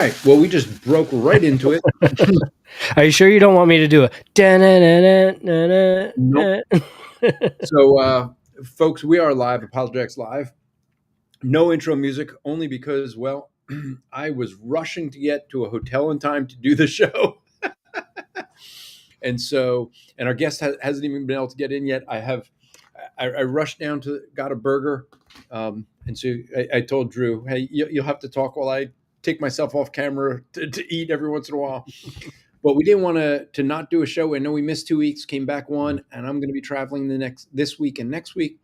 Right. Well, we just broke right into it. Are you sure you don't want me to do a Nope. So, folks, we are live, Apologetics Live. No intro music, only because, well, I was rushing to get to a hotel in time to do the show. And our guest hasn't even been able to get in yet. I rushed down got a burger. And so I told Drew, hey, you'll have to talk while I take myself off camera to eat every once in a while. But we didn't want to not do a show. I know we missed 2 weeks, came back one, and I'm going to be traveling this week and next week.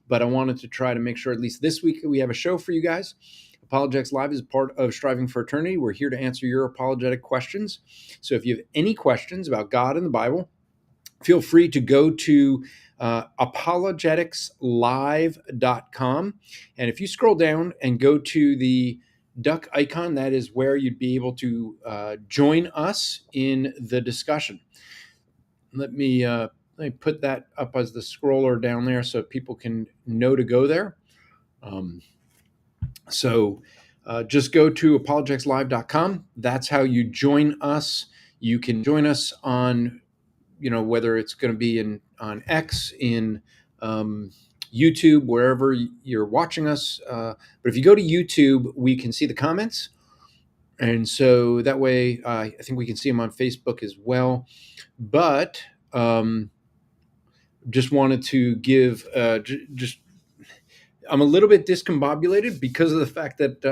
But I wanted to try to make sure at least this week we have a show for you guys. Apologetics Live is part of Striving for Eternity. We're here to answer your apologetic questions. So if you have any questions about God and the Bible, feel free to go to apologeticslive.com. And if you scroll down and go to the duck icon, that is where you'd be able to join us in the discussion. Let me put that up as the scroller down there so people can know to go there. So just go to apologeticslive.com. That's how you join us. You can join us on, whether it's going to be on X, in YouTube, wherever you're watching us. But if you go to YouTube, we can see the comments. And so that way, I think we can see them on Facebook as well. But just wanted to give I'm a little bit discombobulated because of the fact that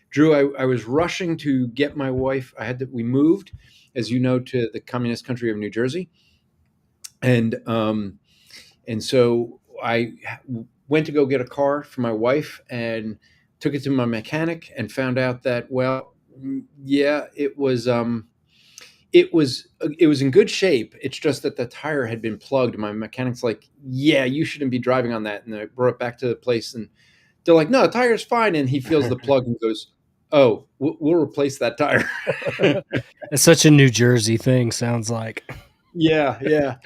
Drew, I was rushing to get my wife. We moved, as you know, to the communist country of New Jersey. And so I went to go get a car for my wife and took it to my mechanic and found out that, well, yeah, it was in good shape. It's just that the tire had been plugged. My mechanic's like, yeah, you shouldn't be driving on that. And I brought it back to the place and they're like, no, the tire's fine. And he feels the plug and goes, oh, we'll replace that tire. It's such a New Jersey thing, sounds like. Yeah.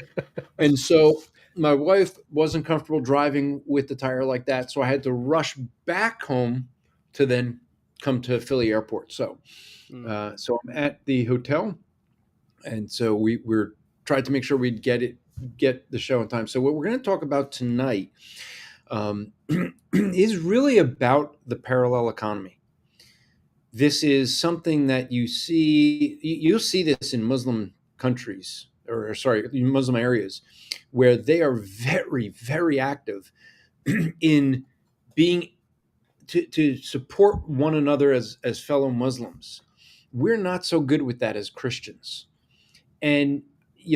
And so my wife wasn't comfortable driving with the tire like that. So I had to rush back home to then come to Philly airport. So I'm at the hotel. And so we're trying to make sure we'd get the show in time. So what we're going to talk about tonight is really about the parallel economy. This is something that you'll see this in Muslim countries, Muslim areas, where they are very, very active in being to support one another as fellow Muslims. We're not so good with that as Christians. And,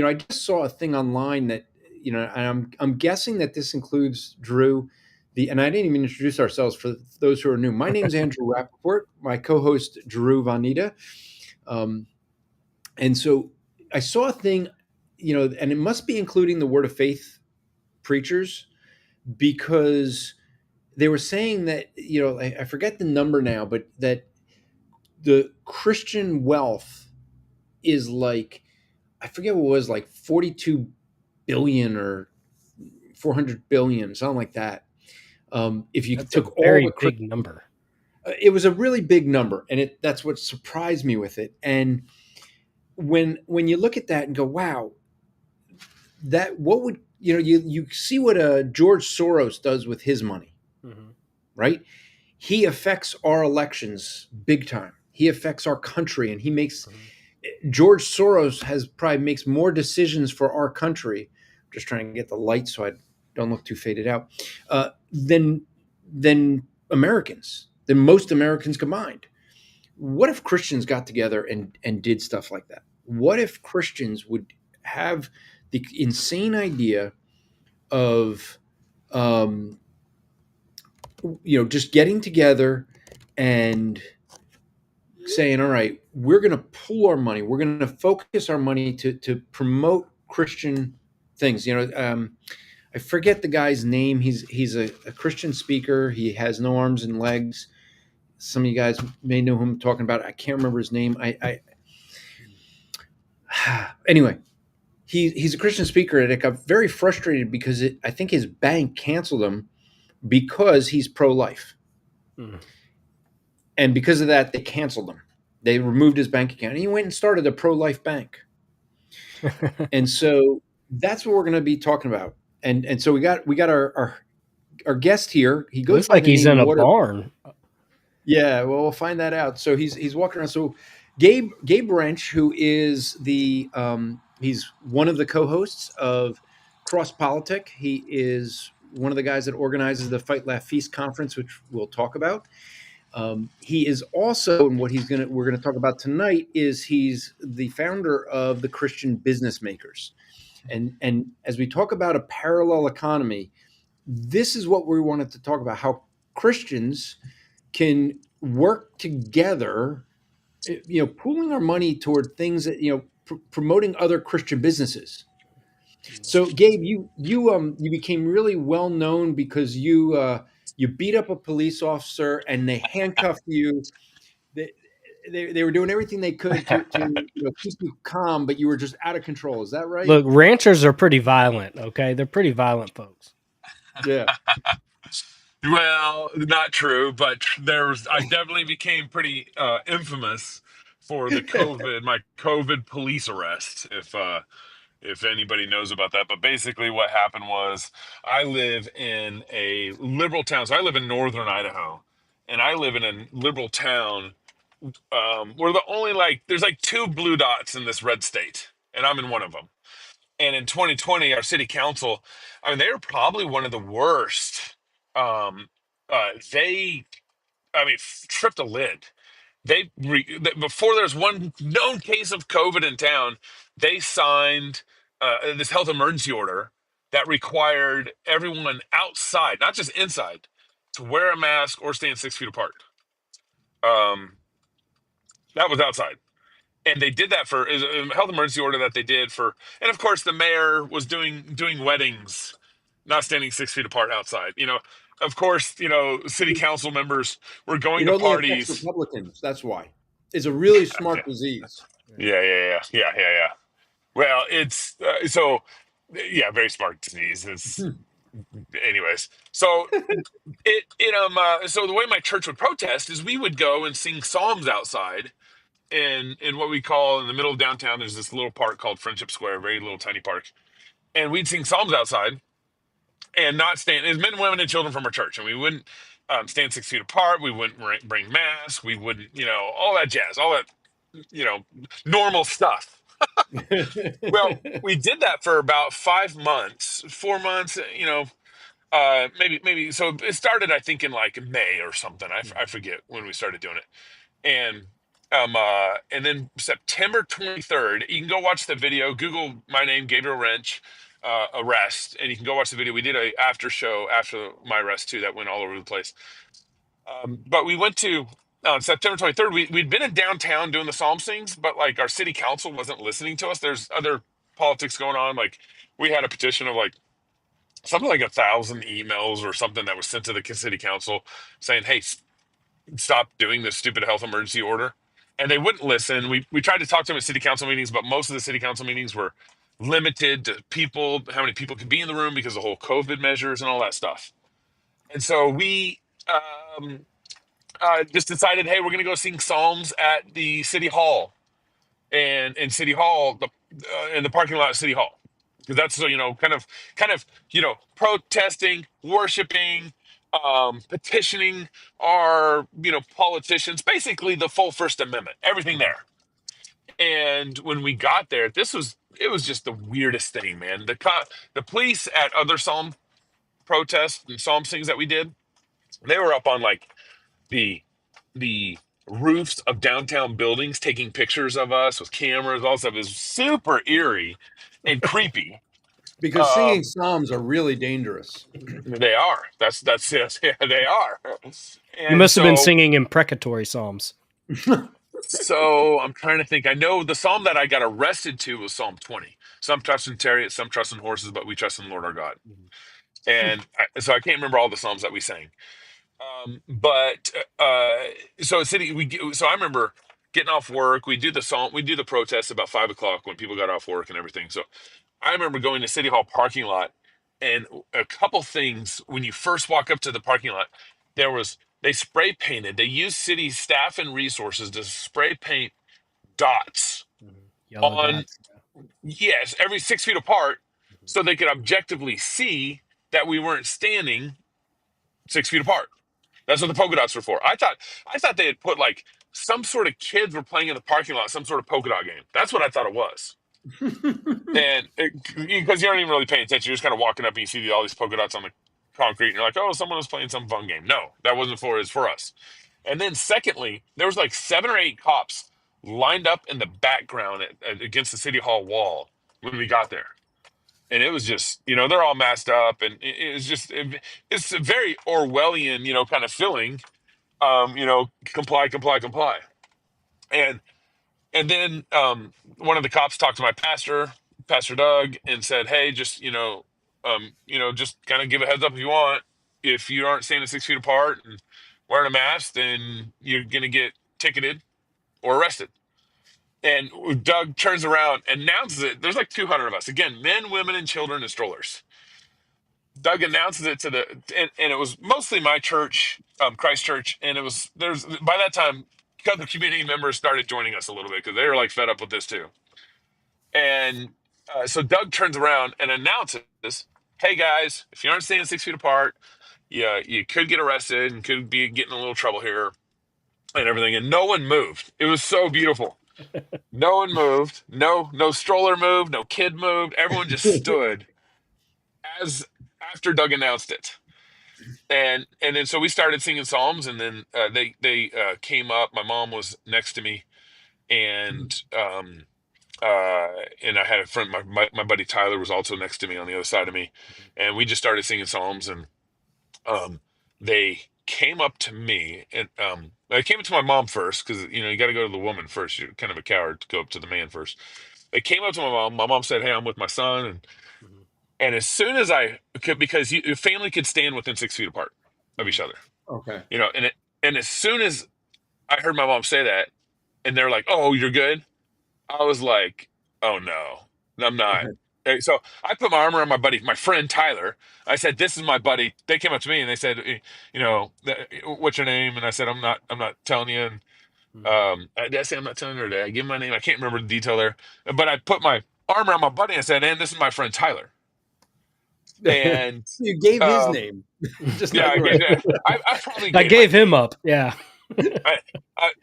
I just saw a thing online that, and I'm guessing that this includes Drew, and I didn't even introduce ourselves for those who are new. My name's Andrew Rappaport, my co-host, Drew Vanita. And so I saw a thing, and it must be including the Word of Faith preachers, because they were saying that, I forget the number now, but that the Christian wealth is like, I forget what it was, like 42 billion or 400 billion, something like that. If you took a very big number, it was a really big number, and that's what surprised me with it. And when you look at that and go, wow, that what would you see what George Soros does with his money, right? He affects our elections big time. He affects our country, and he makes. George Soros probably makes more decisions for our country. I'm just trying to get the light so I don't look too faded out. Than Americans, than most Americans combined. What if Christians got together and did stuff like that? What if Christians would have the insane idea of, just getting together and saying, all right, we're going to pool our money. We're going to focus our money to promote Christian things. I forget the guy's name. He's a Christian speaker. He has no arms and legs. Some of you guys may know who I'm talking about. I can't remember his name. Anyway, he's a Christian speaker, and it got very frustrated because I think his bank canceled him because he's pro-life. And because of that, they canceled him. They removed his bank account. And he went and started a pro-life bank. And so that's what we're going to be talking about. And so we got our guest here. He goes Looks by like the he's name in a Water. barn. Yeah, well, we'll find that out. So he's walking around. So Gabe Rench, who is the he's one of the co-hosts of Cross Politic. He is one of the guys that organizes the Fight Laugh Feast conference, which we'll talk about. He is also, and what we're gonna talk about tonight is he's the founder of the Christian Business Makers. And as we talk about a parallel economy, this is what we wanted to talk about: how Christians can work together, pooling our money toward things that promoting other Christian businesses. So, Gabe, you became really well known because you beat up a police officer and they handcuffed you. They, they were doing everything they could to keep you calm, but you were just out of control. Is that right? Look, ranchers are pretty violent. Okay, they're pretty violent folks. Yeah. Well, not true, but I definitely became pretty infamous for my COVID police arrest. If anybody knows about that, but basically what happened was I live in a liberal town. So I live in northern Idaho, and I live in a liberal town. We're the only there's like two blue dots in this red state, and I'm in one of them. And in 2020, our city council, I mean, they were probably one of the worst. They, I mean, tripped a lid. Before there's one known case of COVID in town, they signed this health emergency order that required everyone outside, not just inside, to wear a mask or stand 6 feet apart. Um, that was outside. And they did that for is a health emergency order that they did for, and of course the mayor was doing weddings, not standing 6 feet apart outside. Of course, city council members were going It to only affects parties. Republicans. That's why. It's a really Yeah, smart disease. yeah. Well, it's so yeah, very smart disease. It's anyways. So so the way my church would protest is we would go and sing psalms outside in what we call in the middle of downtown. There's this little park called Friendship Square, very little tiny park, and we'd sing psalms outside and not stand as men, women, and children from our church, and we wouldn't stand 6 feet apart. We wouldn't bring masks. We wouldn't, all that jazz, all that, normal stuff. Well, we did that for about 5 months, 4 months, maybe. So it started, I think, in like May or something. I forget when we started doing it. And then September 23rd, you can go watch the video. Google my name, Gabriel Rench, arrest, and you can go watch the video. We did a after show after my arrest too that went all over the place. But we went to on September 23rd. We'd been in downtown doing the psalm sings, but like our city council wasn't listening to us. There's other politics going on. Like we had a petition of like something like 1,000 emails or something that was sent to the city council saying, "Hey, stop doing this stupid health emergency order," and they wouldn't listen. We tried to talk to them at city council meetings, but most of the city council meetings were limited to people, how many people could be in the room because of the whole COVID measures and all that stuff. And so we just decided, hey, we're going to go sing psalms at the city hall, and in city hall, in the parking lot of city hall, because that's kind of protesting, worshiping, petitioning our politicians, basically the full First Amendment, everything there. And when we got there, it was just the weirdest thing, man. The police at other psalm protests and psalm sings that we did, they were up on like the the roofs of downtown buildings taking pictures of us with cameras. All stuff is super eerie and creepy. Because singing Um, psalms are really dangerous. they are. That's yes, yeah, they are. You And must have been so singing imprecatory psalms. so I'm trying to think. I know the psalm that I got arrested to was Psalm 20. Some trust in chariots, some trust in horses, but we trust in the Lord our God. So I can't remember all the psalms that we sang. But so so I remember getting off work. We do the protest about 5 o'clock when people got off work and everything. So I remember going to City Hall parking lot, and a couple things when you first walk up to the parking lot, there was They spray painted. They used city staff and resources to spray paint dots Yellow on, dots. yes, every 6 feet apart, so they could objectively see that we weren't standing 6 feet apart. That's what the polka dots were for. I thought they had put like some sort of kids were playing in the parking lot, some sort of polka dot game. That's what I thought it was. And because you aren't even really paying attention, you're just kind of walking up and you see all these polka dots on the concrete, and you're like, oh, someone was playing some fun game. No, that wasn't for. It's for us. And then secondly, there was like 7 or 8 cops lined up in the background against the city hall wall when we got there. And it was just, they're all masked up, and it's a very Orwellian, kind of feeling. Comply, comply, comply. And then one of the cops talked to my pastor, Pastor Doug, and said, "Hey, just just kind of give a heads up if you want. If you aren't standing 6 feet apart and wearing a mask, then you're gonna get ticketed or arrested." And Doug turns around and announces it. There's like 200 of us. Again, men, women, and children in strollers. Doug announces it and it was mostly my church, Christ Church. And by that time, the community members started joining us a little bit because they were like fed up with this too. And so Doug turns around and announces, "Hey guys, if you aren't standing 6 feet apart, yeah, you could get arrested and could be getting a little trouble here and everything." And no one moved. It was so beautiful. No one moved. No stroller moved. No kid moved. Everyone just stood as after Doug announced it. And then so we started singing psalms, and then they came up. My mom was next to me, and and I had a friend. My buddy Tyler was also next to me on the other side of me, and we just started singing psalms. And they came up to me, and they came up to my mom first because you got to go to the woman first. You're kind of a coward to go up to the man first. They came up to my mom. My mom said, "Hey, I'm with my son," and as soon as I could, because your family could stand within 6 feet apart of each other, Okay. and as soon as I heard my mom say that, and they're like, "Oh, you're good," I was like, "Oh no, I'm not." So I put my arm around my friend Tyler. I said, "This is my buddy." They came up to me and they said, "What's your name?" And I said, I'm not telling you." And did I say I'm not telling you, or did I give my name? I can't remember the detail there. But I put my arm around my buddy and I said, "And this is my friend Tyler." And you gave his name. Just yeah, I probably I gave him up. Yeah.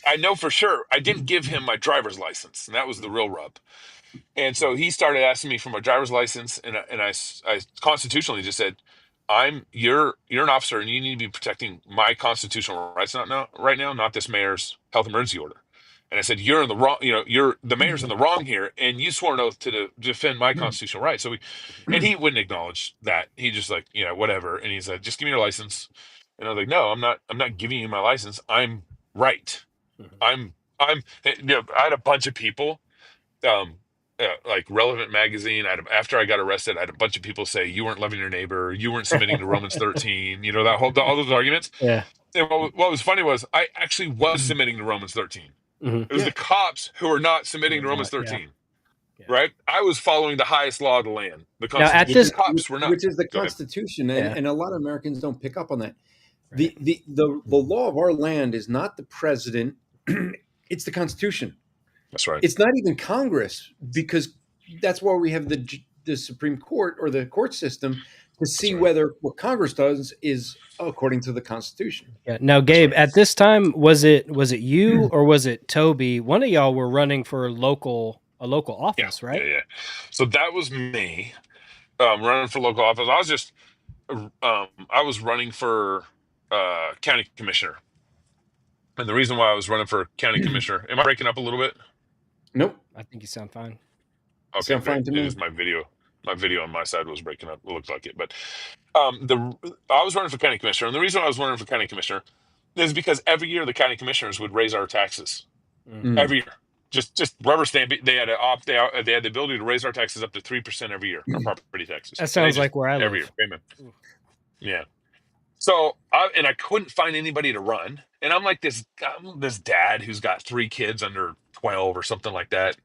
I know for sure I didn't give him my driver's license, and that was the real rub. And so he started asking me for my driver's license, and I constitutionally just said, you're an officer, and you need to be protecting my constitutional rights right now, not this mayor's health emergency order. And I said, you're in the wrong. The mayor's in the wrong here, and you swore an oath to defend my constitutional rights. And he wouldn't acknowledge that. He just like, whatever. And he said, just give me your license. And I was like, no, I'm not giving you my license. I'm right. I had a bunch of people, like Relevant Magazine. After I got arrested, I had a bunch of people say, you weren't loving your neighbor, you weren't submitting to Romans 13. All those arguments. Yeah. And what was funny was I actually was submitting to Romans 13. It was the cops who were not submitting to Romans 13. Yeah. Right? I was following the highest law of the land. The Constitution. Now, cops were not, which is the Constitution, and a lot of Americans don't pick up on that. Right. The law of our land is not the president; it's the Constitution. That's right. It's not even Congress, because that's why we have the Supreme Court or the court system to see whether what Congress does is according to the Constitution. Yeah. Now, Gabe, at this time, was it you or was it Toby? One of y'all were running for a local office, right? Yeah. So that was me, running for local office. I was just, I was running for county commissioner. And the reason why I was running for county commissioner, am I breaking up a little bit? Nope. I think you sound fine. Okay, sound fine to me. My video on my side was breaking up. It looked like it, but I was running for county commissioner, and the reason I was running for county commissioner is because every year the county commissioners would raise our taxes. Every year, just rubber stamp. They had they had the ability to raise our taxes up to 3% every year, our property taxes. That sounds like where I live. Every year, amen. Yeah. So I couldn't find anybody to run, and I'm like this dad who's got 3 kids under 12 or something like that.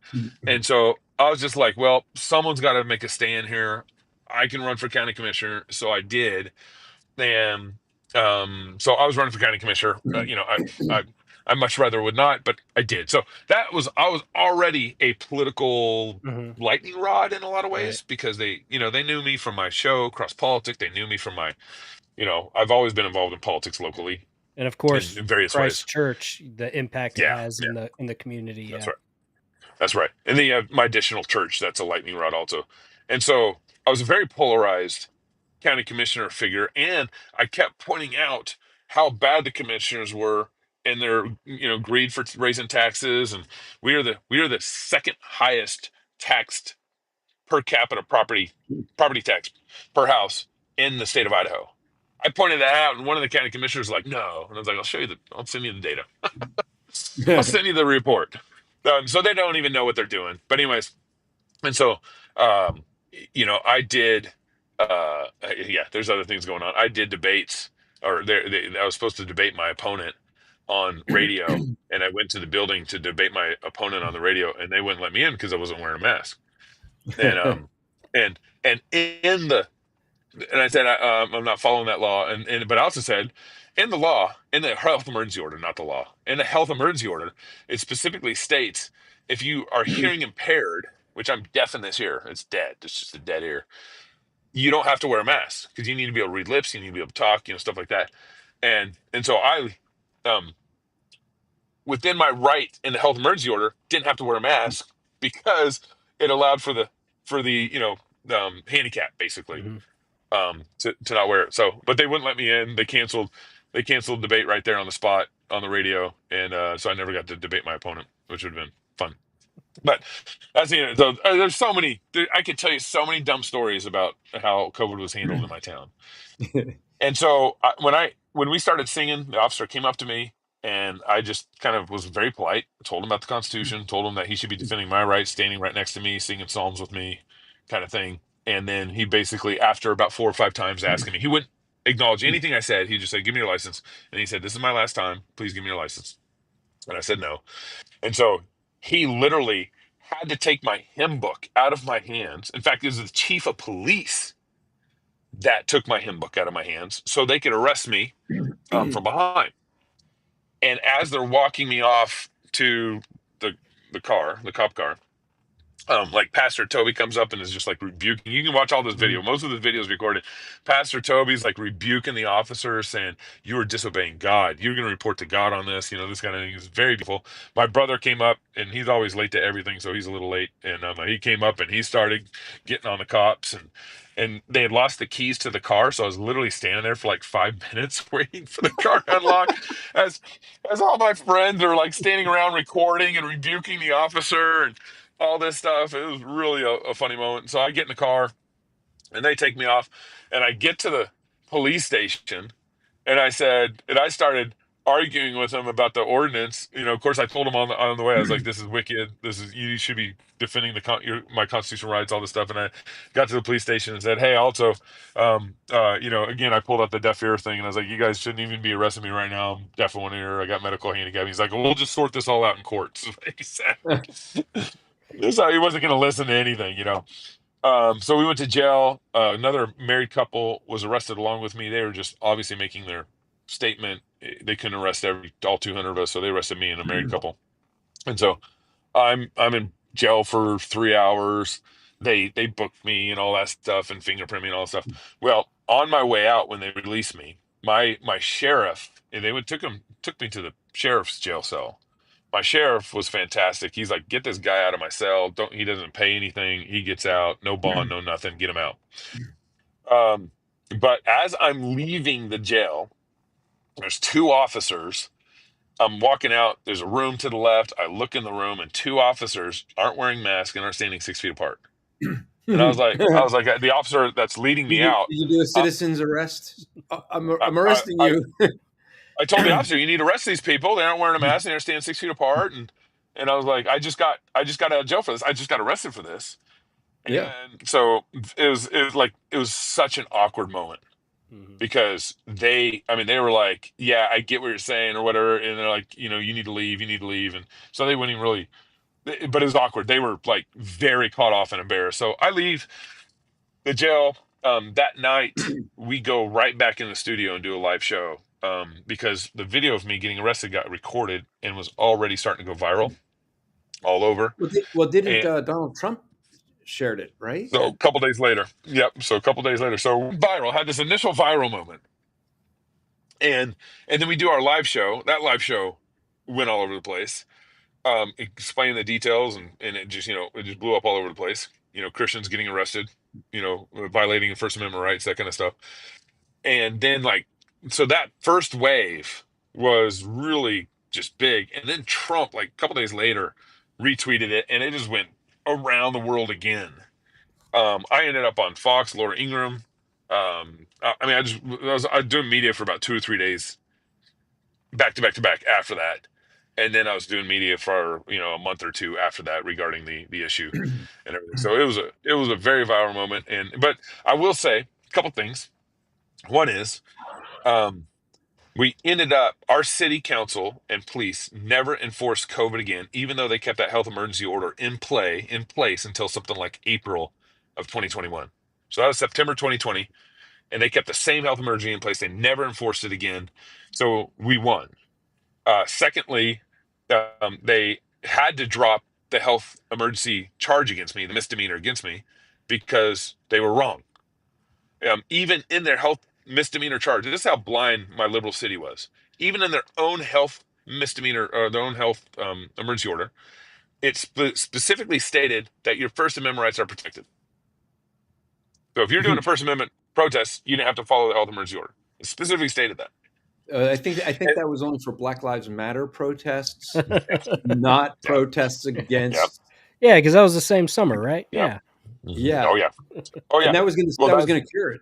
And so I was just like, well, someone's got to make a stand here. I can run for county commissioner. So I did. And So I was running for county commissioner. I much rather would not, but I did. So I was already a political Hmm. lightning rod in a lot of Right. ways because they knew me from my show, Cross Politics. They knew me from my, I've always been involved in politics locally And of in, course, in various Christ ways. Church, the impact it Yeah, has yeah, in the community. that's Yeah. right. That's right. And then you have my additional church. That's a lightning rod also. And so I was a very polarized county commissioner figure. And I kept pointing out how bad the commissioners were and their, greed for raising taxes. And we are the second highest taxed per capita property tax per house in the state of Idaho. I pointed that out, and one of the county commissioners was like, "No," and I was like, I'll send you the data. I'll send you the report." So they don't even know what they're doing. But anyways, and so, um, I did. Yeah, there's other things going on. I did debates, or I was supposed to debate my opponent on radio, and I went to the building to debate my opponent on the radio, and they wouldn't let me in because I wasn't wearing a mask. And and in the and I said I'm not following that law, but I also said in the law, in the health emergency order, not the law, in the health emergency order, it specifically states if you are hearing impaired, which I'm deaf in this ear, it's dead, it's just a dead ear. You don't have to wear a mask because you need to be able to read lips, you need to be able to talk, stuff like that. And so um, within my right in the health emergency order, didn't have to wear a mask because it allowed for the handicap basically Hmm. to not wear it. So, but they wouldn't let me in. They canceled debate right there on the spot on the radio, and so I never got to debate my opponent, which would have been fun. But that's so there's so many. I could tell you so many dumb stories about how COVID was handled in my town. And so when we started singing, the officer came up to me, and I just kind of was very polite. Told him about the Constitution. Told him that he should be defending my rights, standing right next to me, singing psalms with me, kind of thing. And then he basically, after about 4 or 5 times asking me, he wouldn't acknowledge anything I said. He just said, "Give me your license." And he said, "This is my last time. Please give me your license." And I said no. And so he literally had to take my hymn book out of my hands. In fact, it was the chief of police that took my hymn book out of my hands so they could arrest me from behind. And as they're walking me off to the the cop car, like Pastor Toby comes up and is just like rebuking. You can watch all this video. Most of the video is recorded. Pastor Toby's like rebuking the officer, saying, "You are disobeying God. You're going to report to God on this." This kind of thing is very beautiful. My brother came up, and he's always late to everything, so he's a little late. And he came up and he started getting on the cops, and they had lost the keys to the car, so I was literally standing there for like 5 minutes waiting for the car to unlock, as all my friends are like standing around recording and rebuking the officer and all this stuff. It was really a funny moment. So I get in the car and they take me off, and I get to the police station, and I started arguing with them about the ordinance. Of course, I told them on the way, I was like, "This is wicked. You should be defending my constitutional rights, all this stuff." And I got to the police station and said, "Hey, also, again, I pulled out the deaf ear thing, and I was like, you guys shouldn't even be arresting me right now. I'm deaf in one ear. I got medical handicap." He's like, "Well, we'll just sort this all out in courts." He said. So he wasn't going to listen to anything. So we went to jail. Another married couple was arrested along with me. They were just obviously making their statement. They couldn't arrest all 200 of us, so they arrested me and a married couple. And so I'm in jail for 3 hours. They booked me and all that stuff and fingerprint me and all that stuff. Well, on my way out when they released me, my sheriff, and took me to the sheriff's jail cell. My sheriff was fantastic. He's like, "Get this guy out of my cell. He doesn't pay anything. He gets out, no bond, no nothing. Get him out." Um, but as I'm leaving the jail, there's two officers. I'm walking out. There's a room to the left. I look in the room, and two officers aren't wearing masks and are standing 6 feet apart. And I was like, the officer that's leading me Did out. you do a I, citizen's arrest? I, I'm I, arresting I you. I told the officer, "You need to arrest these people. They aren't wearing a mask and they're standing 6 feet apart." And I was like, I just got out of jail for this. I just got arrested for this." Yeah. And so it was such an awkward moment Hmm. because they were like, "Yeah, I get what you're saying," or whatever. And they're like, "You need to leave. You need to leave." And so they wouldn't even really, but it was awkward. They were like very caught off and embarrassed. So I leave the jail. That night we go right back in the studio and do a live show, because the video of me getting arrested got recorded and was already starting to go viral all over. Didn't And Donald Trump shared it, right? so a couple days later, so a couple days later, so viral, had this initial viral moment, and then we do our live show. That live show went all over the place, explaining the details, and it just, it just blew up all over the place. Christians getting arrested, violating the First Amendment rights, that kind of stuff. And then, so that first wave was really just big. And then Trump, like a couple days later, retweeted it, and it just went around the world again. I ended up on Fox, Laura Ingraham. I was doing media for about 2 or 3 days, back to back to back after that. And then I was doing media for, a month or two after that regarding the issue and everything. So it was a very viral moment. But I will say a couple things. One is, we ended up, our city council and police never enforced COVID again, even though they kept that health emergency order in place until something like April of 2021. So that was September 2020, and they kept the same health emergency in place. They never enforced it again. So we won. Secondly, they had to drop the health emergency charge against me, the misdemeanor against me, because they were wrong. Even in their health misdemeanor charge, this is how blind my liberal city was. Even in their own health misdemeanor, or their own health emergency order, it specifically stated that your First Amendment rights are protected. So if you're doing a First Amendment protest, you didn't have to follow the health emergency order. It specifically stated that. I think that was only for Black Lives Matter protests, not protests against. Yeah, because that was the same summer, right? Yeah. Oh yeah. And that was going to cure it.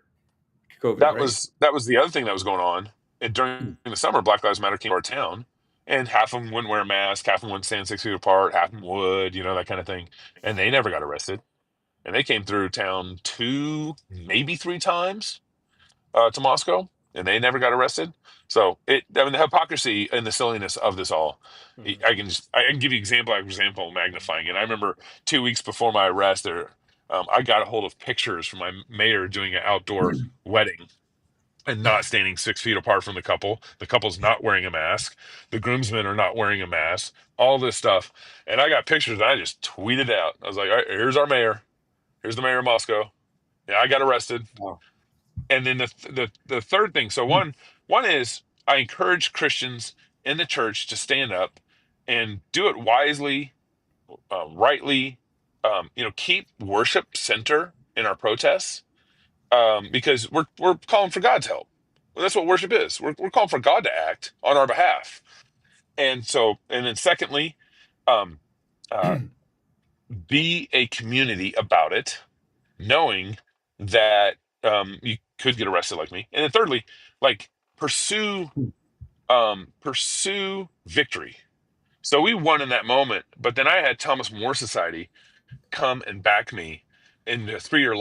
COVID. That was the other thing that was going on. And during the summer, Black Lives Matter came to our town, and half of them wouldn't wear a mask, half of them wouldn't stand 6 feet apart, half of them would, that kind of thing. And they never got arrested. And they came through town 2, maybe 3 times to Moscow, and they never got arrested. So the hypocrisy and the silliness of this all, I can give you example magnifying it. I remember 2 weeks before my arrest, I got a hold of pictures from my mayor doing an outdoor wedding and not standing 6 feet apart from the couple. The couple's not wearing a mask. The groomsmen are not wearing a mask. All this stuff, and I got pictures and I just tweeted out. I was like, "All right, here's our mayor. Here's the mayor of Moscow. Yeah, I got arrested." Wow. And then the third thing. So one is, I encourage Christians in the church to stand up and do it wisely, rightly. Keep worship center in our protests, because we're calling for God's help. Well, that's what worship is. We're calling for God to act on our behalf. And then secondly, um, uh, be a community about it, knowing that you could get arrested like me. And then thirdly, pursue victory. So we won in that moment, but then I had Thomas More Society come and back me in a 3-year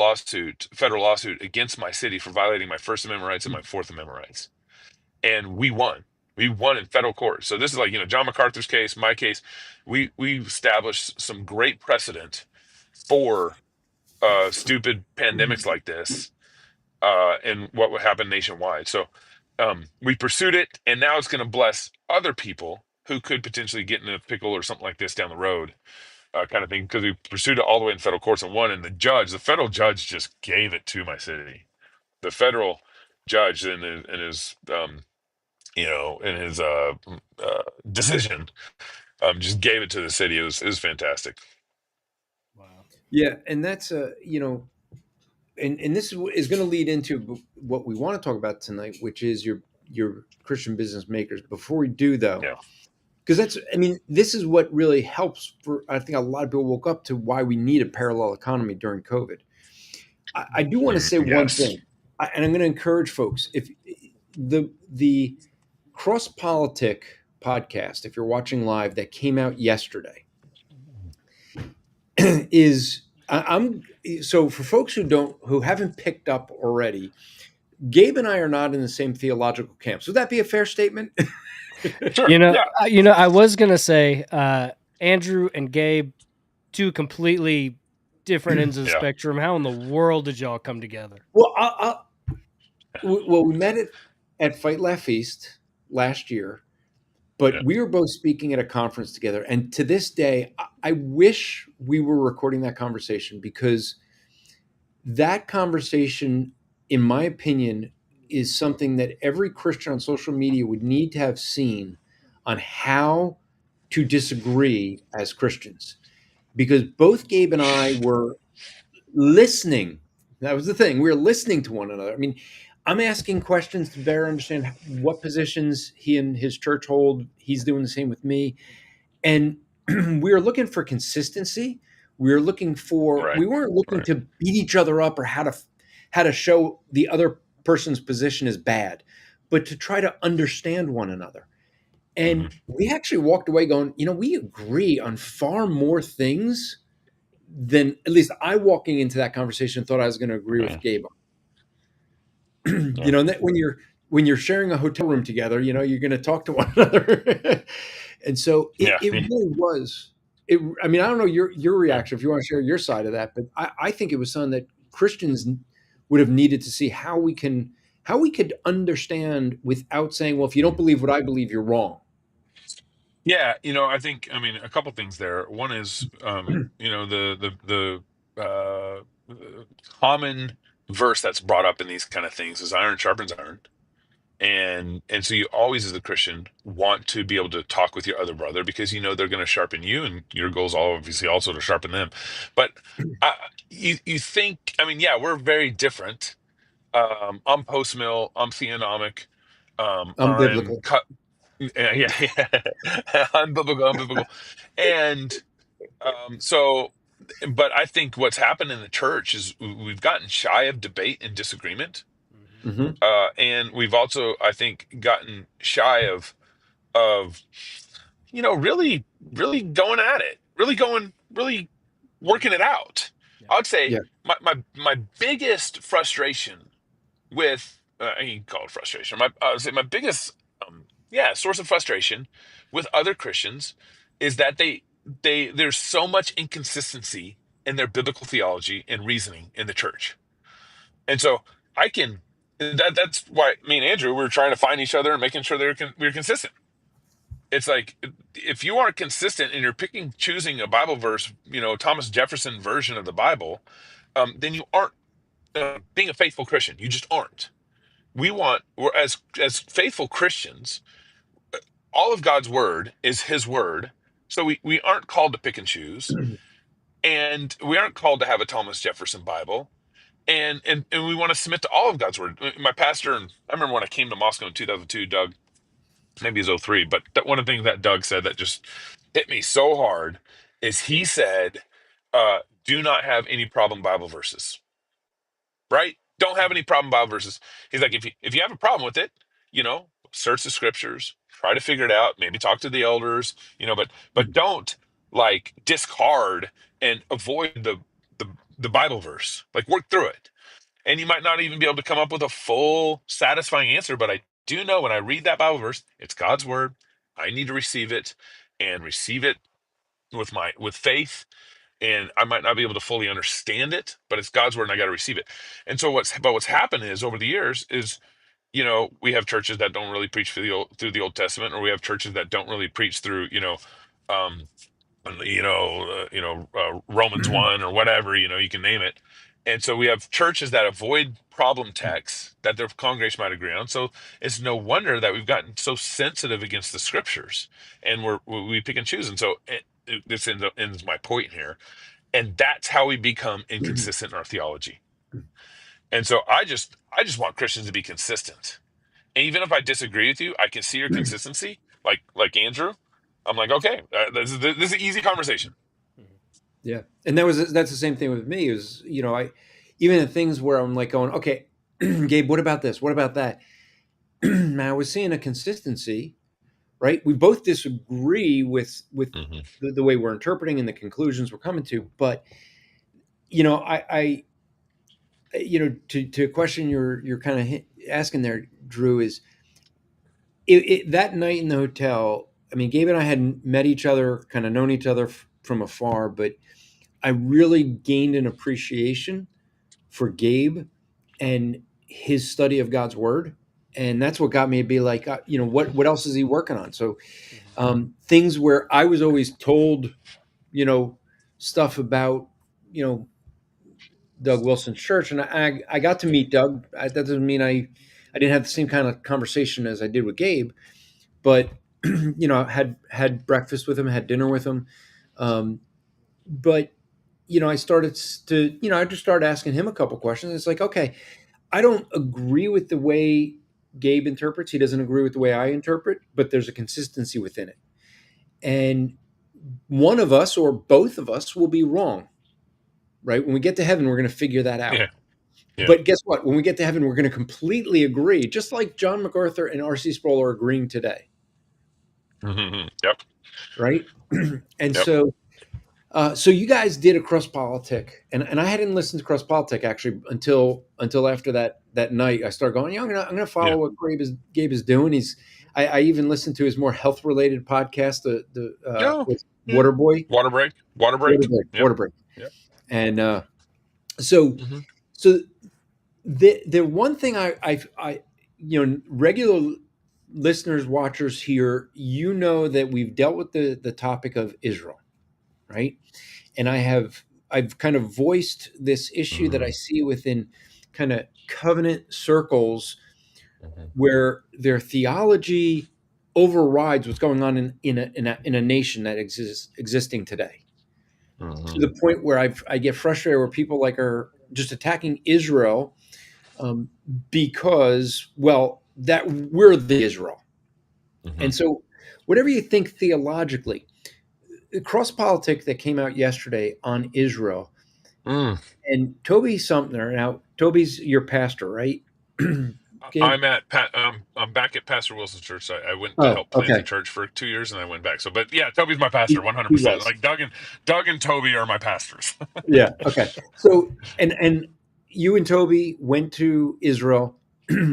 federal lawsuit against my city for violating my First Amendment rights and my Fourth Amendment rights. And we won. We won in federal court. So this is like, John MacArthur's case, my case. We established some great precedent for stupid pandemics like this, and what would happen nationwide. So we pursued it, and now it's going to bless other people who could potentially get in a pickle or something like this down the road, kind of thing, because we pursued it all the way in federal courts and won. And the federal judge just gave it to my city. The federal judge in his decision, just gave it to the city. It was fantastic. Wow. Yeah, and that's and this is going to lead into what we want to talk about tonight, which is your Christian business makers. Before we do, though, because this is what really helps for, I think a lot of people woke up to why we need a parallel economy during COVID. I do want to say one thing, and I'm going to encourage folks, if the Cross Politic podcast, if you're watching live, that came out yesterday, so for folks who haven't picked up already, Gabe and I are not in the same theological camps. Would that be a fair statement? Sure. I was gonna say Andrew and Gabe, two completely different ends of the Yeah. spectrum. How in the world did y'all come together? Well, we met at Fight Laugh Feast last year, but Yeah. we were both speaking at a conference together. And to this day, I wish we were recording that conversation, because that conversation, in my opinion, is something that every Christian on social media would need to have seen on how to disagree as Christians. Because both Gabe and I were listening. That was the thing. We were listening to one another. I mean, I'm asking questions to better understand what positions he and his church hold. He's doing the same with me. And we were looking for consistency. We Right. weren't looking Right. to beat each other up or how to show the other person's position is bad, but to try to understand one another. Hmm. And we actually walked away going, we agree on far more things than, at least I, walking into that conversation, thought I was going to agree with Yeah. Gabe on. Yeah. And that when you're sharing a hotel room together, you're going to talk to one another. And so Yeah. it really was. I mean, I don't know your Yeah. reaction if you want to share your side of that, but I think it was something that Christians would have needed to see, how we could understand without saying, well, if you don't believe what I believe, you're wrong. Yeah, I mean, a couple things there. One is, the common verse that's brought up in these kind of things is iron sharpens iron. And so you always, as a Christian, want to be able to talk with your other brother, because they're going to sharpen you, and your goal is obviously also to sharpen them. But uh, you think, I mean, yeah, we're very different. I'm post mill, I'm theonomic, I'm biblical. yeah, yeah, yeah. Unbiblical. And so, but I think what's happened in the church is we've gotten shy of debate and disagreement. Hmm. And we've also, I think, gotten shy of really, really going at it, really working it out. Yeah. I would say Yeah. my biggest frustration with, you can call it frustration. I would say my biggest, source of frustration with other Christians is that there's so much inconsistency in their biblical theology and reasoning in the church. And so I can, that's why me and Andrew, we were trying to find each other and making sure we were consistent. It's like, if you aren't consistent and you're choosing a Bible verse, Thomas Jefferson version of the Bible, then you aren't being a faithful Christian. You just aren't. We're as faithful Christians, all of God's word is his word. So we aren't called to pick and choose, and we aren't called to have a Thomas Jefferson Bible. And we want to submit to all of God's word. My pastor, and I remember when I came to Moscow in 2002, Doug, maybe it was '03, but one of the things that Doug said that just hit me so hard is, he said, do not have any problem Bible verses, right? Don't have any problem Bible verses. He's like, if you have a problem with it, search the scriptures, try to figure it out, maybe talk to the elders, but don't, like, discard and avoid the the Bible verse. Like, work through it. And you might not even be able to come up with a full satisfying answer, but I do know, when I read that Bible verse, it's God's word. I need to receive it, and receive it with faith. And I might not be able to fully understand it, but it's God's word, and I got to receive it. And so what's happened is, over the years, is, we have churches that don't really preach through the Old Testament, or we have churches that don't really preach through, um, Romans 1 or whatever, you can name it. And so we have churches that avoid problem texts that their congregation might agree on. So it's no wonder that we've gotten so sensitive against the scriptures, and we pick and choose. And so this ends my point here. And that's how we become inconsistent in our theology. And so I just want Christians to be consistent. And even if I disagree with you, I can see your consistency, like Andrew. I'm like, okay, this is an easy conversation. Yeah, and that's the same thing with me. Is I, even in things where I'm like going, okay, Gabe, what about this? What about that? Now we're seeing a consistency, right? We both disagree with Hmm. the way we're interpreting and the conclusions we're coming to, but I to question you're kind of asking there, Drew, is that night in the hotel. I mean, Gabe and I had met each other, kind of known each other from afar, but I really gained an appreciation for Gabe and his study of God's word. And that's what got me to be like, what else is he working on? So things where I was always told, stuff about, Doug Wilson's church. And I got to meet Doug. That doesn't mean I didn't have the same kind of conversation as I did with Gabe, but, had breakfast with him, had dinner with him. But, I started to, I just started asking him a couple questions. It's like, okay, I don't agree with the way Gabe interprets. He doesn't agree with the way I interpret, but there's a consistency within it. And one of us or both of us will be wrong, right? When we get to heaven, we're going to figure that out. Yeah. Yeah. But guess what? When we get to heaven, we're going to completely agree, just like John MacArthur and R.C. Sproul are agreeing today. Yep. Right? And Yep. so you guys did a Cross Politic, and I hadn't listened to Cross Politic actually until after that night. I started going, I'm gonna follow what Gabe is doing. I even listened to his more health related podcast, with Waterboy. Water break. Water break. Yep. And so the one thing I regular listeners, watchers here, that we've dealt with the topic of Israel, right? And I've kind of voiced this issue that I see within kind of covenant circles where their theology overrides what's going on in a nation that existing today. To the point where I get frustrated where people are just attacking Israel because, that we're the Israel. And so whatever you think theologically, the Cross Politic that came out yesterday on Israel, and Toby Sumter. Now, Toby's your pastor, right? I'm back at Pastor Wilson's church. I went to help plant the church for 2 years, and I went back. So, but yeah, Toby's my pastor, 100%. Like Doug and Toby are my pastors. Yeah. Okay. So, and you and Toby went to Israel,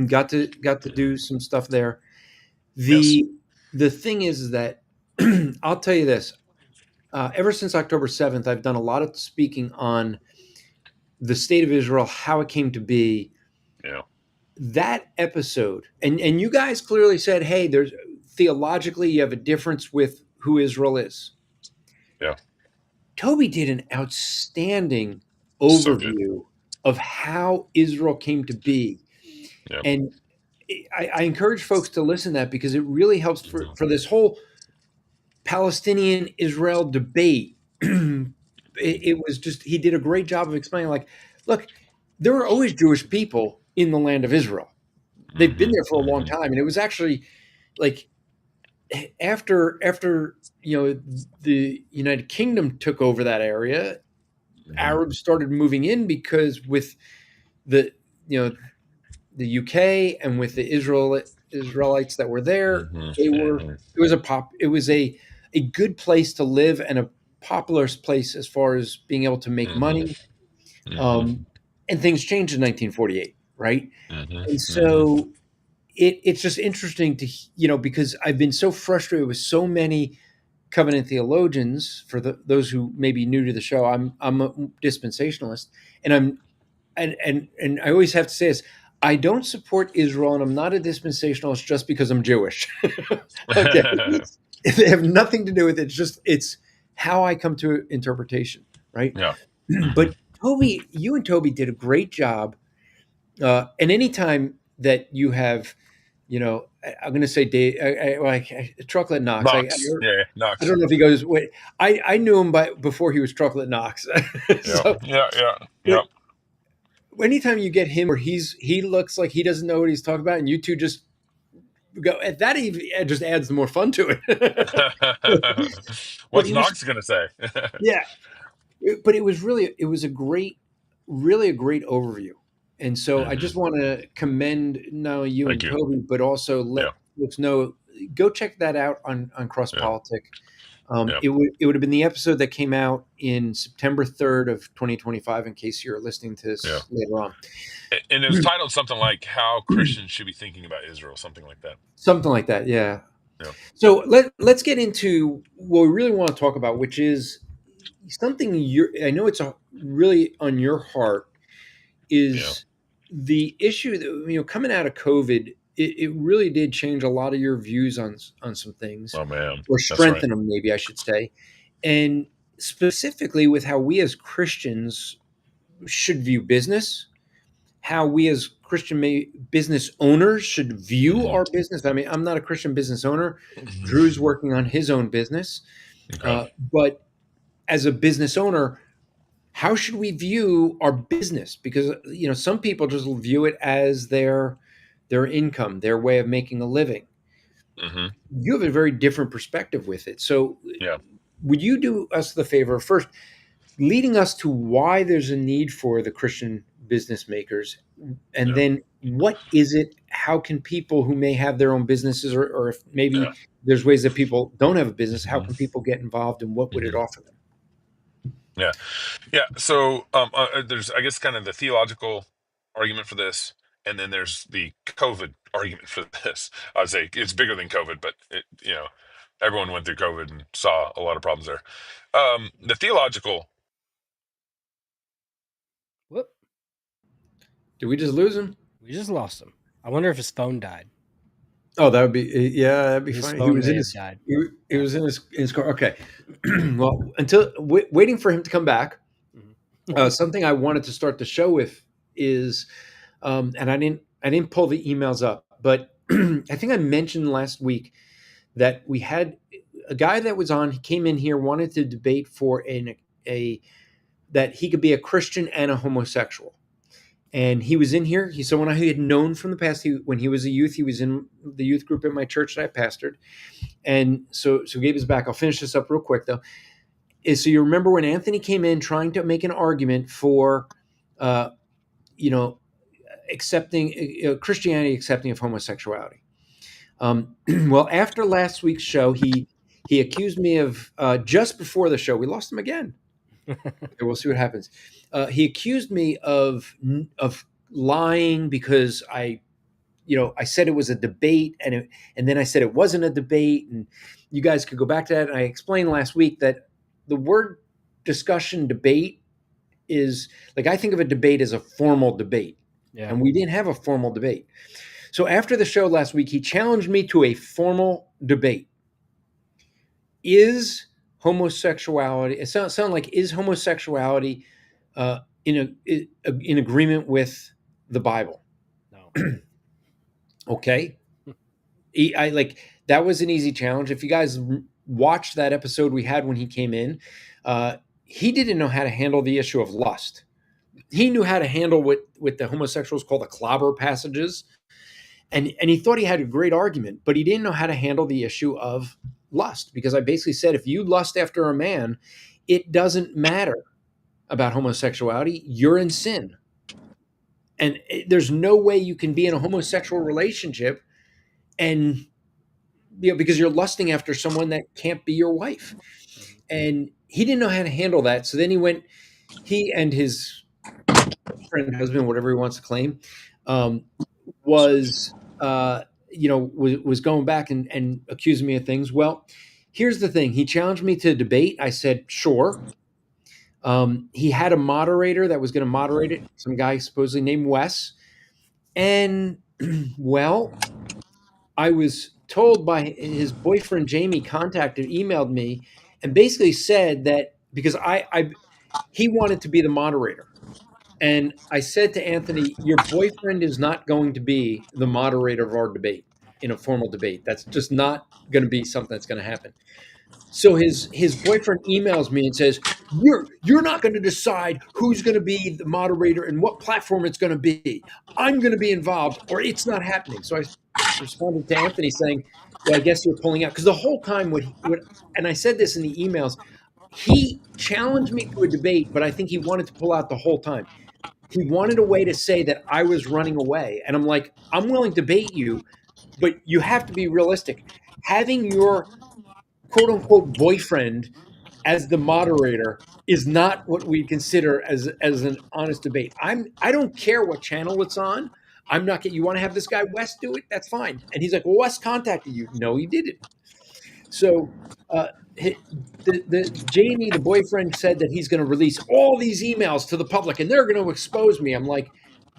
got to do some stuff there. The thing is that I'll tell you this. Ever since October 7th, I've done a lot of speaking on the state of Israel, how it came to be. Yeah. That episode, and you guys clearly said, hey, there's theologically you have a difference with who Israel is. Yeah. Toby did an outstanding overview of how Israel came to be. Yeah. And I encourage folks to listen to that because it really helps for this whole Palestinian-Israel debate. It was just, he did a great job of explaining, look, there were always Jewish people in the land of Israel. They've been there for a long time. And it was actually after the United Kingdom took over that area, Arabs started moving in because with the UK and with the Israelites that were there, it was a good place to live and a popular place as far as being able to make money. And things changed in 1948, right? And so it's just interesting to, because I've been so frustrated with so many covenant theologians. For those who may be new to the show, I'm a dispensationalist, and I always have to say this: I don't support Israel, and I'm not a dispensationalist just because I'm Jewish. Okay, they have nothing to do with it. It's how I come to interpretation, right? Yeah. But Toby, you and Toby did a great job. And anytime that you have, I'm going to say Chocolate Knox. Knox. I don't know if he goes. Wait, I knew him before he was Chocolate Knox. Yeah. Anytime you get him, where he looks like he doesn't know what he's talking about, and you two just go at that, it just adds more fun to it. What's Knox going to say? Yeah, but it was really a great overview. And so I just want to commend not only you and Toby, but also let folks know, go check that out on Cross Politic. It would have been the episode that came out in September 3rd of 2025, in case you're listening to this later on. And it was titled something like How Christians Should Be Thinking About Israel, something like that. Something like that, yeah. So let's get into what we really want to talk about, which is something I know it's really on your heart is the issue that, coming out of COVID, it really did change a lot of your views on some things, Oh man, or that's right. strengthen them, maybe I should say, and specifically with how we as Christians should view business, how we as Christian business owners should view Mhm. our business. I mean, I'm not a Christian business owner. Mhm. Drew's working on his own business, Okay. but as a business owner, how should we view our business? Because some people just view it as their income, their way of making a living. Hmm. You have a very different perspective with it. So, Yeah. would you do us the favor of first leading us to why there's a need for the Christian business makers, and Yeah. then what is it? How can people who may have their own businesses, or if Yeah. maybe there's ways that people don't have a business, how Hmm. can people get involved, and what would it Hmm. offer them? Yeah. Yeah. So there's, I guess, kind of the theological argument for this, and then there's the COVID argument for this. I'd say it's bigger than COVID, but everyone went through COVID and saw a lot of problems there. The theological. Whoop. Did we just lose him? We just lost him. I wonder if his phone died. Oh, that would be, yeah, that'd be His funny. He phone was may in have his died. he was in his car. Okay, well, until waiting for him to come back. Something I wanted to start the show with is, and I didn't pull the emails up, but I think I mentioned last week that we had a guy that was on. He came in here, wanted to debate for a that he could be a Christian and a homosexual. And he was in here. He's someone I had known from the past. When he was a youth, he was in the youth group at my church that I pastored. And so Gabe is back. I'll finish this up real quick though. So you remember when Anthony came in trying to make an argument for, uh, you know, accepting Christianity, accepting of homosexuality. Well, after last week's show, he accused me of just before the show. We lost him again. Okay, we'll see what happens. He accused me of lying because I said it was a debate, and then I said it wasn't a debate, and you guys could go back to that. And I explained last week that the word discussion debate is like, I think of a debate as a formal debate, Yeah. and we didn't have a formal debate. So after the show last week, he challenged me to a formal debate. Is homosexuality? It sounds like, is homosexuality in agreement with the Bible? No. Okay. I like that was an easy challenge. If you guys watched that episode we had when he came in, he didn't know how to handle the issue of lust. He knew how to handle what the homosexuals call the clobber passages, and he thought he had a great argument, but he didn't know how to handle the issue of lust, because I basically said, if you lust after a man, it doesn't matter about homosexuality. You're in sin, and there's no way you can be in a homosexual relationship and because you're lusting after someone that can't be your wife. And he didn't know how to handle that. So then he and his friend, husband, whatever he wants to claim, was was going back and accusing me of things. Well, here's the thing. He challenged me to debate. I said, sure. He had a moderator that was going to moderate it, some guy supposedly named Wes. And well, I was told by his boyfriend Jamie emailed me, and basically said that because he wanted to be the moderator, and I said to Anthony, "Your boyfriend is not going to be the moderator of our debate in a formal debate. That's just not going to be something that's going to happen." So his boyfriend emails me and says, "You're not going to decide who's going to be the moderator and what platform it's going to be. I'm going to be involved, or it's not happening." So I responded to Anthony saying, "Well, I guess you're pulling out," because the whole time and I said this in the emails, he challenged me to a debate, but I think he wanted to pull out the whole time. He wanted a way to say that I was running away, and I'm like, I'm willing to debate you, but you have to be realistic. Having your quote unquote boyfriend as the moderator is not what we consider as an honest debate. I don't care what channel it's on. I'm not getting. You want to have this guy Wes do it? That's fine. And he's like, "Well, Wes contacted you." No, he didn't. So the Jamie, the boyfriend, said that he's going to release all these emails to the public, and they're going to expose me. I'm like,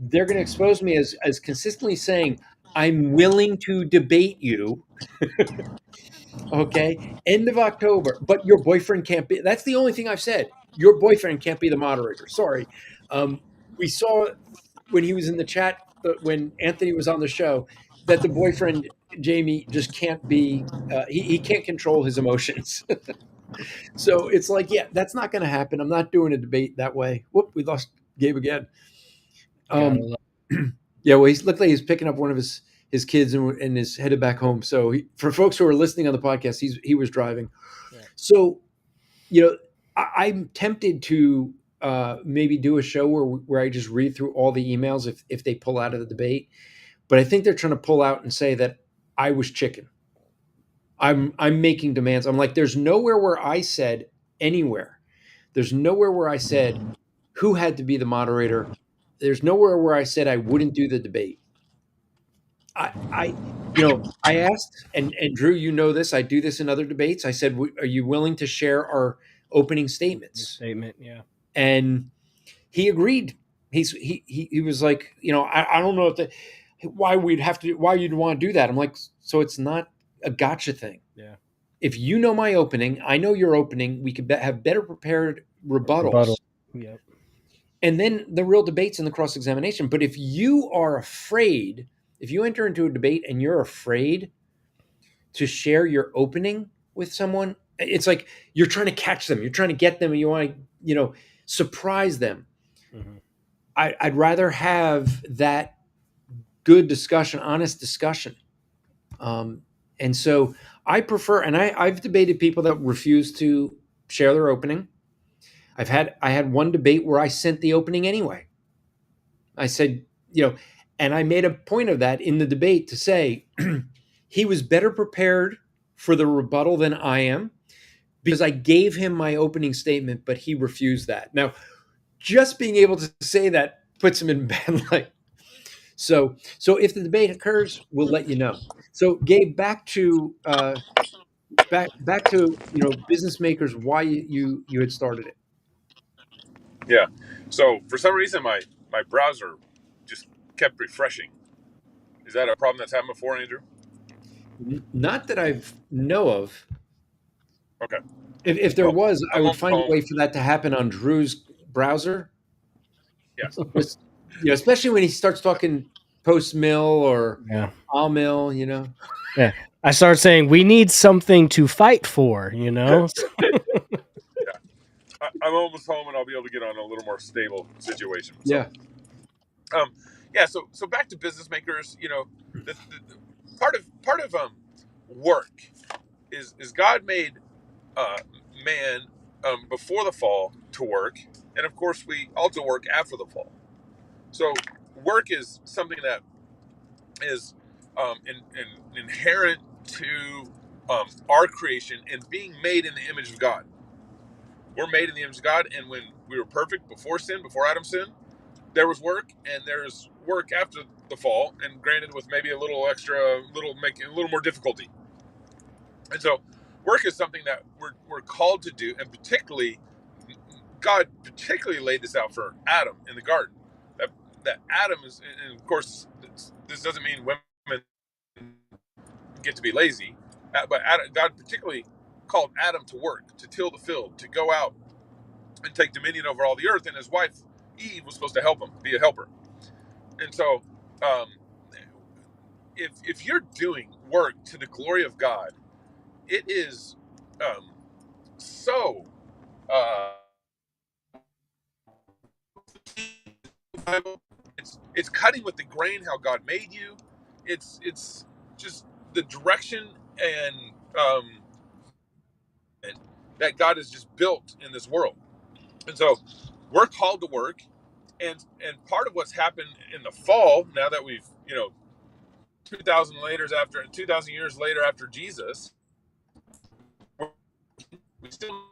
they're going to expose me as consistently saying I'm willing to debate you. Okay, end of October, but your boyfriend can't be. That's the only thing I've said. Your boyfriend can't be the moderator. Sorry. We saw when he was in the chat when Anthony was on the show that the boyfriend Jamie just can't be. He can't control his emotions. So it's like, yeah, that's not going to happen. I'm not doing a debate that way. Whoop, we lost Gabe again. Gotta Um, yeah, well, he's looked like he's picking up one of his kids and is headed back home. So for folks who are listening on the podcast, he was driving. Yeah. So I'm tempted to maybe do a show where I just read through all the emails if they pull out of the debate. But I think they're trying to pull out and say that I was chicken. I'm making demands. I'm like, there's nowhere where I said anywhere. There's nowhere where I said who had to be the moderator. There's nowhere where I said I wouldn't do the debate. I asked, and Drew, you know this. I do this in other debates. I said, "Are you willing to share our opening statements?" Statement, yeah. And he agreed. He was like, I don't know why you'd want to do that. I'm like, so it's not a gotcha thing. Yeah. If you know my opening, I know your opening. We could have better prepared rebuttals. Yep. And then the real debates and the cross examination. But if you are afraid, if you enter into a debate and you're afraid to share your opening with someone, it's like you're trying to catch them. You're trying to get them, and you want to, surprise them. Mm-hmm. I'd rather have that good discussion, honest discussion. And so I prefer, and I've debated people that refuse to share their opening. I had one debate where I sent the opening anyway. I said, and I made a point of that in the debate to say he was better prepared for the rebuttal than I am because I gave him my opening statement, but he refused that. Now, just being able to say that puts him in bad light. So if the debate occurs, we'll let you know. So Gabe, back to business makers, why you had started it. Yeah. So for some reason, my browser just kept refreshing. Is that a problem that's happened before, Andrew? Not that I've know of. Okay. If there Well, was, I I'm would almost find a home. way for that to happen on Drew's browser. Yes. Especially when he starts talking post mill or Yeah. all mill, Yeah. I started saying we need something to fight for, Yeah. I'm almost home, and I'll be able to get on a little more stable situation. So, Yeah. yeah. So back to business makers. The part of work is God made man before the fall to work, and of course we also work after the fall. So work is something that is inherent to our creation and being made in the image of God. We're made in the image of God, and when we were perfect before sin, before Adam's sin, there was work, and there's work after the fall, and granted with maybe a little extra, making a little more difficulty. And so, work is something that we're called to do, and particularly, God particularly laid this out for Adam in the garden. That Adam is, and of course, this doesn't mean women get to be lazy, but God particularly called Adam to work, to till the field, to go out and take dominion over all the earth, and his wife Eve was supposed to help him, be a helper. And so, um, if you're doing work to the glory of God, it is so it's cutting with the grain how God made you. It's just the direction um, and that God has just built in this world. And so we're called to work, and part of what's happened in the fall, now that we've 2,000 years later after Jesus, we still.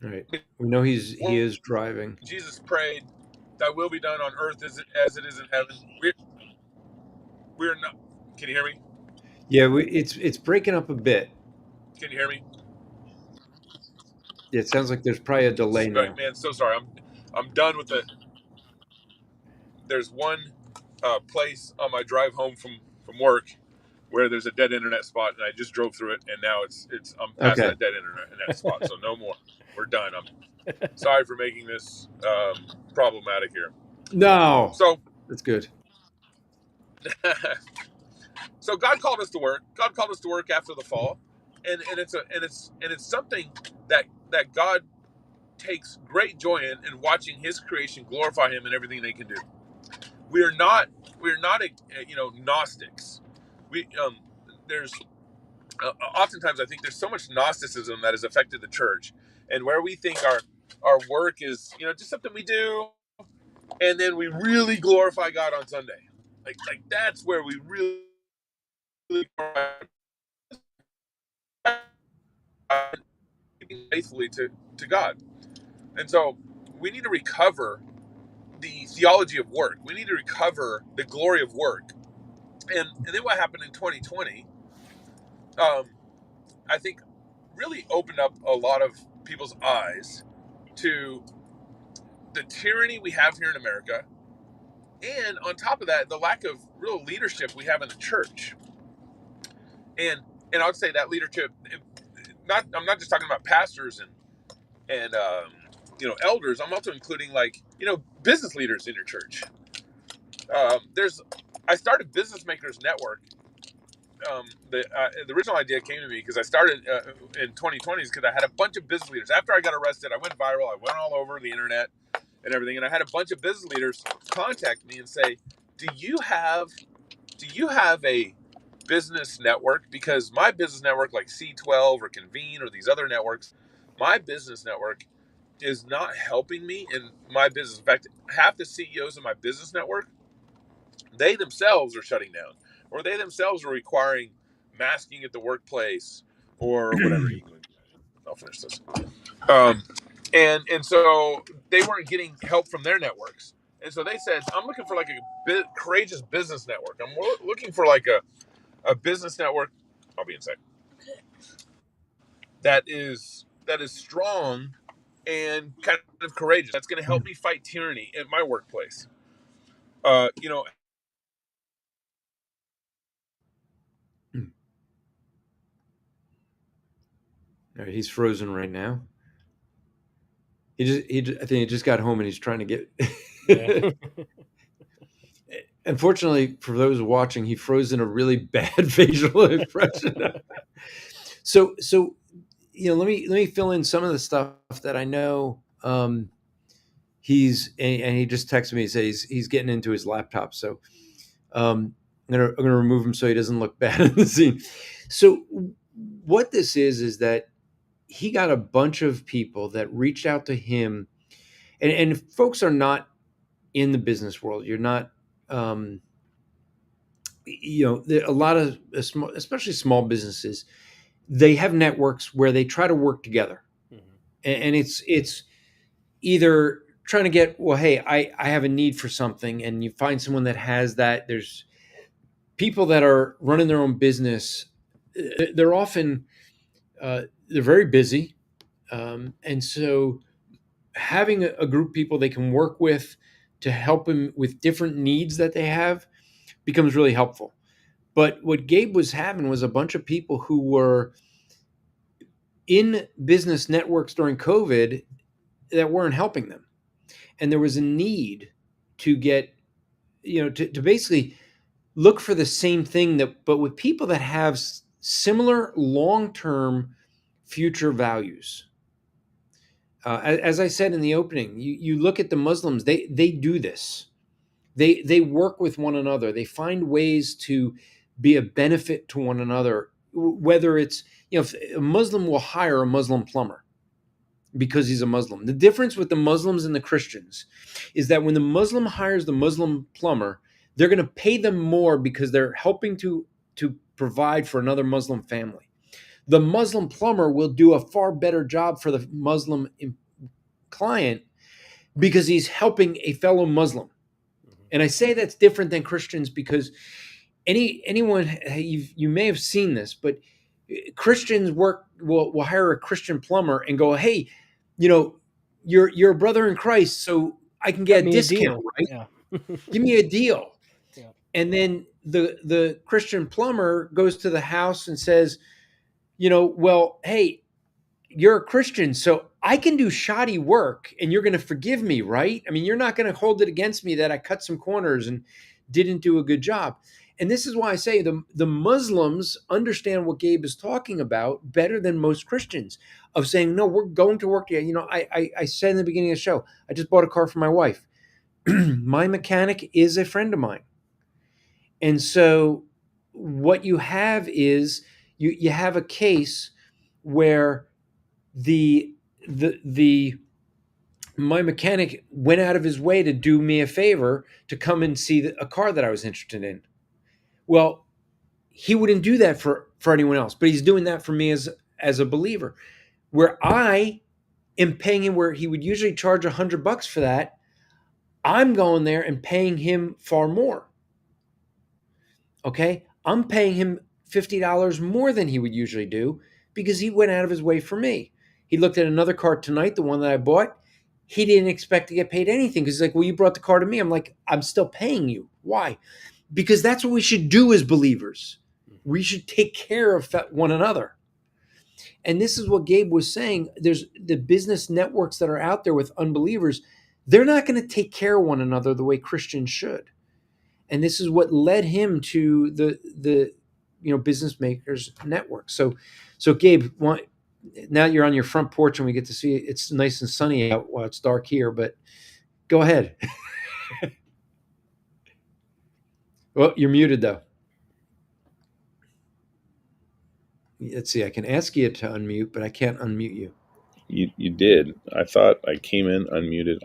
All right. We know he is driving. Jesus prayed, "Thy will be done on earth as it is in heaven." We're not. Can you hear me? Yeah, it's breaking up a bit. Can you hear me? It sounds like there's probably a delay now. Man, so sorry. I'm done with the. There's one place on my drive home from work where there's a dead internet spot, and I just drove through it, and now it's I'm past Okay. that dead internet spot, so no more. We're done. I'm sorry for making this problematic here. No, So, that's good. so God called us to work. God called us to work after the fall, and it's something that God takes great joy in watching His creation glorify Him in everything they can do. We're not Gnostics. We there's oftentimes I think there's so much Gnosticism that has affected the church, and where we think our work is just something we do, and then we really glorify God on Sunday. Like that's where we really faithfully to God. And so we need to recover the theology of work. We need to recover the glory of work. And then what happened in 2020, I think, really opened up a lot of people's eyes to the tyranny we have here in America, and on top of that, the lack of real leadership we have in the church. And I would say that leadership, I'm not just talking about pastors and elders. I'm also including business leaders in your church. I started Business Makers Network. The original idea came to me because I started in 2020s because I had a bunch of business leaders. After I got arrested, I went viral. I went all over the internet and everything, and I had a bunch of business leaders contact me and say, "Do you have a business network? Because my business network, like C12 or Convene or these other networks, my business network is not helping me in my business. In fact, half the CEOs in my business network, they themselves are shutting down, or they themselves are requiring masking at the workplace or whatever." I'll finish this. And so they weren't getting help from their networks, and so they said, "I'm looking for like a courageous business network. I'm looking for like a business network. I'll be inside. That is strong and kind of courageous. That's going to help me fight tyranny at my workplace." Uh, you know, All right, he's frozen right now. I think he just got home and he's trying to get. Yeah. Unfortunately, for those watching, he froze in a really bad facial expression. So let me fill in some of the stuff that I know. And he just texted me and says he's getting into his laptop. So I'm gonna remove him so he doesn't look bad in the scene. So what this is that he got a bunch of people that reached out to him, and folks are not in the business world. You're not, a lot of especially small businesses, they have networks where they try to work together, and it's either trying to get, well, hey, I have a need for something, and you find someone that has that. There's people that are running their own business. They're often they're very busy, and so having a group of people they can work with to help them with different needs that they have becomes really helpful. But what Gabe was having was a bunch of people who were in business networks during COVID that weren't helping them. And there was a need to get, to basically look for the same thing but with people that have similar long-term future values. As I said in the opening, you look at the Muslims, they do this. They work with one another. They find ways to be a benefit to one another. Whether it's, if a Muslim will hire a Muslim plumber because he's a Muslim. The difference with the Muslims and the Christians is that when the Muslim hires the Muslim plumber, they're going to pay them more because they're helping to provide for another Muslim family. The Muslim plumber will do a far better job for the Muslim client because he's helping a fellow Muslim. And I say that's different than Christians because anyone, you may have seen this, but Christians will hire a Christian plumber and go, hey, you're a brother in Christ, so I can Cut get a me a discount, deal. right? Yeah. Give me a deal. Yeah. And then the Christian plumber goes to the house and says, well, hey, you're a Christian, so I can do shoddy work and you're going to forgive me, right? I mean, you're not going to hold it against me that I cut some corners and didn't do a good job. And this is why I say the Muslims understand what Gabe is talking about better than most Christians, of saying, no, we're going to work together. I said in the beginning of the show, I just bought a car for my wife. My mechanic is a friend of mine. And so what you have is you have a case where the my mechanic went out of his way to do me a favor to come and see a car that I was interested in. Well, he wouldn't do that for anyone else, but he's doing that for me as a believer, where I am paying him where he would usually charge $100 for that. I'm going there and paying him far more. Okay. I'm paying him $50 more than he would usually do because he went out of his way for me. He looked at another car tonight, the one that I bought. He didn't expect to get paid anything because he's like, well, you brought the car to me. I'm like, I'm still paying you. Why? Because that's what we should do as believers. We should take care of one another. And this is what Gabe was saying. There's the business networks that are out there with unbelievers. They're not going to take care of one another the way Christians should. And this is what led him to the business makers network. So Gabe, now you're on your front porch and we get to see it. It's nice and sunny out while it's dark here, but go ahead. Well, you're muted though. Let's see. I can ask you to unmute, but I can't unmute you. You did. I thought I came in unmuted.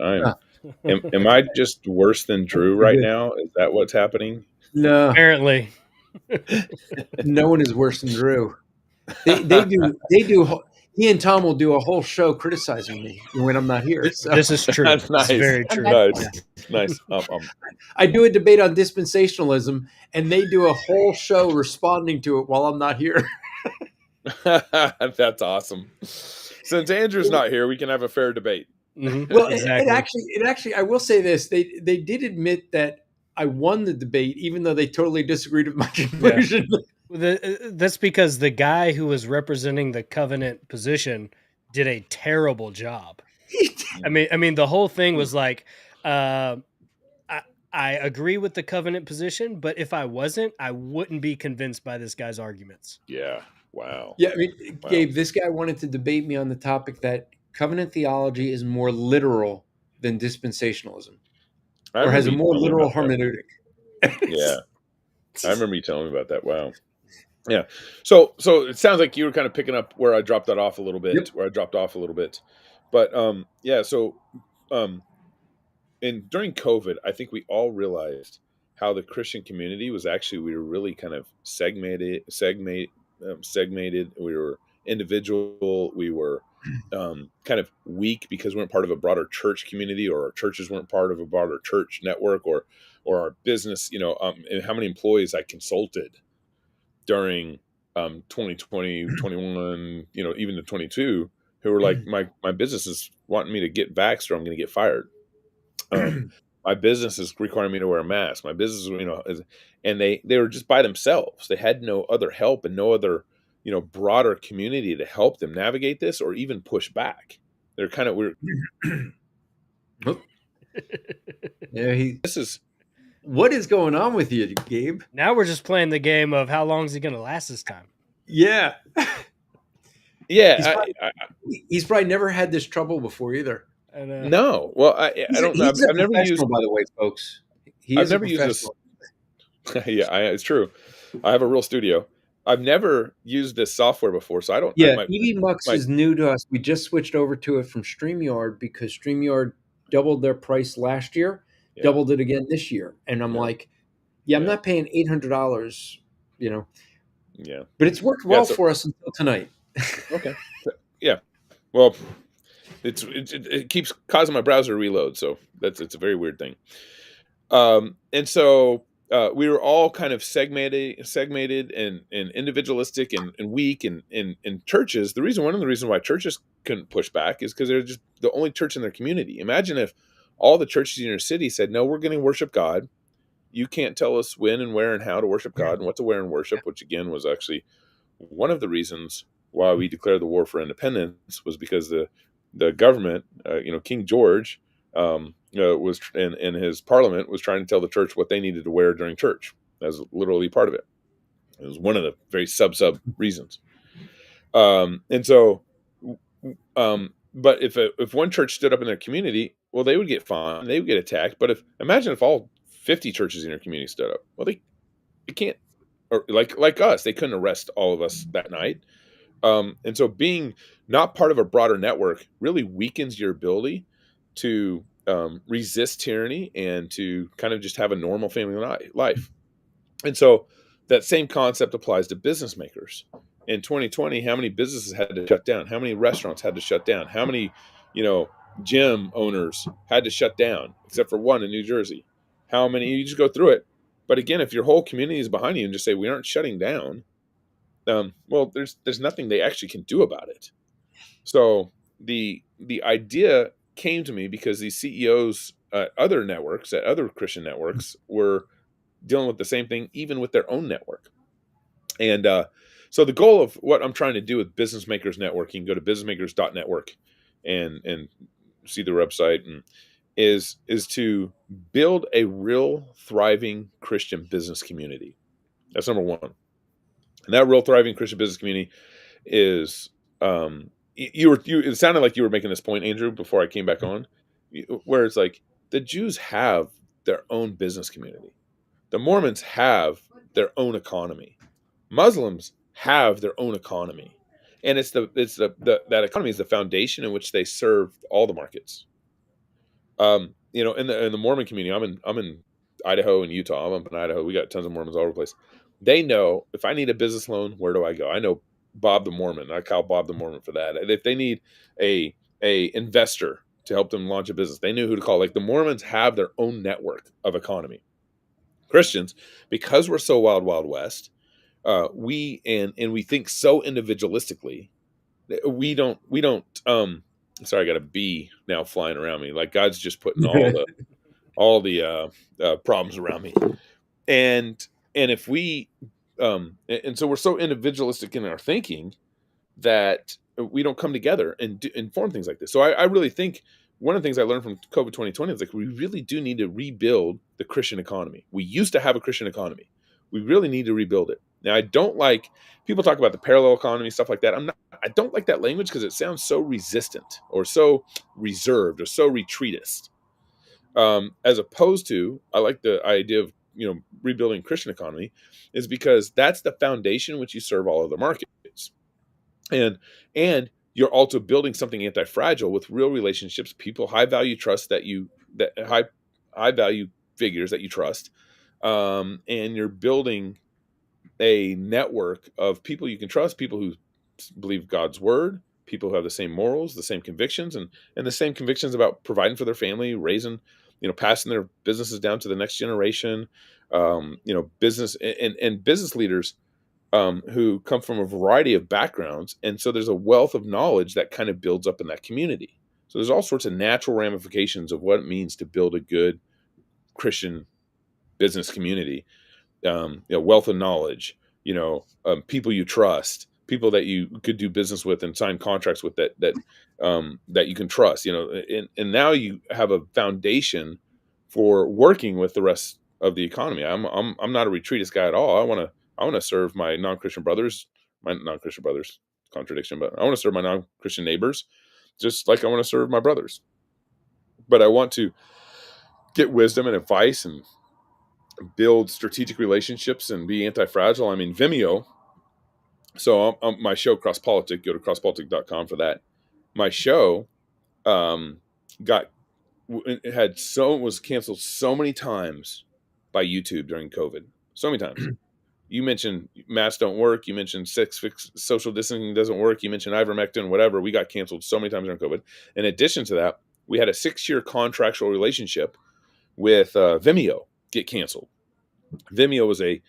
Am I just worse than Drew right now? Is that what's happening? No, Apparently. no one is worse than Drew. They do. He and Tom will do a whole show criticizing me when I'm not here. So. This is true. That's nice. It's very true. Nice. I do a debate on dispensationalism, and they do a whole show responding to it while I'm not here. That's awesome. Since Andrew's not here, we can have a fair debate. Mm-hmm. Well, Exactly. it actually, I will say this: they did admit that I won the debate, even though they totally disagreed with my conclusion. That's because the guy who was representing the covenant position did a terrible job. I mean, the whole thing was like, I agree with the covenant position, but if I wasn't, I wouldn't be convinced by this guy's arguments. Yeah. Wow. Yeah, I mean, Gabe, this guy wanted to debate me on the topic that covenant theology is more literal than dispensationalism, or has a more literal hermeneutic. Yeah, I remember you telling me about that. Wow. Yeah. So it sounds like you were kind of picking up where I dropped off a little bit. But yeah. So and during COVID, I think we all realized how the Christian community was we were really kind of segmented. We were individual. We were kind of weak because we weren't part of a broader church community, or our churches weren't part of a broader church network, or our business. And how many employees I consulted during 2020, 21, even to 22, who were like, my business is wanting me to get vaxxed or I'm going to get fired. My business is requiring me to wear a mask. My business, and they were just by themselves. They had no other help and no other, broader community to help them navigate this or even push back. They're kind of weird. Yeah, what is going on with you, Gabe? Now we're just playing the game of how long is he going to last this time? Yeah. Yeah. He's probably never had this trouble before either. No. Well, I've never used, by the way, folks. I've never used this. Yeah, it's true. I have a real studio. I've never used this software before, so I don't. Yeah, EVMux is new to us. We just switched over to it from StreamYard because StreamYard doubled their price last year, doubled it again this year, and I'm like, I'm not paying $800, Yeah, but it's worked well for us until tonight. Okay. Yeah. Well, it keeps causing my browser to reload, so it's a very weird thing. And so we were all kind of segmented and individualistic and weak and in churches. One of the reasons why churches couldn't push back is because they're just the only church in their community. Imagine if all the churches in your city said, no, we're going to worship God. You can't tell us when and where and how to worship God and what to wear and worship, which again was actually one of the reasons why we declared the war for independence, was because the government, King George, was and his parliament was trying to tell the church what they needed to wear during church. That was literally part of it. It was one of the very sub reasons. And so, but if one church stood up in their community, well, they would get fined, they would get attacked. But imagine if all 50 churches in your community stood up, well, they can't, or like us, they couldn't arrest all of us that night. And so being not part of a broader network really weakens your ability to resist tyranny and to kind of just have a normal family life. And so that same concept applies to business makers. In 2020, how many businesses had to shut down? How many restaurants had to shut down? How many, gym owners had to shut down, except for one in New Jersey? How many? You just go through it. But again, if your whole community is behind you and just say, we aren't shutting down, well, there's nothing they actually can do about it. So the idea came to me because these CEOs at other networks, at other Christian networks, were dealing with the same thing, even with their own network. And so the goal of what I'm trying to do with Business Makers Network, you can go to businessmakers.network and see the website, and is to build a real thriving Christian business community. That's number one. And that real thriving Christian business community is, it sounded like you were making this point, Andrew, before I came back on, where it's like the Jews have their own business community. The Mormons have their own economy. Muslims have their own economy. And that economy is the foundation in which they serve all the markets. In the Mormon community, I'm in Idaho and Utah. I'm up in Idaho. We got tons of Mormons all over the place. They know if I need a business loan, where do I go? I know Bob the Mormon. I call Bob the Mormon for that. If they need a investor to help them launch a business, they knew who to call. Like the Mormons have their own network of economy. Christians, because we're so wild west, we think so individualistically. We don't. Sorry, I got a bee now flying around me. Like God's just putting all the problems around me, and if we, and so we're so individualistic in our thinking that we don't come together and form things like this. So I really think one of the things I learned from COVID 2020 is like we really do need to rebuild the Christian economy. We used to have a Christian economy. We really need to rebuild it. Now, I don't like people talk about the parallel economy, stuff like that. I don't like that language because it sounds so resistant or so reserved or so retreatist. As opposed to, I like the idea of rebuilding Christian economy, is because that's the foundation in which you serve all other markets, and you're also building something anti-fragile with real relationships, people, high value figures that you trust, and you're building a network of people you can trust, people who believe God's word, people who have the same morals, the same convictions, and the same convictions about providing for their family, raising, passing their businesses down to the next generation, business and business leaders who come from a variety of backgrounds. And so there's a wealth of knowledge that kind of builds up in that community. So there's all sorts of natural ramifications of what it means to build a good Christian business community. Wealth of knowledge, people you trust, people that you could do business with and sign contracts with that you can trust, and now you have a foundation for working with the rest of the economy. I'm not a retreatist guy at all. I want to serve my non-Christian brothers, contradiction, but I want to serve my non-Christian neighbors just like I want to serve my brothers. But I want to get wisdom and advice and build strategic relationships and be anti-fragile. I mean, Vimeo. So my show, Cross Politic, go to crosspolitic.com for that. My show was canceled so many times by YouTube during COVID. So many times. You mentioned masks don't work. You mentioned social distancing doesn't work. You mentioned ivermectin, whatever. We got canceled so many times during COVID. In addition to that, we had a 6-year contractual relationship with Vimeo get canceled. Vimeo was a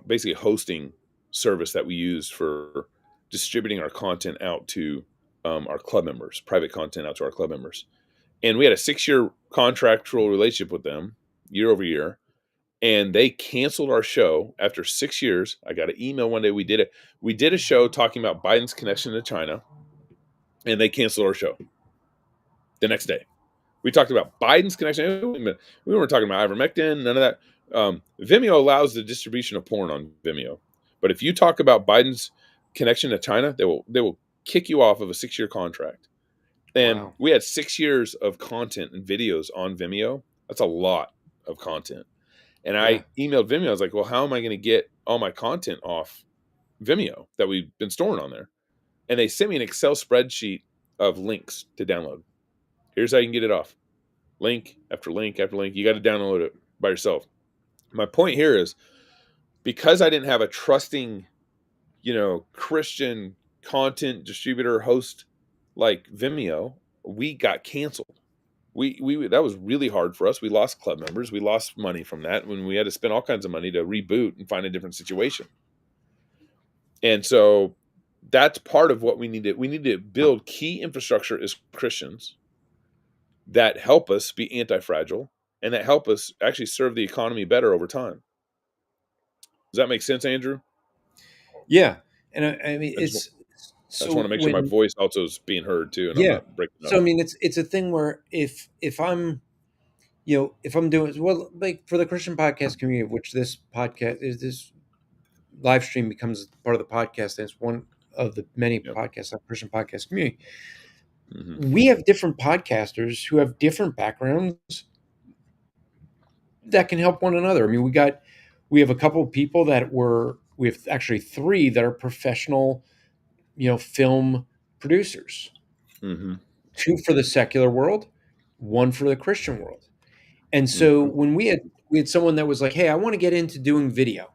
basically a hosting service that we used for distributing our content out to our club members, private content out to our club members. And we had a 6-year contractual relationship with them, year over year. And they canceled our show after 6 years. I got an email one day. We did a show talking about Biden's connection to China, and they canceled our show the next day. We talked about Biden's connection. We weren't talking about ivermectin, none of that. Vimeo allows the distribution of porn on Vimeo, but if you talk about Biden's connection to China, they will kick you off of a 6-year contract. And Wow. we had 6 years of content and videos on Vimeo. That's a lot of content. And I emailed Vimeo. I was like, well, how am I going to get all my content off Vimeo that we've been storing on there? And they sent me an Excel spreadsheet of links to download. Here's how you can get it off. Link after link after link. You got to download it by yourself. My point here is, because I didn't have a trusting, Christian content distributor host like Vimeo, we got canceled. We that was really hard for us. We lost club members. We lost money from that when we had to spend all kinds of money to reboot and find a different situation. And so that's part of what we need to. We need to build key infrastructure as Christians that help us be anti-fragile and that help us actually serve the economy better over time. Does that make sense, Andrew? Yeah. And I mean, I just want to make sure my voice also is being heard too. And I'm not breaking up. So, I mean, it's a thing where if I'm, if I'm doing, well, like for the Christian podcast community, which this podcast is, this live stream becomes part of the podcast, and it's one of the many podcasts of the Christian podcast community. Mm-hmm. We have different podcasters who have different backgrounds that can help one another. I mean, we have a couple of people we have actually 3 that are professional, film producers. Mm-hmm. 2 for the secular world, 1 for the Christian world. And so when we had someone that was like, hey, I want to get into doing video.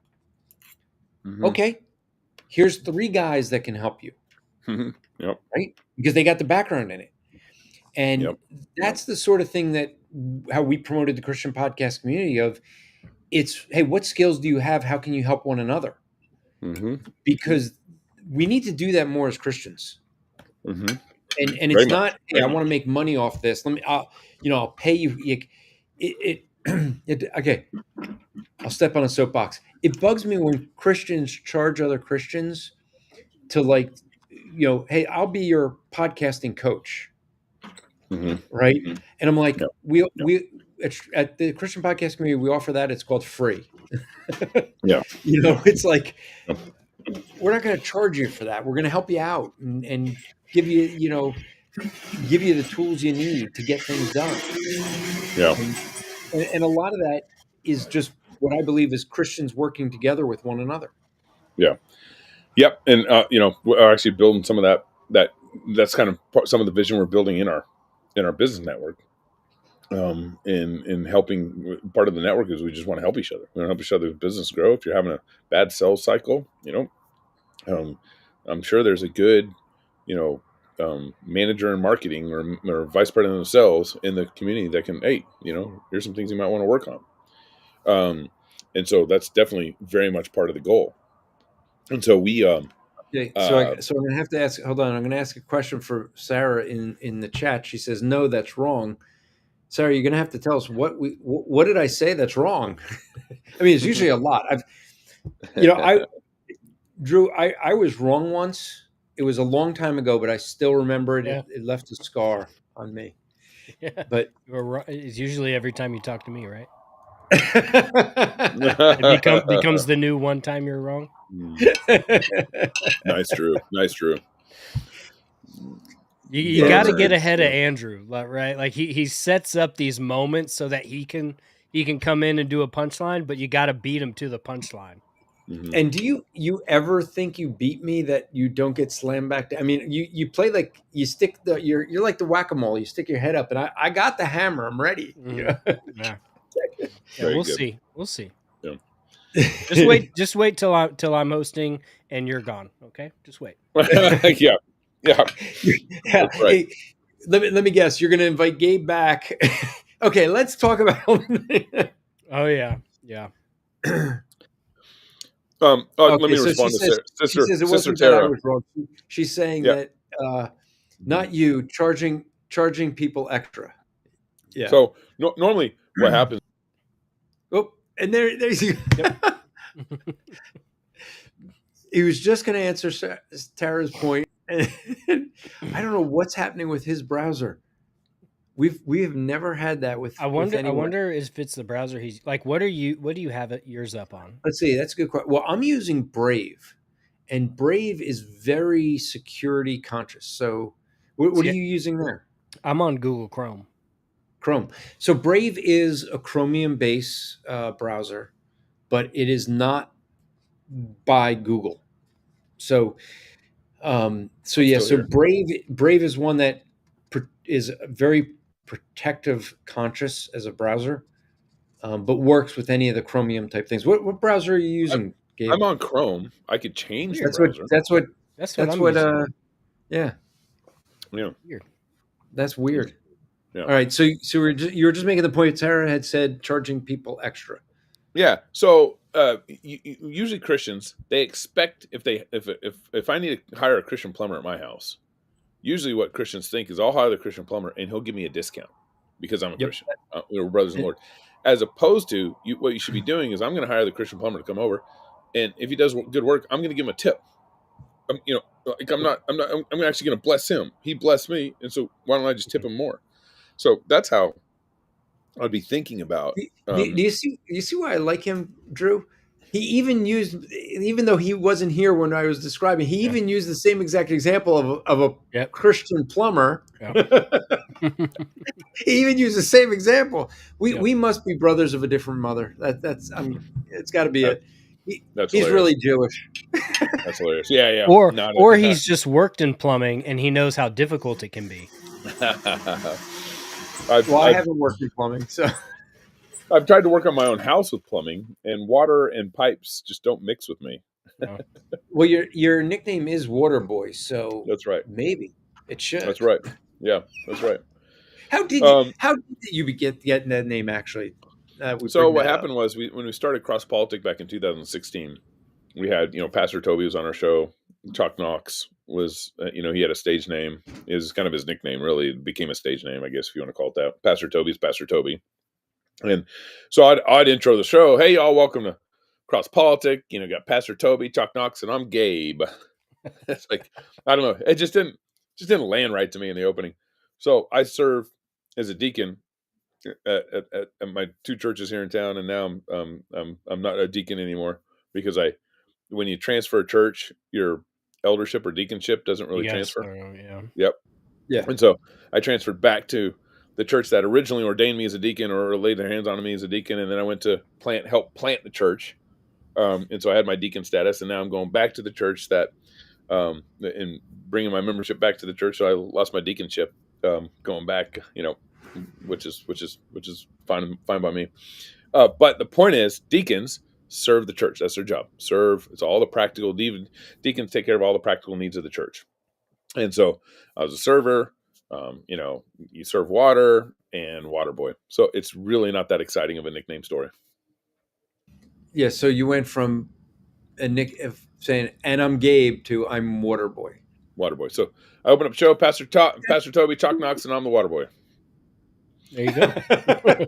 Mm-hmm. Okay, here's 3 guys that can help you. Mm-hmm. Yep. Right? Because they got the background in it. And that's the sort of thing that how we promoted the Christian podcast community of, it's, hey, what skills do you have? How can you help one another? Mm-hmm. Because we need to do that more as Christians. Mm-hmm. And it's not, hey, I want to make money off this. I'll pay you. Okay. I'll step on a soapbox. It bugs me when Christians charge other Christians to hey, I'll be your podcasting coach. Mm-hmm. Right. Mm-hmm. And I'm like, we at the Christian podcast community, we offer that. It's called free. It's like, we're not going to charge you for that. We're going to help you out and give you, give you the tools you need to get things done. Yeah. And a lot of that is just what I believe is Christians working together with one another. Yeah. Yep. And, we're actually building some of that's kind of some of the vision we're building in our business network. In helping, part of the network is we just want to help each other. We want to help each other's business grow. If you're having a bad sales cycle, I'm sure there's a good, manager in marketing or vice president of sales in the community that can, hey, here's some things you might want to work on. And so that's definitely very much part of the goal. And so we, okay, so I'm going to have to ask, hold on. I'm going to ask a question for Sarah in the chat. She says, no, that's wrong. Sarah, you're going to have to tell us what did I say that's wrong? I mean, it's usually a lot. Drew, I was wrong once. It was a long time ago, but I still remember it. Yeah. It left a scar on me. Yeah. But it's usually every time you talk to me, right? It becomes the new one time you're wrong. Nice, Drew. Nice, Drew. You got to get ahead of Andrew, right? Like he sets up these moments so that he can come in and do a punchline, but you got to beat him to the punchline. Mm-hmm. And do you ever think you beat me that you don't get slammed back? I mean, you play like you stick you're like the whack-a-mole. You stick your head up, and I got the hammer. I'm ready. Mm-hmm. Yeah. We'll see. We'll see. Yeah. Just wait till I'm hosting and you're gone. Okay, just wait. Yeah. Yeah. Right. Hey, let me guess. You're going to invite Gabe back. Okay, let's talk about. Oh yeah, yeah. Let Okay, me so respond to she says it Sister wasn't that I Tara. was wrong. She's saying Yeah. that Mhm. not you charging people extra. Yeah. So normally what happens? Oh, and there's Yep. he was just going to answer Tara's point, and I don't know what's happening with his browser. We have never had that with I anyone. wonder if it's the browser he's like. What do you have yours up on? Let's see. That's a good question. Well, I'm using Brave, and Brave is very security conscious. So, what are See, you using there? I'm on Google Chrome. Chrome. So Brave is a Chromium base browser, but it is not by Google. So, so I'm yeah. still So here. Brave is one that is very protective conscious as a browser, but works with any of the Chromium type things. What browser are you using, Gabe? I'm on Chrome. I could change the Weird. That's what. browser. That's what. That's what That's I'm what. using. Yeah. Yeah. Weird. That's weird. Yeah. All right. So you were just making the point. Sarah had said charging people extra. Yeah. So usually Christians, they expect if I need to hire a Christian plumber at my house, usually what Christians think is I'll hire the Christian plumber and he'll give me a discount because I'm a Yep. Christian. We're brothers in the Lord. As opposed to what you should be doing is I'm going to hire the Christian plumber to come over, and if he does good work, I'm going to give him a tip. Like I'm actually going to bless him. He blessed me, and so why don't I just tip him more? So that's how I'd be thinking about. Do you see? You see why I like him, Drew? He even used, even though he wasn't here when I was describing, he Yeah. even used the same exact example of a Yep. Christian plumber. Yep. He even used the same example. Yep. We must be brothers of a different mother. That's it's got to be that, it. He, that's he's hilarious. really Jewish. That's hilarious. Yeah, yeah. Or he's just worked in plumbing and he knows how difficult it can be. I haven't worked in plumbing, so I've tried to work on my own house with plumbing, and water and pipes just don't mix with me. No. well, your nickname is Water Boy, so That's right. maybe it should. That's right. Yeah, that's right. How did you getting that name actually? So what happened was when we started Cross Politic back in 2016, we had Pastor Toby was on our show. Chuck Knox was he had a stage name. It was kind of his nickname. Really, it became a stage name, I guess, if you want to call it that. Pastor Toby's Pastor Toby. And so I'd intro the show. Hey, y'all, welcome to Cross Politic. Got Pastor Toby, Chuck Knox, and I'm Gabe. It's like, I don't know. It just didn't land right to me in the opening. So I serve as a deacon at my two churches here in town, and now I'm not a deacon anymore because when you transfer a church, your eldership or deaconship doesn't really transfer. Yeah. Yep. Yeah. And so I transferred back to the church that originally ordained me as a deacon or laid their hands on me as a deacon, and then I went to help plant the church. And so I had my deacon status, and now I'm going back to the church that, and bringing my membership back to the church. So I lost my deaconship, going back, which is fine by me. But the point is, deacons serve the church. That's their job. Serve. It's all the practical. Deacons take care of all the practical needs of the church. And so I was a server. You serve water and water boy. So it's really not that exciting of a nickname story. Yeah. So you went from saying "and I'm Gabe" to "I'm Water Boy." Water boy. So I open up show. Pastor Toby, Chuck Knox, and I'm the water boy. There you go.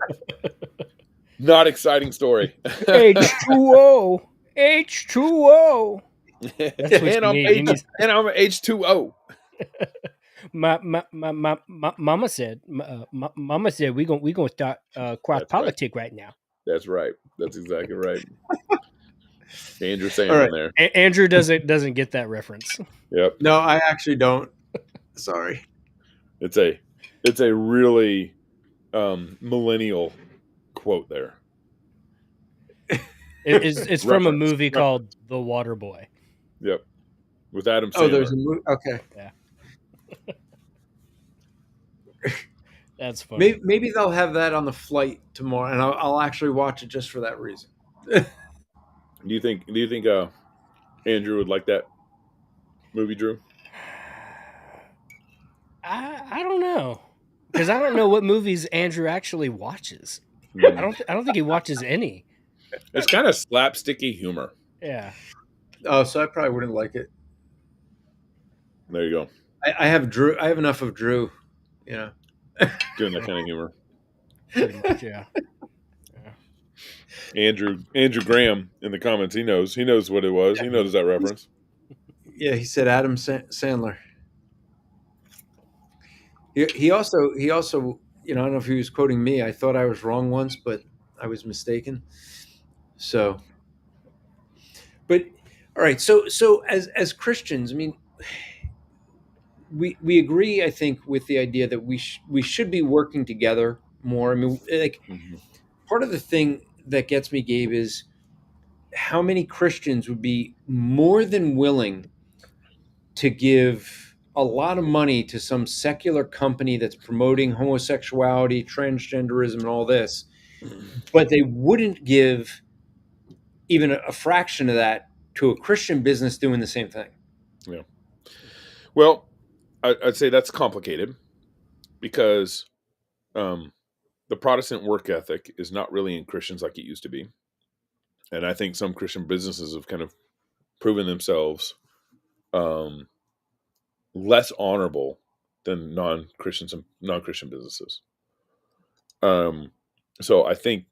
Not exciting story. H2O. H2O. That's what and I'm H2O. My mama said. Mama said we gonna start cross politic right now. That's right. That's exactly right. Andrew saying All right. there. Andrew doesn't get that reference. Yep. No, I actually don't. Sorry. It's a really millennial quote there. It's from a movie called The Water Boy. Yep. With Adam Sandler. Oh, there's a movie. Okay. Yeah. That's funny. Maybe they'll have that on the flight tomorrow, and I'll actually watch it just for that reason. Do you think Andrew would like that movie, Drew? I don't know, because I don't know what movies Andrew actually watches. I don't think he watches any. It's kind of slapsticky humor. Yeah. Oh, so I probably wouldn't like it. There you go. I have Drew. I have enough of Drew. You know. Doing that kind of humor. Pretty much, yeah. Andrew Graham in the comments. He knows what it was. He knows that reference. Yeah, he said Adam Sandler. He also, you know, I don't know if he was quoting me. I thought I was wrong once, but I was mistaken. So, but all right. So as Christians, I mean, we agree, I think, with the idea that we should be working together more. I mean, like part of the thing that gets me, Gabe, is how many Christians would be more than willing to give a lot of money to some secular company that's promoting homosexuality, transgenderism, and all this, but they wouldn't give even a fraction of that to a Christian business doing the same thing. Yeah. Well, I'd say that's complicated because the Protestant work ethic is not really in Christians like it used to be. And I think some Christian businesses have kind of proven themselves less honorable than non-Christian businesses. So I think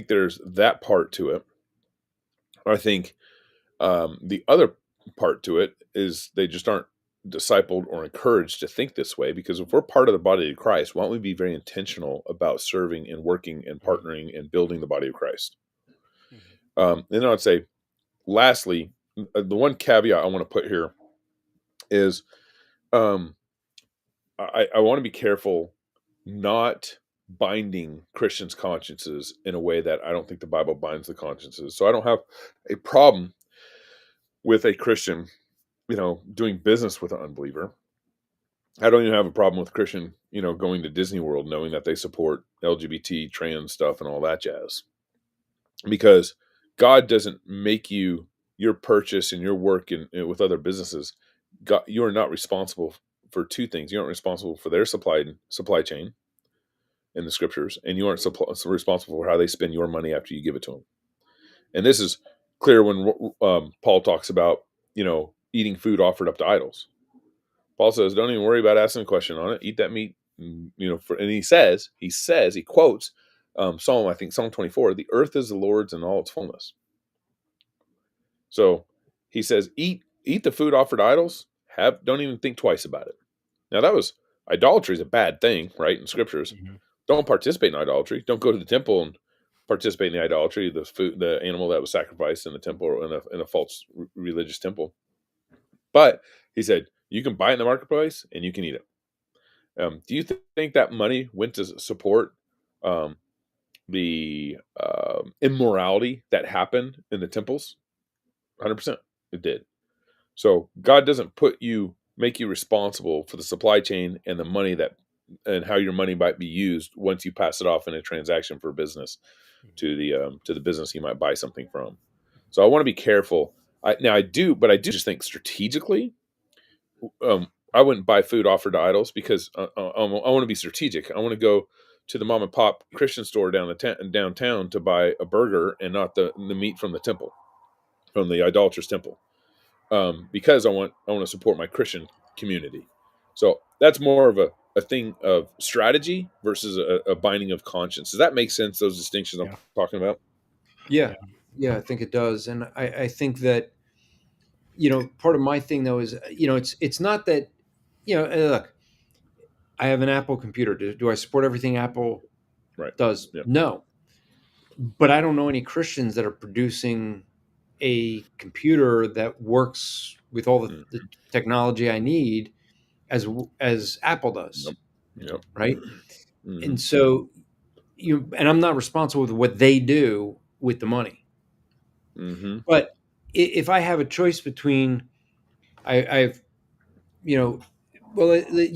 there's that part to it. I think the other part to it is they just aren't discipled or encouraged to think this way, because if we're part of the body of Christ, why don't we be very intentional about serving and working and partnering and building the body of Christ? And then I'd say, lastly, the one caveat I want to put here is I want to be careful not binding Christians' consciences in a way that I don't think the Bible binds the consciences. So I don't have a problem with a Christian, doing business with an unbeliever. I don't even have a problem with a Christian, going to Disney World knowing that they support LGBT, trans stuff and all that jazz. Because God doesn't make your purchase and your work with other businesses. God, you are not responsible for two things. You aren't responsible for their supply chain in the scriptures, and you aren't responsible for how they spend your money after you give it to them. And this is clear when Paul talks about, eating food offered up to idols. Paul says, don't even worry about asking a question on it. Eat that meat, and he quotes Psalm 24, the earth is the Lord's and all its fullness. So he says, eat the food offered to idols. Don't even think twice about it. Now idolatry is a bad thing, right? In scriptures, don't participate in idolatry. Don't go to the temple and participate in the idolatry, the animal that was sacrificed in the temple or in a false religious temple. But he said, you can buy it in the marketplace and you can eat it. Do you think that money went to support the immorality that happened in the temples? 100%. It did. So God doesn't make you responsible for the supply chain and the money and how your money might be used once you pass it off in a transaction for business to the business you might buy something from. So I want to be careful. I do just think strategically, I wouldn't buy food offered to idols because I want to be strategic. I want to go to the mom and pop Christian store downtown to buy a burger and not the meat from the temple, from the idolatrous temple, because I want to support my Christian community. So that's more of a thing of strategy versus a binding of conscience. Does that make sense? Those distinctions I'm talking about? Yeah, I think it does, and I think that part of my thing though is it's not that look, I have an Apple computer. Do I support everything Apple does? Yep. No, but I don't know any Christians that are producing a computer that works with all the technology I need as Apple does. Yep. Right. Mm-hmm. And so and I'm not responsible for what they do with the money. Mm-hmm. But if I have a choice between, you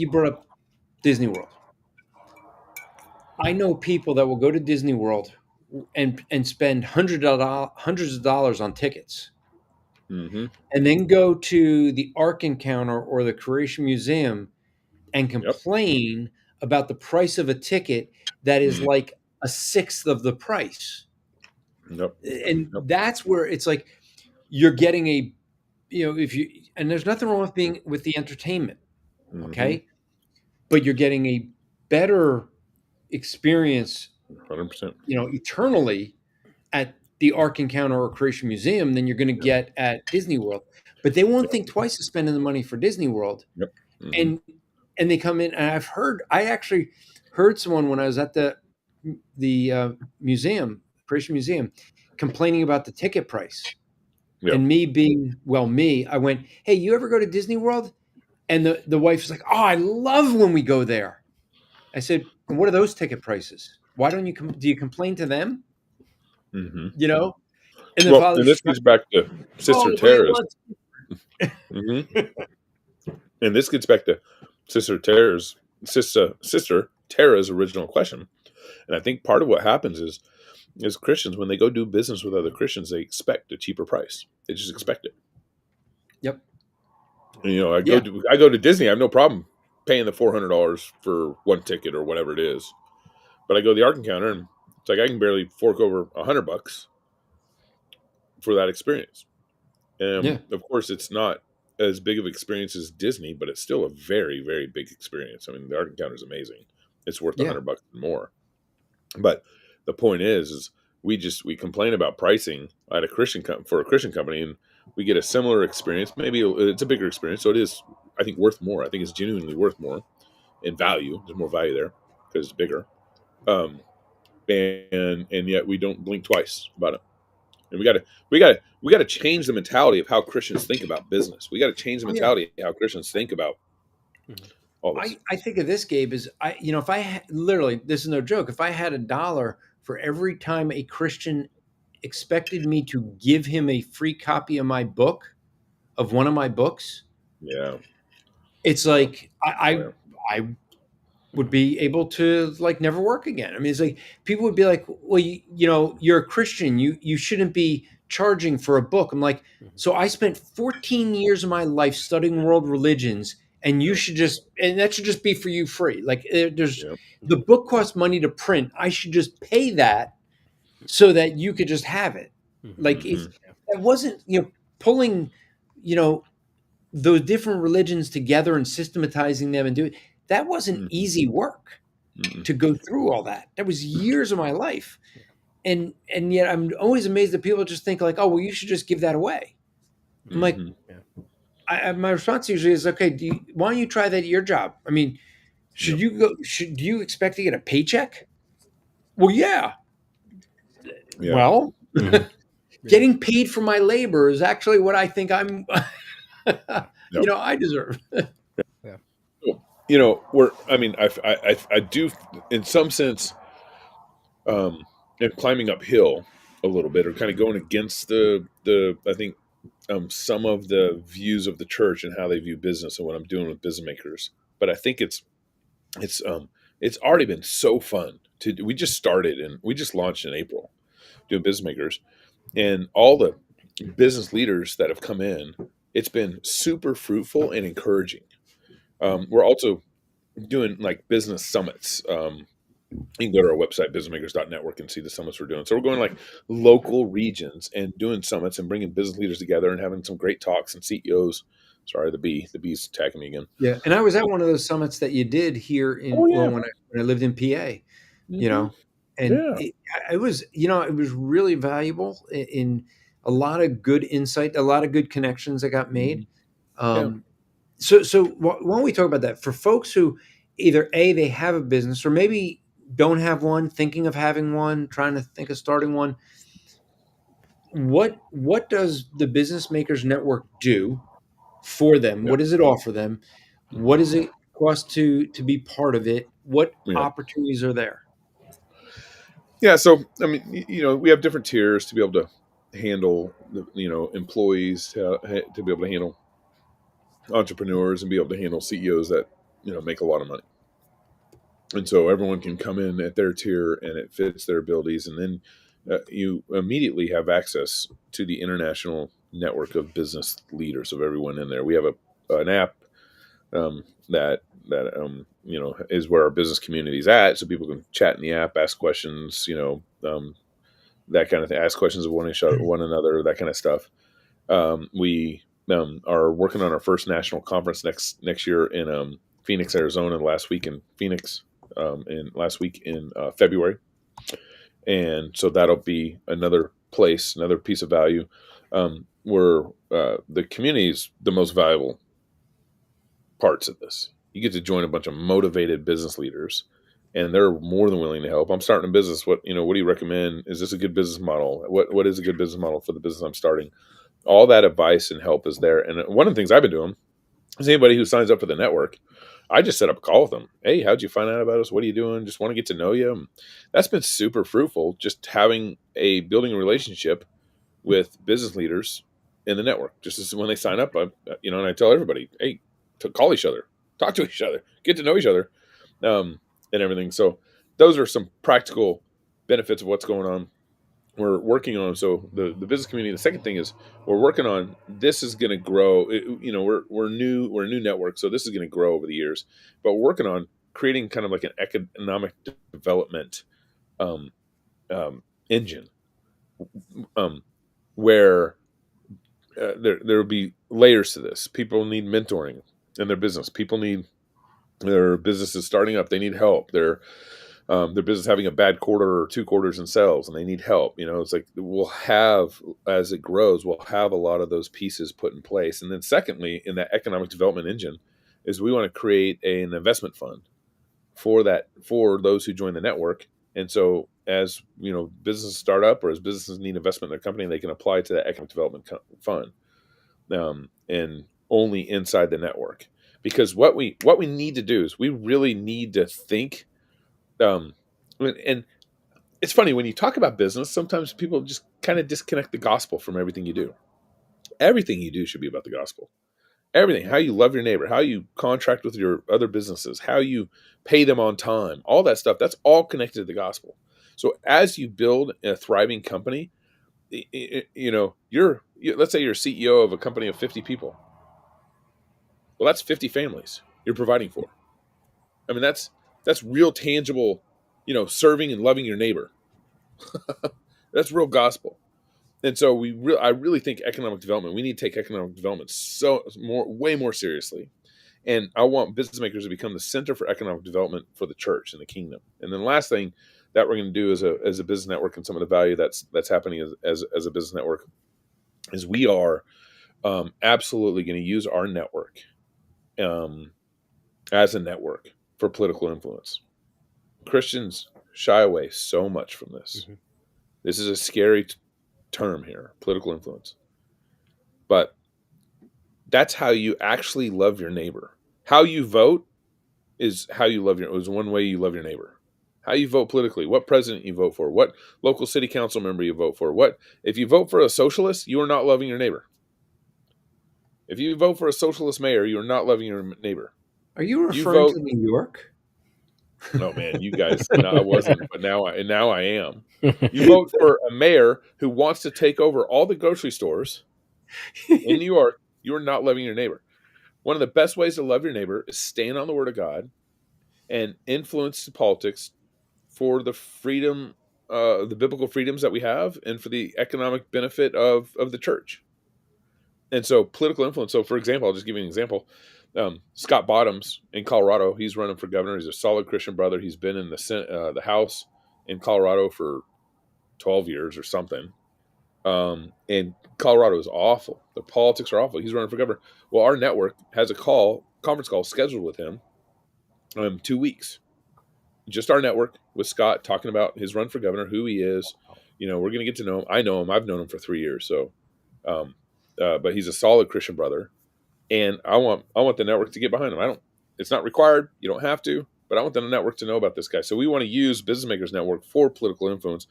brought up Disney World. I know people that will go to Disney World and spend hundreds of dollars on tickets, and then go to the Ark Encounter or the Creation Museum and complain about the price of a ticket that is like a sixth of the price. Yep. And that's where it's like you're getting a, if you, and there's nothing wrong with being with the entertainment, okay? But you're getting a better experience, 100%. Eternally at the Ark Encounter or Creation Museum than you're going to get at Disney World. But they won't think twice of spending the money for Disney World. Yep. And they come in, and I actually heard someone when I was at the museum, Creation Museum, complaining about the ticket price. Yep. And me being, I went, hey, you ever go to Disney World? And the wife was like, oh, I love when we go there. I said, what are those ticket prices? Why don't you do you complain to them? Mm-hmm. And the father, and this gets back to Sister Tara's. And this gets back to Sister Tara's original question. And I think part of what happens is Christians, when they go do business with other Christians, they expect a cheaper price. They just expect it. Yep. And, I go to Disney. I have no problem paying the $400 for one ticket or whatever it is. But I go to the Ark Encounter, and it's like I can barely fork over $100 for that experience. And of course, it's not as big of an experience as Disney, but it's still a very, very big experience. I mean, the Ark Encounter is amazing. It's worth $100 and more. But the point is we complain about pricing at a Christian company, and we get a similar experience. Maybe it's a bigger experience, so it is, I think, worth more. I think it's genuinely worth more in value. There's more value there because it's bigger. And yet we don't blink twice about it. And we got to change the mentality of how Christians think about business. We got to change the mentality of how Christians think about all this. I think of this, Gabe, is if I literally, this is no joke, if I had $1 for every time a Christian expected me to give him a free copy of one of my books, it's like I would be able to never work again. I mean, it's like people would be like, well, you're a Christian, you shouldn't be charging for a book. I'm like, so I spent 14 years of my life studying world religions, and that should just be for you free. Like the book costs money to print. I should just pay that so that you could just have it. Like if that wasn't, pulling, those different religions together and systematizing them and doing, that wasn't easy work to go through all that. That was years of my life. And yet I'm always amazed that people just think like, oh, well, you should just give that away. I'm like, my response usually is, okay, why don't you try that at your job? I mean, do you expect to get a paycheck? Well, yeah. Well, getting paid for my labor is actually what I think I'm, I deserve. I do, in some sense, climbing uphill a little bit, or kind of going against I think, some of the views of the church and how they view business and what I'm doing with business makers. But I think it's already been so fun we just launched in April doing business makers, and all the business leaders that have come in, it's been super fruitful and encouraging. We're also doing business summits. You can go to our website, businessmakers.network, and see the summits we're doing. So we're going local regions and doing summits and bringing business leaders together and having some great talks and CEOs. Sorry, the bee's attacking me again. Yeah, and I was at one of those summits that you did here when I lived in PA. And it was really valuable in a lot of good insight, a lot of good connections that got made. So why don't we talk about that for folks who either they have a business or maybe don't have one, thinking of having one, trying to think of starting one. What does the Business Makers Network do for them? What does it offer them? What does it cost to be part of it? What opportunities are there? Yeah, so I mean, we have different tiers to be able to handle employees, to be able to handle entrepreneurs, and be able to handle CEOs that make a lot of money. And so everyone can come in at their tier, and it fits their abilities, and then you immediately have access to the international network of business leaders, of everyone in there. We have an app that is where our business community is at, so people can chat in the app, ask questions, that kind of thing, ask questions of one another, that kind of stuff. We are working on our first national conference next year in Phoenix, Arizona. Last week in Phoenix, last week in February, and so that'll be another piece of value. Where the community is the most valuable parts of this. You get to join a bunch of motivated business leaders, and they're more than willing to help. I'm starting a business. What do you recommend? Is this a good business model? What is a good business model for the business I'm starting? All that advice and help is there. And one of the things I've been doing is anybody who signs up for the network, I just set up a call with them. Hey, how'd you find out about us? What are you doing? Just want to get to know you. And that's been super fruitful. Just building a relationship with business leaders in the network. Just as when they sign up, and I tell everybody, hey, to call each other, talk to each other, get to know each other, and everything. So those are some practical benefits of what's going on. We're working on, so the business community. The second thing is we're working on, this is going to grow. We're a new network, so this is going to grow over the years. But we're working on creating kind of like an economic development engine, where there will be layers to this. People need mentoring in their business. People need, their business is starting up. They need help. Their business having a bad quarter or 2 quarters in sales, and they need help. It's like we'll have, as it grows, we'll have a lot of those pieces put in place. And then secondly, in that economic development engine, is we want to create an investment fund for those who join the network. And so as businesses start up, or as businesses need investment in their company, they can apply to that economic development fund, and only inside the network. Because what we need to do is we really need to think. And it's funny when you talk about business, sometimes people just kind of disconnect the gospel from everything you do. Everything you do should be about the gospel. Everything, how you love your neighbor, how you contract with your other businesses, how you pay them on time, all that stuff, that's all connected to the gospel. So as you build a thriving company, let's say you're CEO of a company of 50 people. Well, that's 50 families you're providing for. I mean, that's real tangible, serving and loving your neighbor. That's real gospel. And so I really think economic development, we need to take economic development way more seriously. And I want business makers to become the center for economic development for the church and the kingdom. And then the last thing that we're going to do as a business network, and some of the value that's happening as a business network, is we are absolutely going to use our network as a network for political influence. Christians shy away so much from this. Mm-hmm. This is a scary term here, political influence. But that's how you actually love your neighbor. How you vote is one way you love your neighbor. How you vote politically, what president you vote for, what local city council member you vote for, if you vote for a socialist, you are not loving your neighbor. If you vote for a socialist mayor, you are not loving your neighbor. Are you referring to New York? No, man, you guys. No, I wasn't, but now I am. You vote for a mayor who wants to take over all the grocery stores in New York, you are not loving your neighbor. One of the best ways to love your neighbor is stand on the Word of God and influence politics for the freedom, the biblical freedoms that we have, and for the economic benefit of the church. And so political influence. So, for example, I'll just give you an example. Scott Bottoms in Colorado, he's running for governor. He's a solid Christian brother. He's been in the House in Colorado for 12 years or something. And Colorado is awful. The politics are awful. He's running for governor. Well, our network has a conference call scheduled with him 2 weeks. Just our network with Scott talking about his run for governor, who he is. We're going to get to know him. I know him. I've known him for 3 years. So, but he's a solid Christian brother. And I want the network to get behind him. It's not required. You don't have to, but I want the network to know about this guy. So we want to use Business Makers Network for political influence,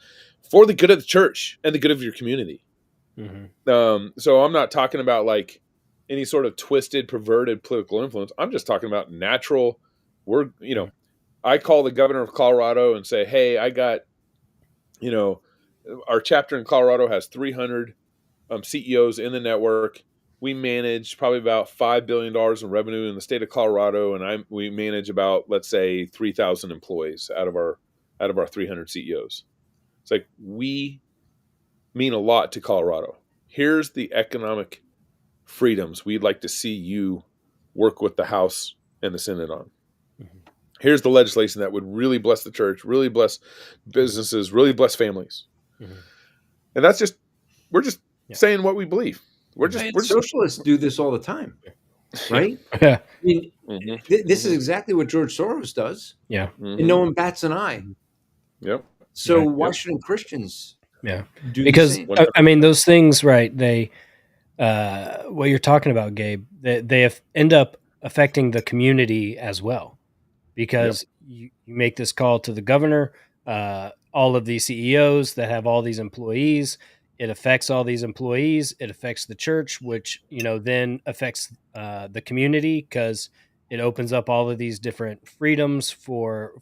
for the good of the church and the good of your community. Mm-hmm. So I'm not talking about like any sort of twisted, perverted political influence. I'm just talking about natural. I call the governor of Colorado and say, hey, I got, our chapter in Colorado has 300 CEOs in the network. we manage probably about $5 billion in revenue in the state of Colorado, and we manage about, let's say, 3,000 employees out of our 300 CEOs. It's like, we mean a lot to Colorado. Here's the economic freedoms we'd like to see you work with the House and the Senate on. Mhm. Here's the legislation that would really bless the church, really bless businesses, really bless families. Mhm. And we're just saying what we believe. We're just socialists do this all the time, right? Yeah. I mean, this is exactly what George Soros does, Yeah. and no one bats an eye. Yep. So Right. why shouldn't Christians Yeah. do Because the same? I mean, those things, right? They, what you're talking about, Gabe, they end up affecting the community as well, because you make this call to the governor, all of these CEOs that have all these employees. It affects all these employees. It affects the church, which then affects the community, because it opens up all of these different freedoms for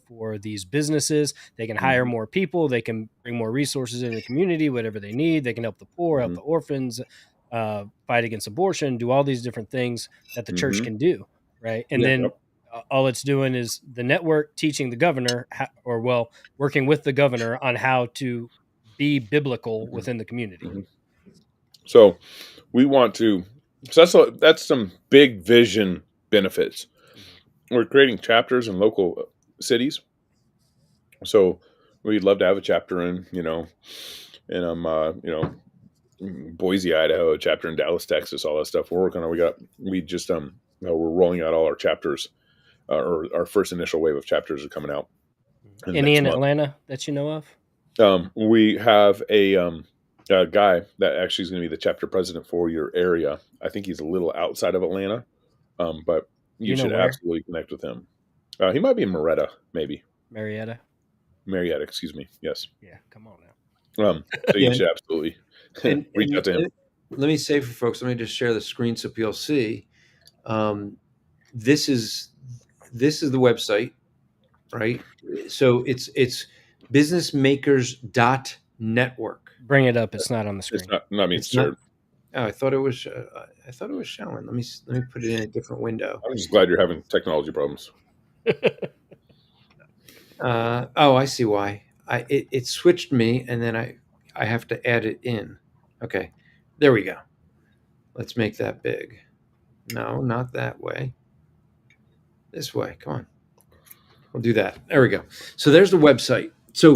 these businesses. They can hire more people. They can bring more resources in the community, whatever they need. They can help the poor, help the orphans, fight against abortion, do all these different things that the church can do, right? And then all it's doing is the network teaching the governor, working with the governor on how to be biblical within the community. So we want to. So that's some big vision benefits. We're creating chapters in local cities. So we'd love to have a chapter in, Boise, Idaho, a chapter in Dallas, Texas, all that stuff. We're working on. We're rolling out all our chapters, or our first initial wave of chapters are coming out. Any in Atlanta that you know of? We have a guy that actually is going to be the chapter president for your area. I think he's a little outside of Atlanta, but you should absolutely connect with him. He might be in Marietta, maybe. Marietta, excuse me. Yes. Yeah, come on now. So you should absolutely reach out to him. Let me say for folks, let me just share the screen so people see. This is the website, right? So it's businessmakers.network. Bring it up. It's not on the screen. It's not being shared. I thought it was. I thought it was showing. Let me put it in a different window. I'm just glad you're having technology problems. I see why. It switched me, and then I have to add it in. Okay, there we go. Let's make that big. No, not that way. This way. Come on. We'll do that. There we go. So there's the website. So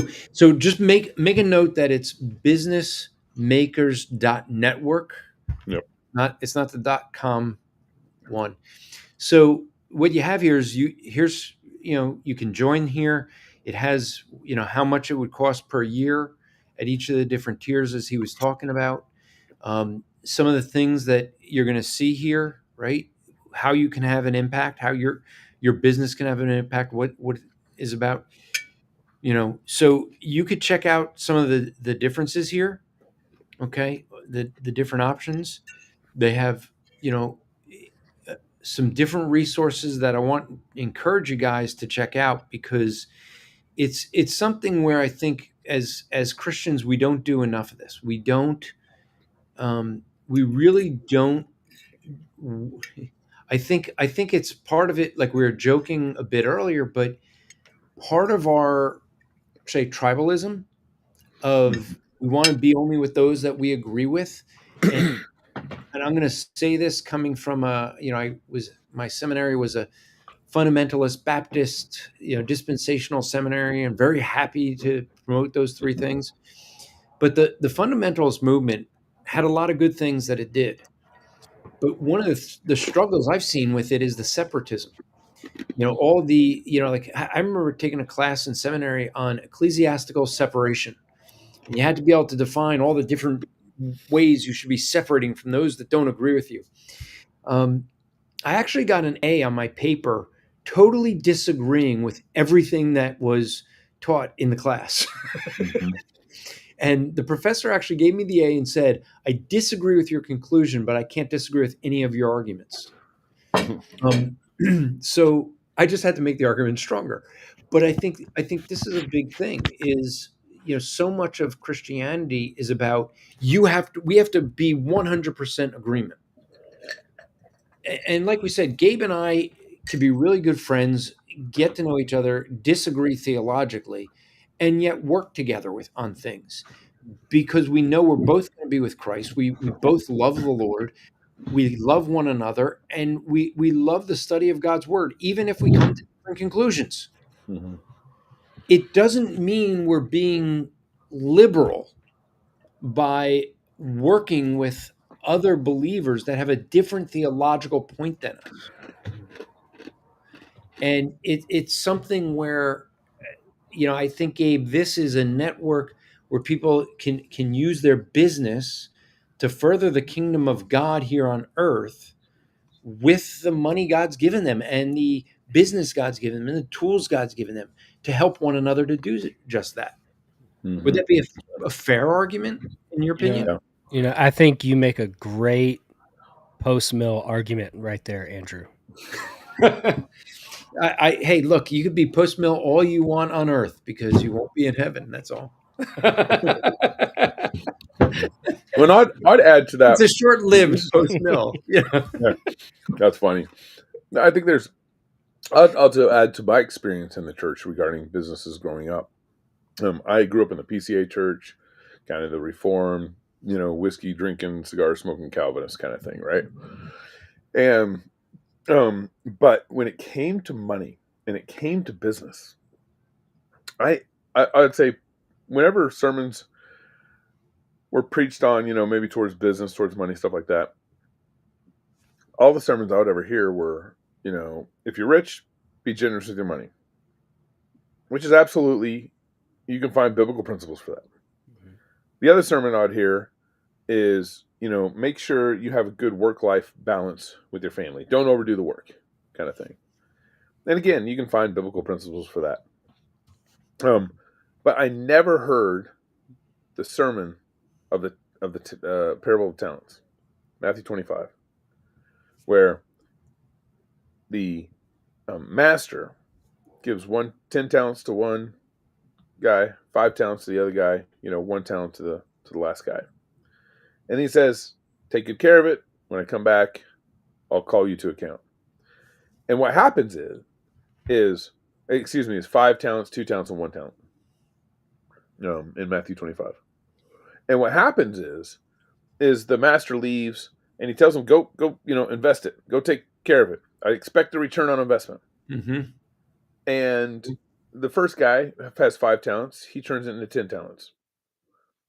just make a note that it's businessmakers.network. Yep. It's not the .com one. So what you have here is you can join here. It has how much it would cost per year at each of the different tiers, as he was talking about. Some of the things that you're going to see here, right? How you can have an impact, how your business can have an impact, what it is about. So you could check out some of the differences here. Okay, the different options. They have some different resources that I want to encourage you guys to check out, because it's something where I think as Christians we don't do enough of this. We really don't. I think it's part of it, like we were joking a bit earlier, but part of our, say, tribalism of we want to be only with those that we agree with. And I'm going to say this coming from my seminary was a fundamentalist Baptist, dispensational seminary, and very happy to promote those three things. But the fundamentalist movement had a lot of good things that it did. But one of the struggles I've seen with it is the separatism. All the, like I remember taking a class in seminary on ecclesiastical separation. And you had to be able to define all the different ways you should be separating from those that don't agree with you. I actually got an A on my paper, totally disagreeing with everything that was taught in the class. And the professor actually gave me the A and said, I disagree with your conclusion, but I can't disagree with any of your arguments. So I just had to make the argument stronger. But I think this is a big thing, is, so much of Christianity is about we have to be 100% agreement. and like we said, Gabe and I could be really good friends, get to know each other, disagree theologically, and yet work together on things because we know we're both going to be with Christ. We both love the Lord. We love one another, and we love the study of God's word, even if we come to different conclusions. Mm-hmm. It doesn't mean we're being liberal by working with other believers that have a different theological point than us. And it's something where, I think, Gabe, this is a network where people can use their business to further the kingdom of God here on earth with the money God's given them and the business God's given them and the tools God's given them to help one another to do just that. Mm-hmm. Would that be a fair argument in your opinion? I think you make a great post-mill argument right there, Andrew. Hey, look, you could be post-mill all you want on earth because you won't be in heaven. That's all. Well, I'd add to that. It's a short-lived post-mill. Yeah. That's funny. I think I'll also add to my experience in the church regarding businesses growing up. I grew up in the PCA church, kind of the Reformed, whiskey drinking, cigar smoking Calvinist kind of thing, right? And but when it came to money and it came to business, I'd say whenever sermons were preached on, maybe towards business, towards money, stuff like that, all the sermons I would ever hear were, if you're rich, be generous with your money, which is absolutely, you can find biblical principles for that. Mm-hmm. The other sermon I'd hear is, make sure you have a good work-life balance with your family. Don't overdo the work, kind of thing. And again, you can find biblical principles for that. But I never heard the sermon of the parable of talents, Matthew 25, where the master gives 10 talents to one guy, 5 talents to the other guy, 1 talent to the last guy. And he says, take good care of it. When I come back, I'll call you to account. And what happens is 5 talents, 2 talents, and 1 talent in Matthew 25. And what happens is the master leaves and he tells him, go, invest it. Go take care of it. I expect a return on investment. Mm-hmm. And the first guy has 5 talents. He turns it into 10 talents.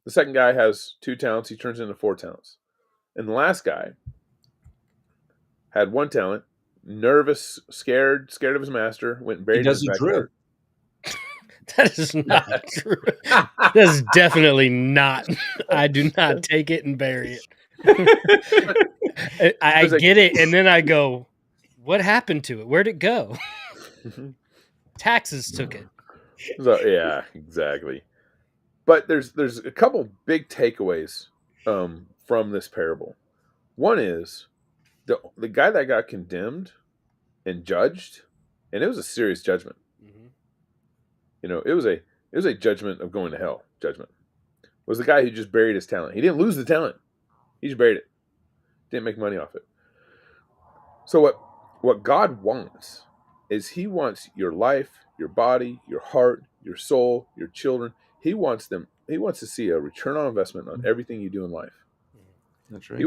The second guy has 2 talents. He turns it into 4 talents. And the last guy had 1 talent, nervous, scared of his master, went and buried in his backyard. That is not true. That is definitely not. I do not take it and bury it. I get it, and then I go, what happened to it? Where'd it go? Taxes took it. So, yeah, exactly. But there's a couple big takeaways from this parable. One is the guy that got condemned and judged, and it was a serious judgment. Mm-hmm. It was a judgment of going to hell. Judgment was the guy who just buried his talent. He didn't lose the talent; he just buried it. Didn't make money off it. So what God wants is He wants your life, your body, your heart, your soul, your children. He wants to see a return on investment on everything you do in life. That's right.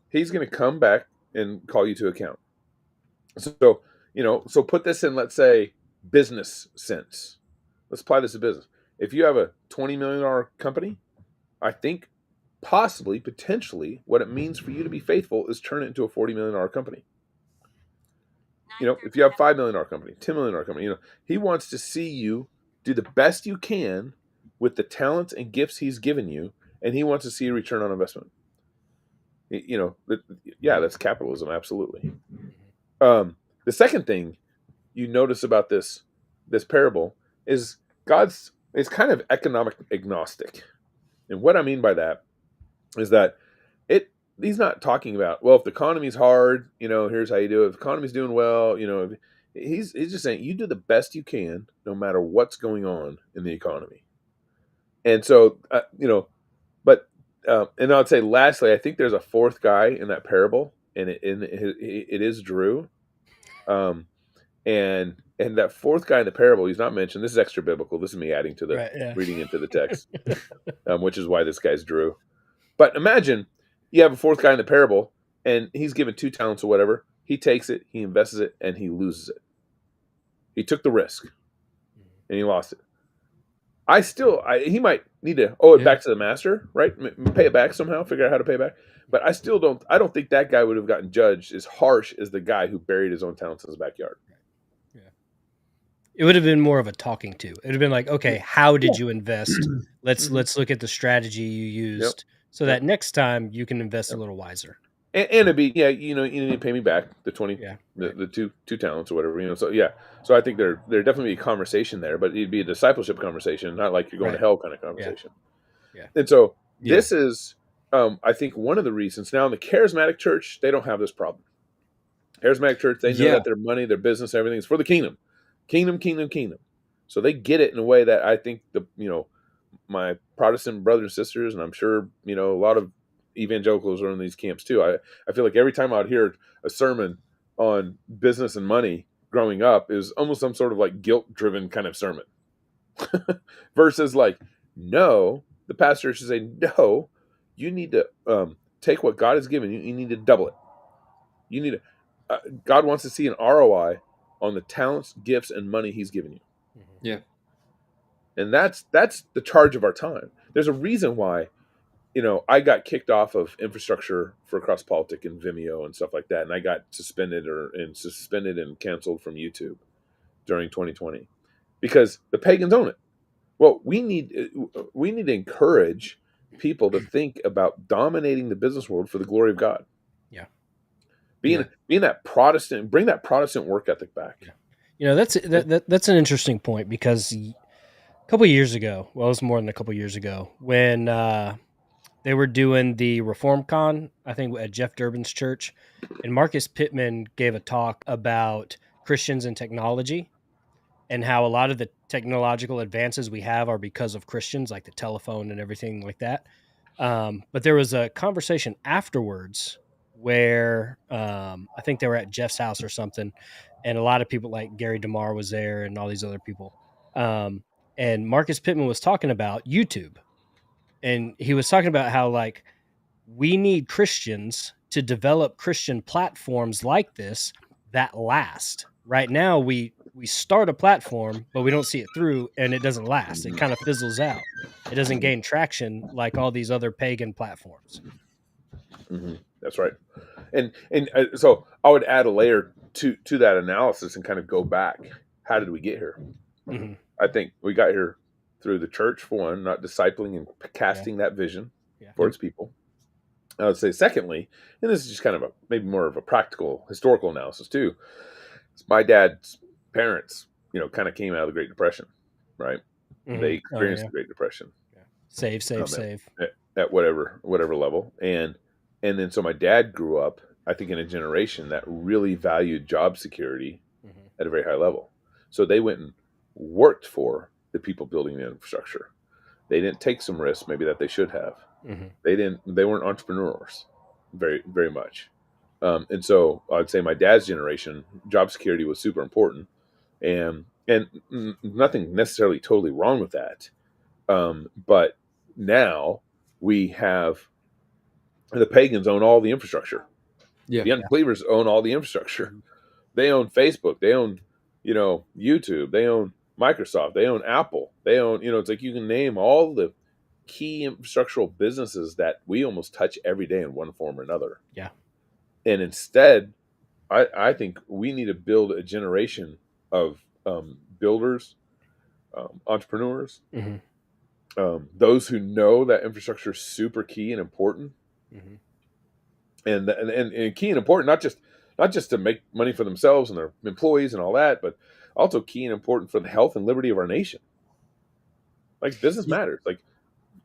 He's going to come back and call you to account. So put this in, let's say, business sense. Let's apply this to business. If you have a $20 million company, I think potentially, what it means for you to be faithful is turn it into a $40 million company. If you have $5 million company, $10 million company, He wants to see you do the best you can with the talents and gifts He's given you, and He wants to see a return on investment. That's capitalism, absolutely. The second thing you notice about this parable is God's kind of economic agnostic. And what I mean by that is that He's not talking about, well, if the economy's hard, here's how you do it. If the economy's doing well, He's just saying you do the best you can no matter what's going on in the economy. And so, and I'd say lastly, I think there's a fourth guy in that parable, and it is Drew. And that fourth guy in the parable, he's not mentioned. This is extra biblical. This is me adding to the Right, yeah. reading into the text, which is why this guy's Drew. But imagine you have a fourth guy in the parable, and he's given 2 talents or whatever. He takes it, he invests it, and he loses it. He took the risk, and he lost it. He might need to owe it back to the master, right? Pay it back somehow, figure out how to pay it back. But I don't think that guy would have gotten judged as harsh as the guy who buried his own talents in his backyard. It would have been more of a talking to. It would have been like, okay, how did you invest? Let's look at the strategy you used so that next time you can invest a little wiser. And it'd be, you need to pay me back the 20, the two talents or whatever, So so I think there definitely be a conversation there, but it'd be a discipleship conversation, not like you're going to hell kind of conversation. Yeah. And so this is, I think, one of the reasons. Now in the charismatic church, they don't have this problem. Charismatic church, they know that their money, their business, everything is for the kingdom. Kingdom. So they get it in a way that I think my Protestant brothers and sisters, and I'm sure, a lot of evangelicals are in these camps too. I feel like every time I'd hear a sermon on business and money growing up, it was almost some sort of like guilt-driven kind of sermon. Versus like, no, the pastor should say, no, you need to take what God has given you. You need to double it. You need to, God wants to see an ROI on the talents, gifts, and money he's given you. Yeah. And that's the charge of our time. There's a reason why, I got kicked off of infrastructure for CrossPolitic and Vimeo and stuff like that. And I got suspended and canceled from YouTube during 2020 because the pagans own it. Well, we need to encourage people to think about dominating the business world for the glory of God. Being that Protestant, bring that Protestant work ethic back. That's an interesting point because a couple of years ago, well, it was more than a couple of years ago, when they were doing the Reform Con, I think at Jeff Durbin's church, and Marcus Pittman gave a talk about Christians and technology and how a lot of the technological advances we have are because of Christians, like the telephone and everything like that. But there was a conversation afterwards where I think they were at Jeff's house or something, and a lot of people like Gary DeMar was there and all these other people. And Marcus Pittman was talking about YouTube, and he was talking about how like we need Christians to develop Christian platforms like this that last. Right now, we start a platform, but we don't see it through, and it doesn't last. It kind of fizzles out. It doesn't gain traction like all these other pagan platforms. Mm-hmm. That's right. And so I would add a layer to that analysis and kind of go back. How did we get here? Mm-hmm. I think we got here through the church, for one, not discipling and casting that vision for its people. I would say, secondly, and this is just kind of maybe more of a practical historical analysis too. My dad's parents, kind of came out of the Great Depression, right? Mm-hmm. They experienced the Great Depression. Yeah. Save. At whatever level, and then so my dad grew up, I think, in a generation that really valued job security at a very high level. So they went and worked for the people building the infrastructure. They didn't take some risks maybe that they should have. Mm-hmm. They weren't entrepreneurs very, very much. And so I'd say my dad's generation, job security was super important, and nothing necessarily totally wrong with that. But now we have the pagans own all the infrastructure. Yeah. The unbelievers own all the infrastructure. They own Facebook. They own, YouTube. They own Microsoft. They own Apple. They own, it's like you can name all the key infrastructural businesses that we almost touch every day in one form or another. Yeah. And instead, I think we need to build a generation of builders, entrepreneurs, those who know that infrastructure is super key and important, and key and important not just to make money for themselves and their employees and all that, but also key and important for the health and liberty of our nation. Like business matters. Like,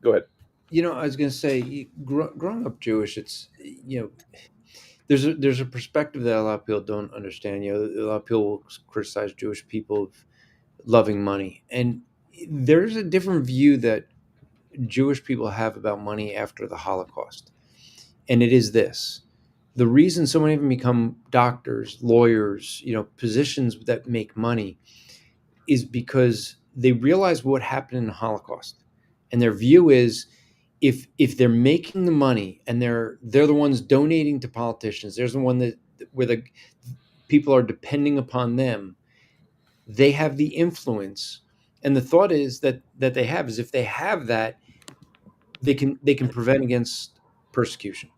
go ahead. I was going to say, growing up Jewish, it's there's a perspective that a lot of people don't understand. A lot of people criticize Jewish people of loving money, and there's a different view that Jewish people have about money after the Holocaust, and it is this: the reason so many of them become doctors, lawyers, positions that make money, is because they realize what happened in the Holocaust, and their view is, if they're making the money and they're the ones donating to politicians, there's the one that where the people are depending upon them, they have the influence. And the thought is that they have is, if they have that, they can prevent against persecution.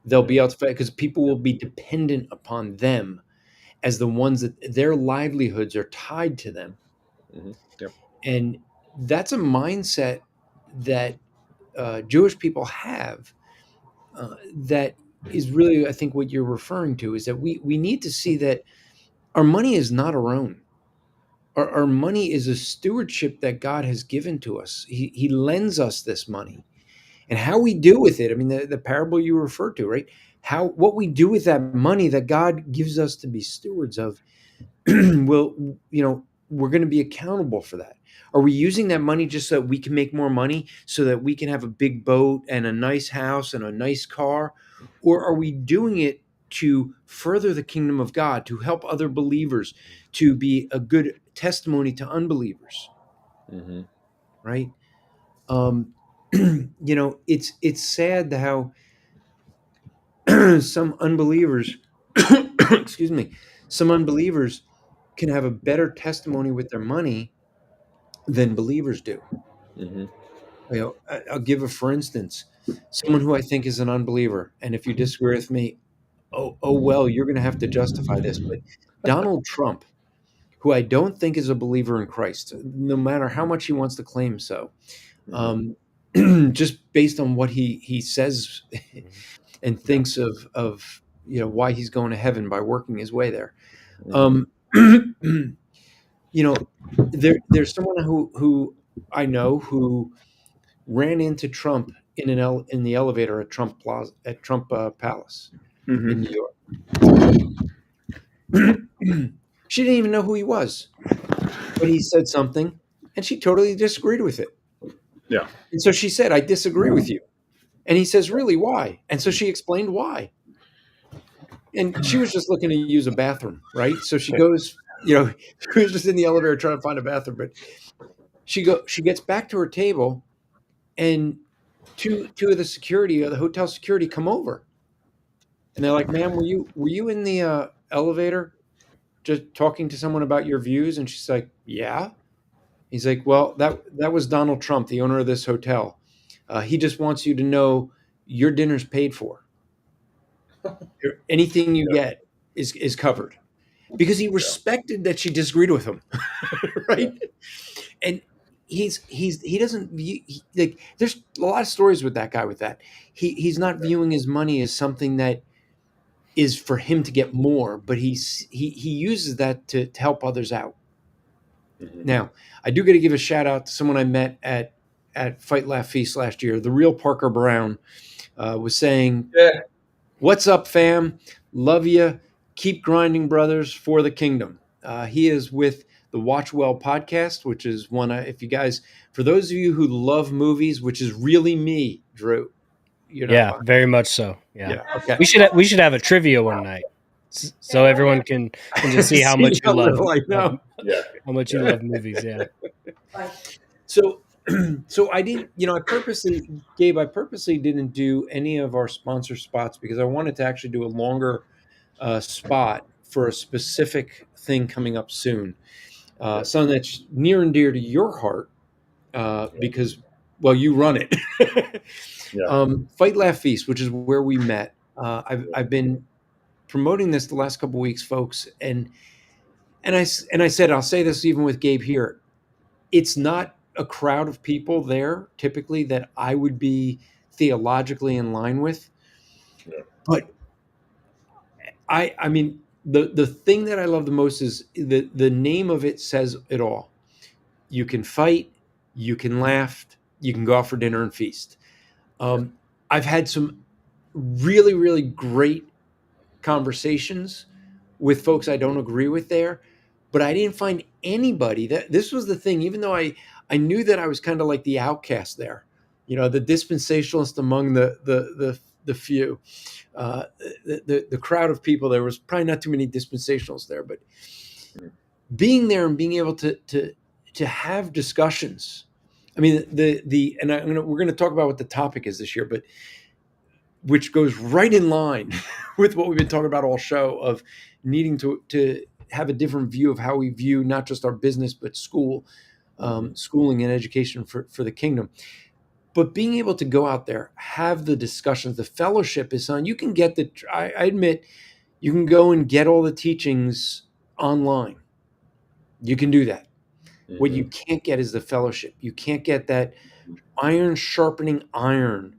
They'll be able to fight because people will be dependent upon them as the ones that their livelihoods are tied to them. Yep. And that's a mindset that Jewish people have, that is really, I think, what you're referring to, is that we need to see that our money is not our own. Our money is a stewardship that God has given to us. He lends us this money. And how we do with it, I mean, the parable you referred to, right? What we do with that money that God gives us to be stewards of, will, we're going to be accountable for that. Are we using that money just so that we can make more money, so that we can have a big boat and a nice house and a nice car? Or are we doing it to further the kingdom of God, to help other believers, to be a good testimony to unbelievers? Right? It's sad how some unbelievers, excuse me, some unbelievers can have a better testimony with their money than believers do. I'll give for instance, someone who I think is an unbeliever, and if you disagree with me, well, you're going to have to justify this. But Donald Trump, who I don't think is a believer in Christ, no matter how much he wants to claim so, just based on what he says and thinks of why he's going to heaven by working his way there. There's someone who I know who ran into Trump in the elevator at Trump Palace in New York. She didn't even know who he was, but he said something, and she totally disagreed with it. Yeah. And so she said, "I disagree with you." And he says, "Really, why?" And so she explained why. And she was just looking to use a bathroom, right? So she goes, she was just in the elevator trying to find a bathroom, but she gets back to her table, and two of the security, or the hotel security, come over, and they're like, "Ma'am, were you in the elevator just talking to someone about your views?" And she's like, "Yeah." He's like, "Well, that was Donald Trump, the owner of this hotel. He just wants you to know your dinner's paid for. Anything you get is covered," because he respected that she disagreed with him, right? And he doesn't view, like, there's a lot of stories with that guy. With that, he's not viewing his money as something that is for him to get more, but he uses that to help others out. Now, I do got to give a shout out to someone I met at Fight Laugh Feast last year. The real Parker Brown was saying, "What's up, fam? Love you. Keep grinding, brothers, for the kingdom." He is with the Watch Well podcast, which is one, if you guys, for those of you who love movies, which is really me, Drew. Yeah, very much so. Yeah. Okay. We should have a trivia one night, so everyone can just see how much you love. How much you love movies. Yeah. So I didn't, I purposely didn't do any of our sponsor spots, because I wanted to actually do a longer spot for a specific thing coming up soon. Something that's near and dear to your heart, because, well, you run it. Fight Laugh Feast, which is where we met. I've been promoting this the last couple of weeks, folks, and I said, I'll say this even with Gabe here, it's not a crowd of people there typically that I would be theologically in line with, but I mean, the thing that I love the most is the name of it says it all. You can fight, you can laugh, you can go out for dinner and feast. I've had some really, really great conversations with folks I don't agree with there, but I didn't find anybody this was the thing, even though I knew that I was kind of like the outcast there, the dispensationalist among the the few. The crowd of people, there was probably not too many dispensationals there, but being there and being able to have discussions. I mean, we're going to talk about what the topic is this year, but which goes right in line with what we've been talking about all show, of needing to have a different view of how we view not just our business, but schooling and education for the kingdom. But being able to go out there, have the discussions, the fellowship is on. You can get I admit, you can go and get all the teachings online. You can do that. Mm-hmm. What you can't get is the fellowship. You can't get that iron sharpening iron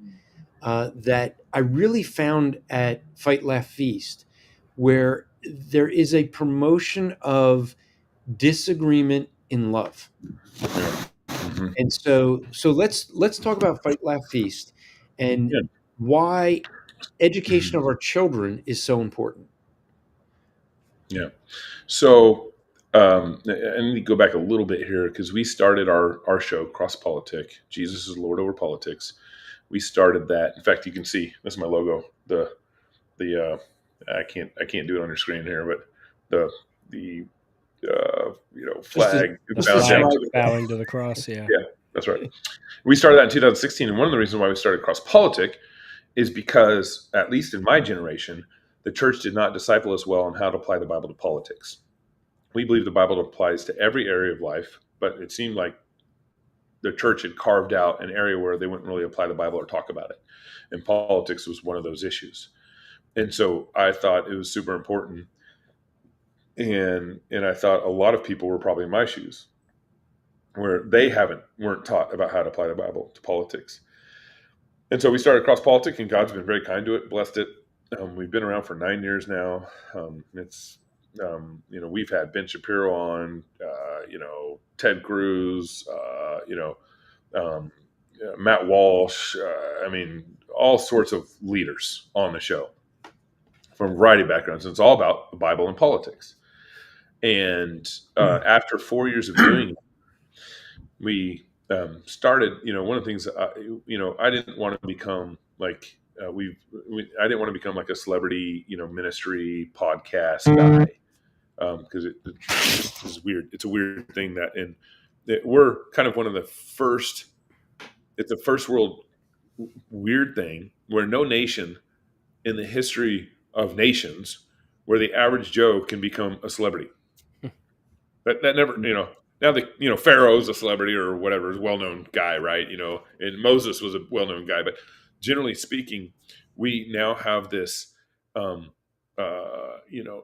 that I really found at Fight, Laugh, Feast, where there is a promotion of disagreement in love. Mm-hmm. And so let's talk about Fight, Laugh, Feast and why education of our children is so important. Yeah. So I need to go back a little bit here, because we started our show, Cross Politic, Jesus is Lord Over Politics. We started that. In fact, you can see, this is my logo. The I can't do it on your screen here, but the flag bowing to the cross. Yeah, that's right. We started that in 2016, and one of the reasons why we started Cross Politic is because, at least in my generation, the church did not disciple us well on how to apply the Bible to politics. We believe the Bible applies to every area of life, but it seemed like the church had carved out an area where they wouldn't really apply the Bible or talk about it. And politics was one of those issues. And so I thought it was super important. And I thought a lot of people were probably in my shoes, where they weren't taught about how to apply the Bible to politics. And so we started Cross Politic, and God's been very kind to it, blessed it. We've been around for 9 years now. We've had Ben Shapiro on, Ted Cruz, Matt Walsh, all sorts of leaders on the show from a variety of backgrounds. And it's all about the Bible and politics. And after 4 years of doing it, we started, one of the things, I didn't want to become like, I didn't want to become like a celebrity, ministry podcast guy. Because it's weird. It's a weird thing we're kind of one of the first. It's a first world weird thing where no nation in the history of nations, where the average Joe can become a celebrity. That never, now Pharaoh's a celebrity or whatever, is a well-known guy, right? And Moses was a well-known guy, but generally speaking, we now have this,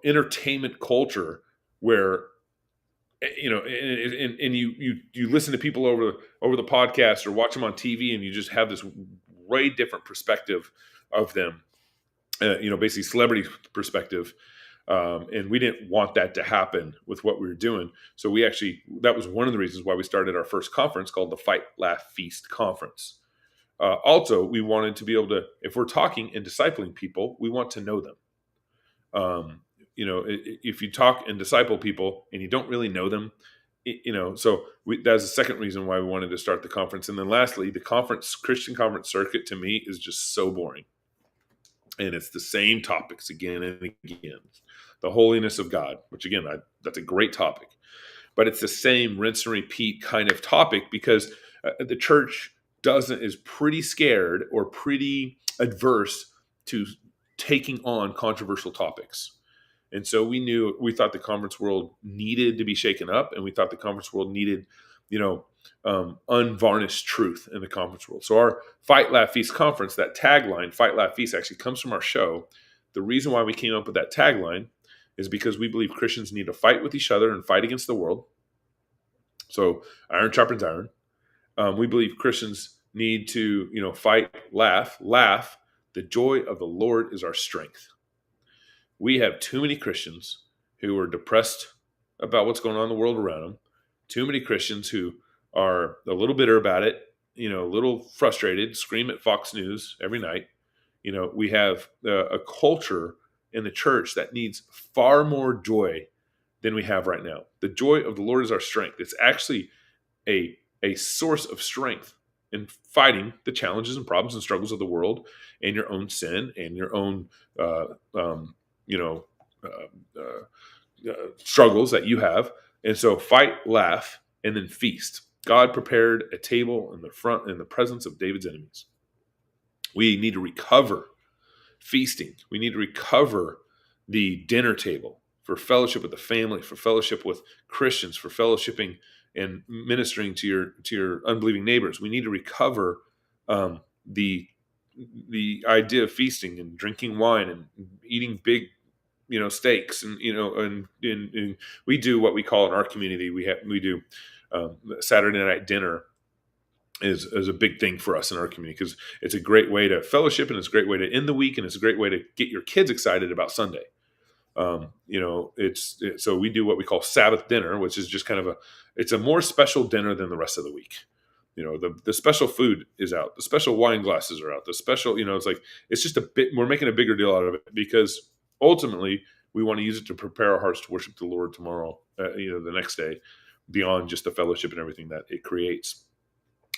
entertainment culture where, and you listen to people over the podcast or watch them on TV, and you just have this way different perspective of them, basically celebrity perspective. And we didn't want that to happen with what we were doing. So that was one of the reasons why we started our first conference called the Fight, Laugh, Feast Conference. Also, we wanted to be able to, if we're talking and discipling people, we want to know them. If you talk and disciple people and you don't really know them, that's the second reason why we wanted to start the conference. And then lastly, the Christian conference circuit to me is just so boring. And it's the same topics again and again. The holiness of God, which again, that's a great topic, but it's the same rinse and repeat kind of topic, because the church is pretty scared or pretty adverse to taking on controversial topics. And so we thought the conference world needed to be shaken up, and we thought the conference world needed, unvarnished truth in the conference world. So our Fight, Laugh, Feast conference, that tagline, Fight, Laugh, Feast, actually comes from our show. The reason why we came up with that tagline is because we believe Christians need to fight with each other and fight against the world. So iron sharpens iron. We believe Christians need to, fight, laugh. The joy of the Lord is our strength. We have too many Christians who are depressed about what's going on in the world around them. Too many Christians who are a little bitter about it, a little frustrated, scream at Fox News every night. We have a culture in the church that needs far more joy than we have right now. The joy of the Lord is our strength. It's actually a source of strength and fighting the challenges and problems and struggles of the world and your own sin and your own, you know, struggles that you have. And so fight, laugh, and then feast. God prepared a table in the front in the presence of David's enemies. We need to recover feasting. We need to recover the dinner table for fellowship with the family, for fellowship with Christians, for fellowshipping and ministering to your unbelieving neighbors. We need to recover the idea of feasting and drinking wine and eating big, steaks, and and we do what we call in our community. We do Saturday night dinner is a big thing for us in our community, because it's a great way to fellowship, and it's a great way to end the week, and it's a great way to get your kids excited about Sunday. So we do what we call Sabbath dinner, which is just it's a more special dinner than the rest of the week. The special food is out, the special wine glasses are out, the special, it's just we're making a bigger deal out of it, because ultimately we want to use it to prepare our hearts to worship the Lord tomorrow, the next day, beyond just the fellowship and everything that it creates.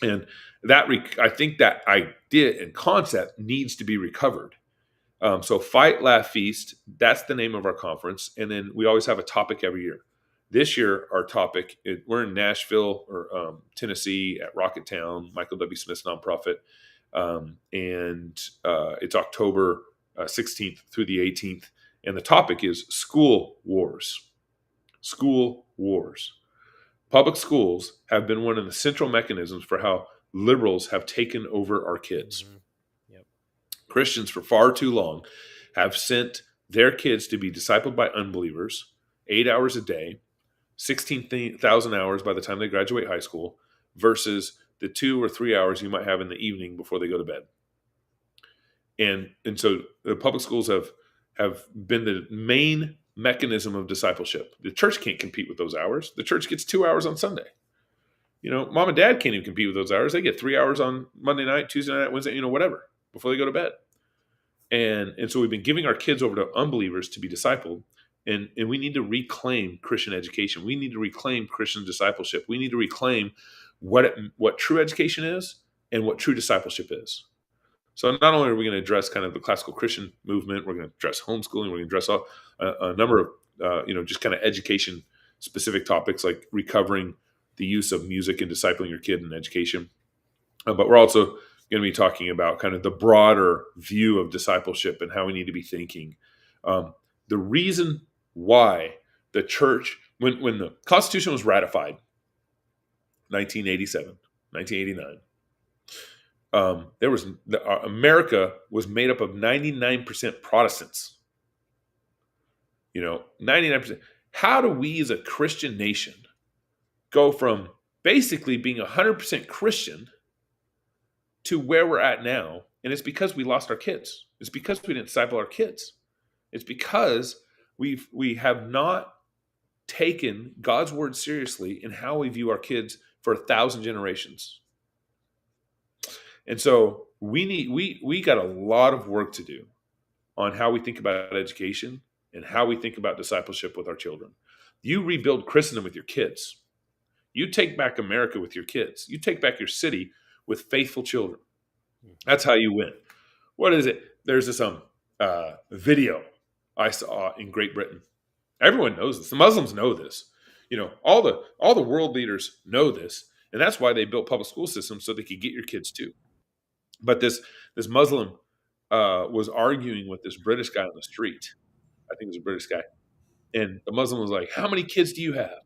And I think that idea and concept needs to be recovered. So Fight, Laugh, Feast, that's the name of our conference. And then we always have a topic every year. This year, our topic, we're in Nashville, or Tennessee, at Rocketown, Michael W. Smith's nonprofit. And it's October 16th through the 18th. And the topic is school wars. School wars. Public schools have been one of the central mechanisms for how liberals have taken over our kids. Mm-hmm. Yep. Christians, for far too long, have sent their kids to be discipled by unbelievers 8 hours a day, 16,000 hours by the time they graduate high school, versus the 2 or 3 hours you might have in the evening before they go to bed. And so the public schools have been the main mechanism of discipleship. The church can't compete with those hours. The church gets 2 hours on Sunday. Mom and dad can't even compete with those hours. They get 3 hours on Monday night, Tuesday night, Wednesday, whatever, before they go to bed. And so we've been giving our kids over to unbelievers to be discipled. And we need to reclaim Christian education. We need to reclaim Christian discipleship. We need to reclaim what true education is and what true discipleship is. So not only are we going to address kind of the classical Christian movement, we're going to address homeschooling, we're going to address a number of, just kind of education specific topics, like recovering the use of music and discipling your kid in education. But we're also going to be talking about kind of the broader view of discipleship and how we need to be thinking. The reason why the church, when the Constitution was ratified, 1987, 1989, America was made up of 99% Protestants. 99%. How do we as a Christian nation go from basically being 100% Christian to where we're at now? And it's because we lost our kids. It's because we didn't disciple our kids. It's because we have not taken God's word seriously in how we view our kids for 1,000 generations. And so we got a lot of work to do on how we think about education and how we think about discipleship with our children. You rebuild Christendom with your kids. You take back America with your kids. You take back your city with faithful children. That's how you win. What is it? There's this video I saw in Great Britain. Everyone knows this. The Muslims know this. All the world leaders know this, and that's why they built public school systems, so they could get your kids too. But this Muslim was arguing with this British guy on the street. I think it was a British guy. And the Muslim was like, "How many kids do you have?"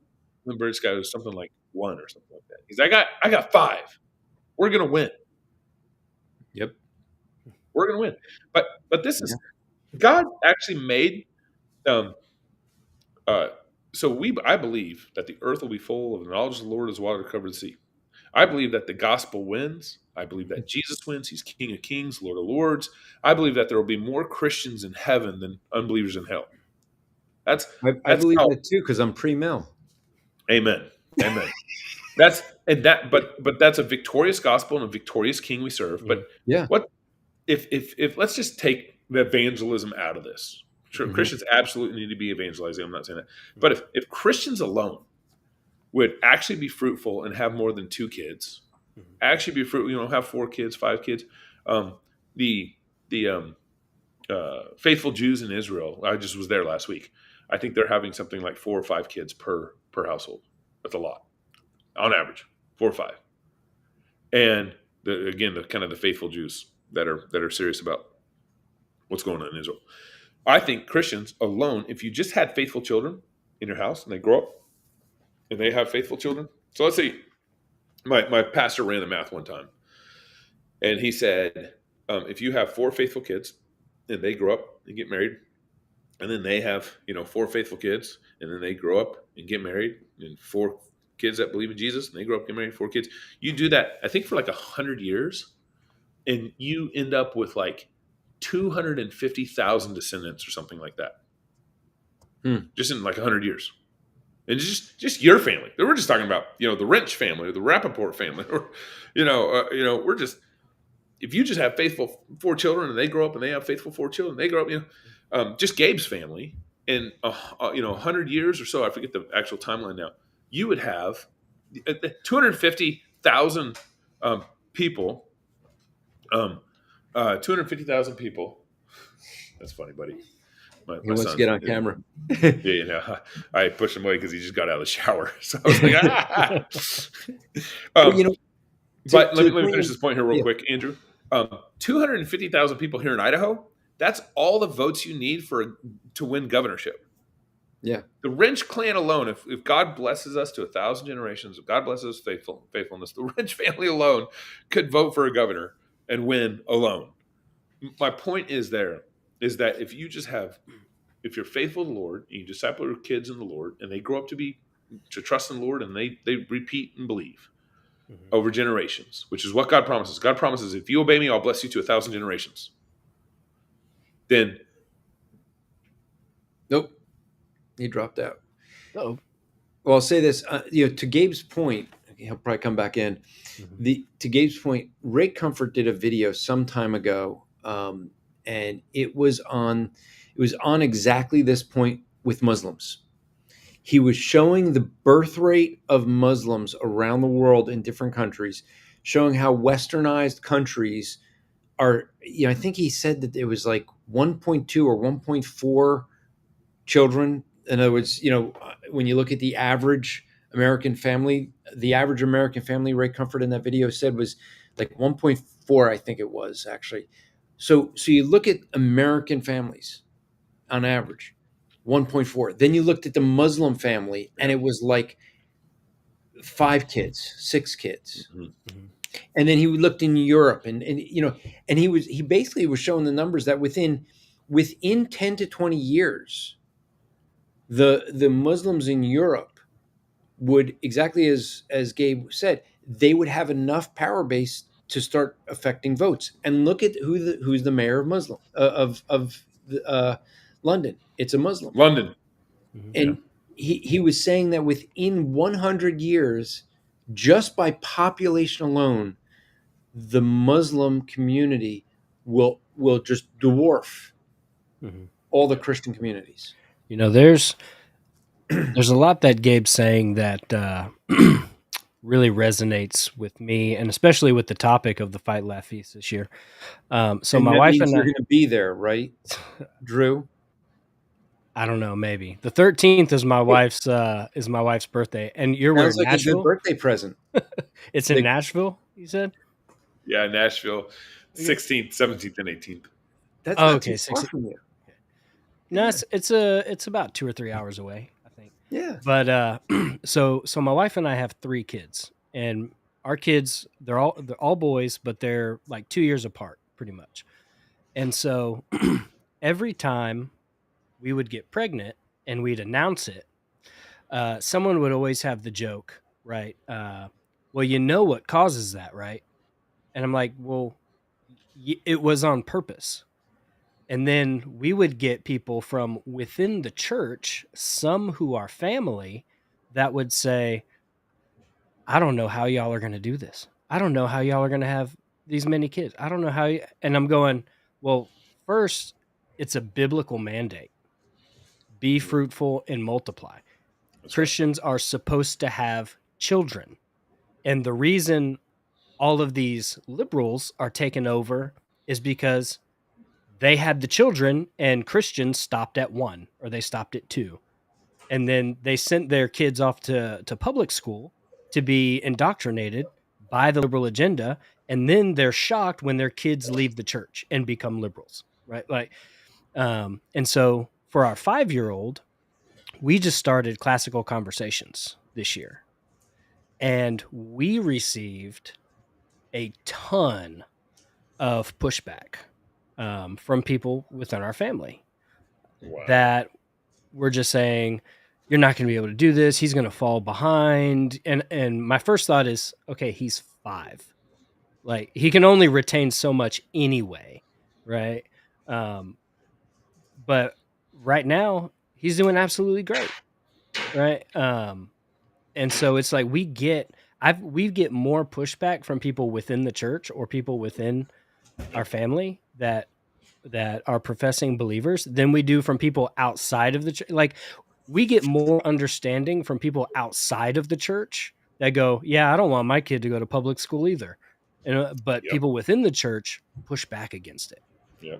And the British guy was something like 1 or something like that. He's like, I got 5. We're going to win. Yep. We're going to win. But this is, God actually made, I believe that the earth will be full of the knowledge of the Lord as water covered the sea. I believe that the gospel wins. I believe that Jesus wins. He's King of Kings, Lord of Lords. I believe that there will be more Christians in heaven than unbelievers in hell. I believe that too, because I'm pre-mill. Amen. But that's a victorious gospel and a victorious King we serve. But what if let's just take the evangelism out of this? Sure, Christians absolutely need to be evangelizing. I'm not saying that. But if Christians alone would actually be fruitful and have more than 2 kids, Actually, be fruitful. Have 4 kids, 5 kids. The faithful Jews in Israel. I just was there last week. I think they're having something like 4 or 5 kids per household. That's a lot on average, 4 or 5. And again, the kind of the faithful Jews that are serious about what's going on in Israel. I think Christians alone, if you just had faithful children in your house and they grow up and they have faithful children. So let's say my pastor ran the math one time, and he said, if you have 4 faithful kids and they grow up and get married, and then they have 4 faithful kids, and then they grow up and get married, and 4 kids that believe in Jesus, and they grow up and get married, 4 kids. You do that, I think, for like 100 years, and you end up with like 250,000 descendants or something like that. Just in like 100 years. And just your family. We're just talking about, the Rench family or the Rappaport family, or, we're just, if you just have faithful 4 children and they grow up and they have faithful 4 children, they grow up, just Gabe's family in, 100 years or so, I forget the actual timeline now, you would have 250,000 people, 250,000 people. That's funny, buddy. He wants to get on camera. Yeah, I pushed him away because he just got out of the shower. So I was like, but let me finish this point here real quick, Andrew. 250,000 people here in Idaho. That's all the votes you need to win governorship. Yeah. The Rench clan alone, if God blesses us to 1,000 generations, if God blesses us faithfulness, the Rench family alone could vote for a governor and win alone. My point is that if you're faithful to the Lord, and you disciple your kids in the Lord, and they grow up to trust in the Lord, and they repeat and believe over generations, which is what God promises. God promises, if you obey me, I'll bless you to 1,000 generations. Then, nope, he dropped out. Oh, well, I'll say this. To Gabe's point, he'll probably come back in. To Gabe's point, Ray Comfort did a video some time ago, and it was on exactly this point with Muslims. He was showing the birth rate of Muslims around the world in different countries, showing how westernized countries are. I think he said that it was like 1.2 or 1.4 children. In other words, when you look at the average American family, Ray Comfort in that video said was like 1.4, I think it was actually. So you look at American families on average, 1.4. Then you looked at the Muslim family, and it was like 5 kids, 6 kids. And then he looked in Europe, and he basically was showing the numbers that within 10 to 20 years, the Muslims in Europe would, exactly as Gabe said, they would have enough power base to start affecting votes. And look at who's the mayor of London. It's a Muslim. London. And he was saying that within 100 years, just by population alone, the Muslim community will just dwarf all the Christian communities. There's a lot that Gabe's saying that really resonates with me, and especially with the topic of the Fight Laugh Feast this year. So and my wife and you're going to be there, right, Drew? I don't know. Maybe the 13th is my wife's birthday, and you're Sounds where, like Nashville? a good birthday present. It's in Nashville, you said? Yeah, Nashville, 16th, 17th, and 18th. That's not too far from you. No, it's about 2 or 3 hours away, I think. Yeah. But so my wife and I have 3 kids, and our kids they're all boys, but they're like 2 years apart, pretty much. And so every time we would get pregnant and we'd announce it, someone would always have the joke, right? Well, you know what causes that, right? And I'm like, well, it was on purpose. And then we would get people from within the church, some who are family, that would say, I don't know how y'all are going to do this. I don't know how y'all are going to have these many kids. I don't know how. And I'm going, well, first, it's a biblical mandate. Be fruitful and multiply. Christians are supposed to have children. And the reason all of these liberals are taken over is because they had the children and Christians stopped at 1 or they stopped at 2. And then they sent their kids off to public school to be indoctrinated by the liberal agenda. And then they're shocked when their kids leave the church and become liberals, right? Like, and so for our 5-year-old, we just started classical conversations this year. And we received a ton of pushback from people within our family that were just saying, you're not going to be able to do this. He's going to fall behind. And my first thought is, okay, he's 5. Like, he can only retain so much anyway, right? But right now, he's doing absolutely great, right? And so it's like we get more pushback from people within the church or people within our family that are professing believers than we do from people outside of the church. Like, we get more understanding from people outside of the church that go, yeah, I don't want my kid to go to public school either. But people within the church push back against it. Yeah.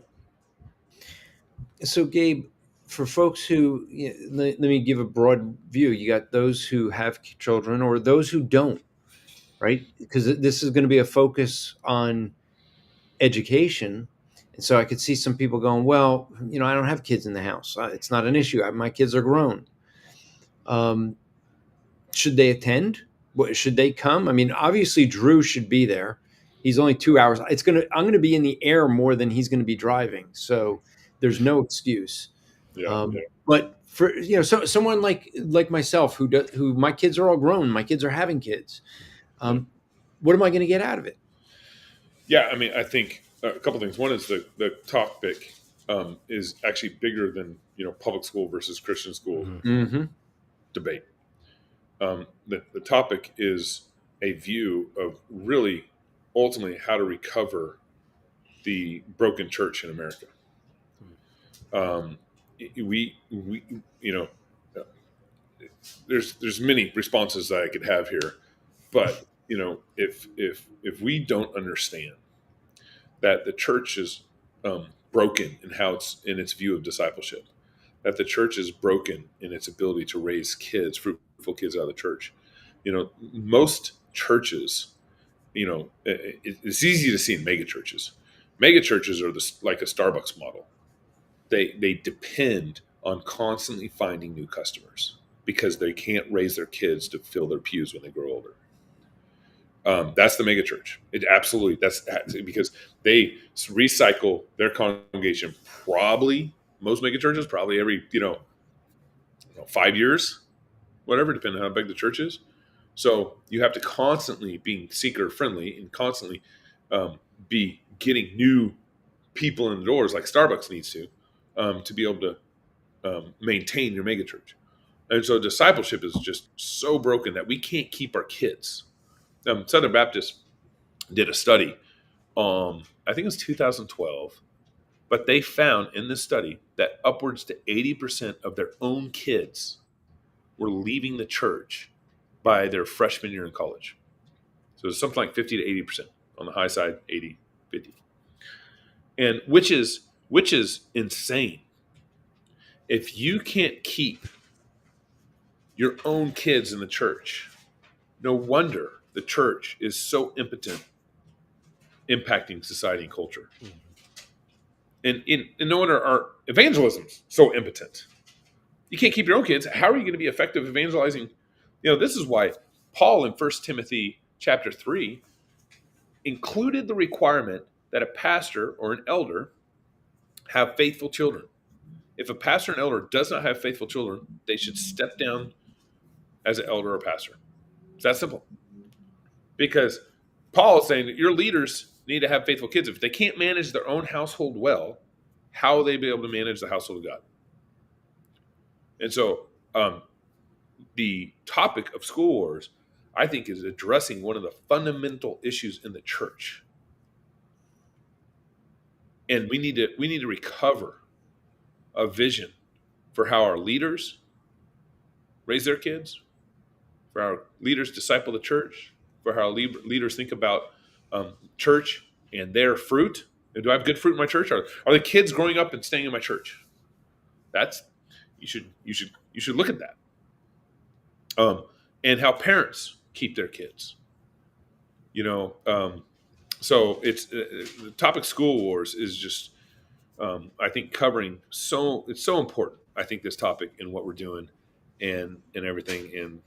So, Gabe, for folks who, let me give a broad view. You got those who have children or those who don't, right? Because this is going to be a focus on education. And so I could see some people going, well, I don't have kids in the house. It's not an issue. My kids are grown. Should they attend? Should they come? I mean, obviously Drew should be there. He's only 2 hours. I'm going to be in the air more than he's going to be driving. So there's no excuse. But for, someone like myself who my kids are all grown, my kids are having kids. What am I going to get out of it? Yeah. I mean, I think a couple things. One is the topic is actually bigger than, public school versus Christian school debate. The topic is a view of really ultimately how to recover the broken church in America. There's many responses that I could have here, but if we don't understand that the church is broken in how it's in its view of discipleship, that the church is broken in its ability to raise kids, fruitful kids out of the church. Most churches, it's easy to see in mega churches. Mega churches are like a Starbucks model. They depend on constantly finding new customers because they can't raise their kids to fill their pews when they grow older. That's the mega church. That's because they recycle their congregation most mega churches probably every 5 years, whatever, depending on how big the church is. So you have to constantly be seeker friendly and constantly be getting new people in the doors, like Starbucks needs to be able to maintain your mega church. And so discipleship is just so broken that we can't keep our kids. Southern Baptist did a study, I think it was 2012, but they found in this study that upwards to 80% of their own kids were leaving the church by their freshman year in college. So it's something like 50 to 80%, on the high side, 80, 50. And which is insane. If you can't keep your own kids in the church, no wonder the church is so impotent, impacting society and culture. And no wonder our evangelism's so impotent. You can't keep your own kids. How are you going to be effective evangelizing? This is why Paul in 1 Timothy chapter 3 included the requirement that a pastor or an elder have faithful children. If a pastor and elder does not have faithful children, they should step down as an elder or pastor. It's that simple. Because Paul is saying that your leaders need to have faithful kids. If they can't manage their own household well, how will they be able to manage the household of God? And so the topic of school wars, I think, is addressing one of the fundamental issues in the church. And we need to recover a vision for how our leaders raise their kids, for our leaders disciple the church, for how leaders think about church and their fruit. Do I have good fruit in my church? Are the kids growing up and staying in my church? That's you should look at that. And how parents keep their kids. So it's the topic school wars is just I think covering it's so important. I think this topic and what we're doing and everything. And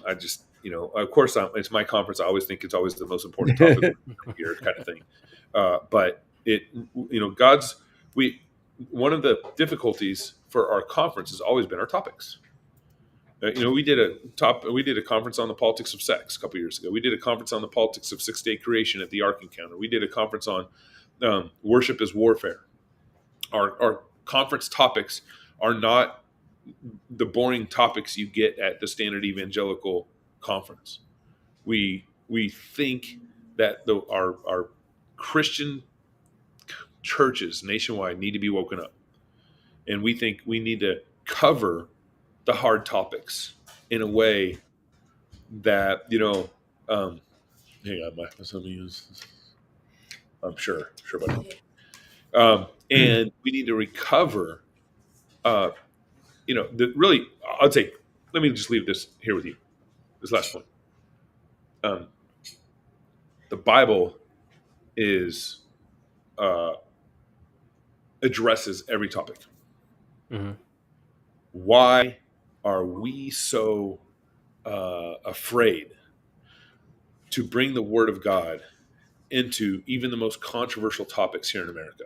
I just of course it's my conference. I always think it's always the most important topic here, kind of thing. But one of the difficulties for our conference has always been our topics. We did a conference on the politics of sex a couple years ago. We did a conference on the politics of six-day creation at the Ark Encounter. We did a conference on worship as warfare. Our conference topics are not the boring topics you get at the standard evangelical conference. We think that our Christian churches nationwide need to be woken up, and we think we need to cover the hard topics in a way that hang on, my something is I'm sure buddy. And we need to recover really I'd say, let me just leave this here with you, this last point. The Bible is addresses every topic. Mm-hmm. Why are we so afraid to bring the Word of God into even the most controversial topics here in America?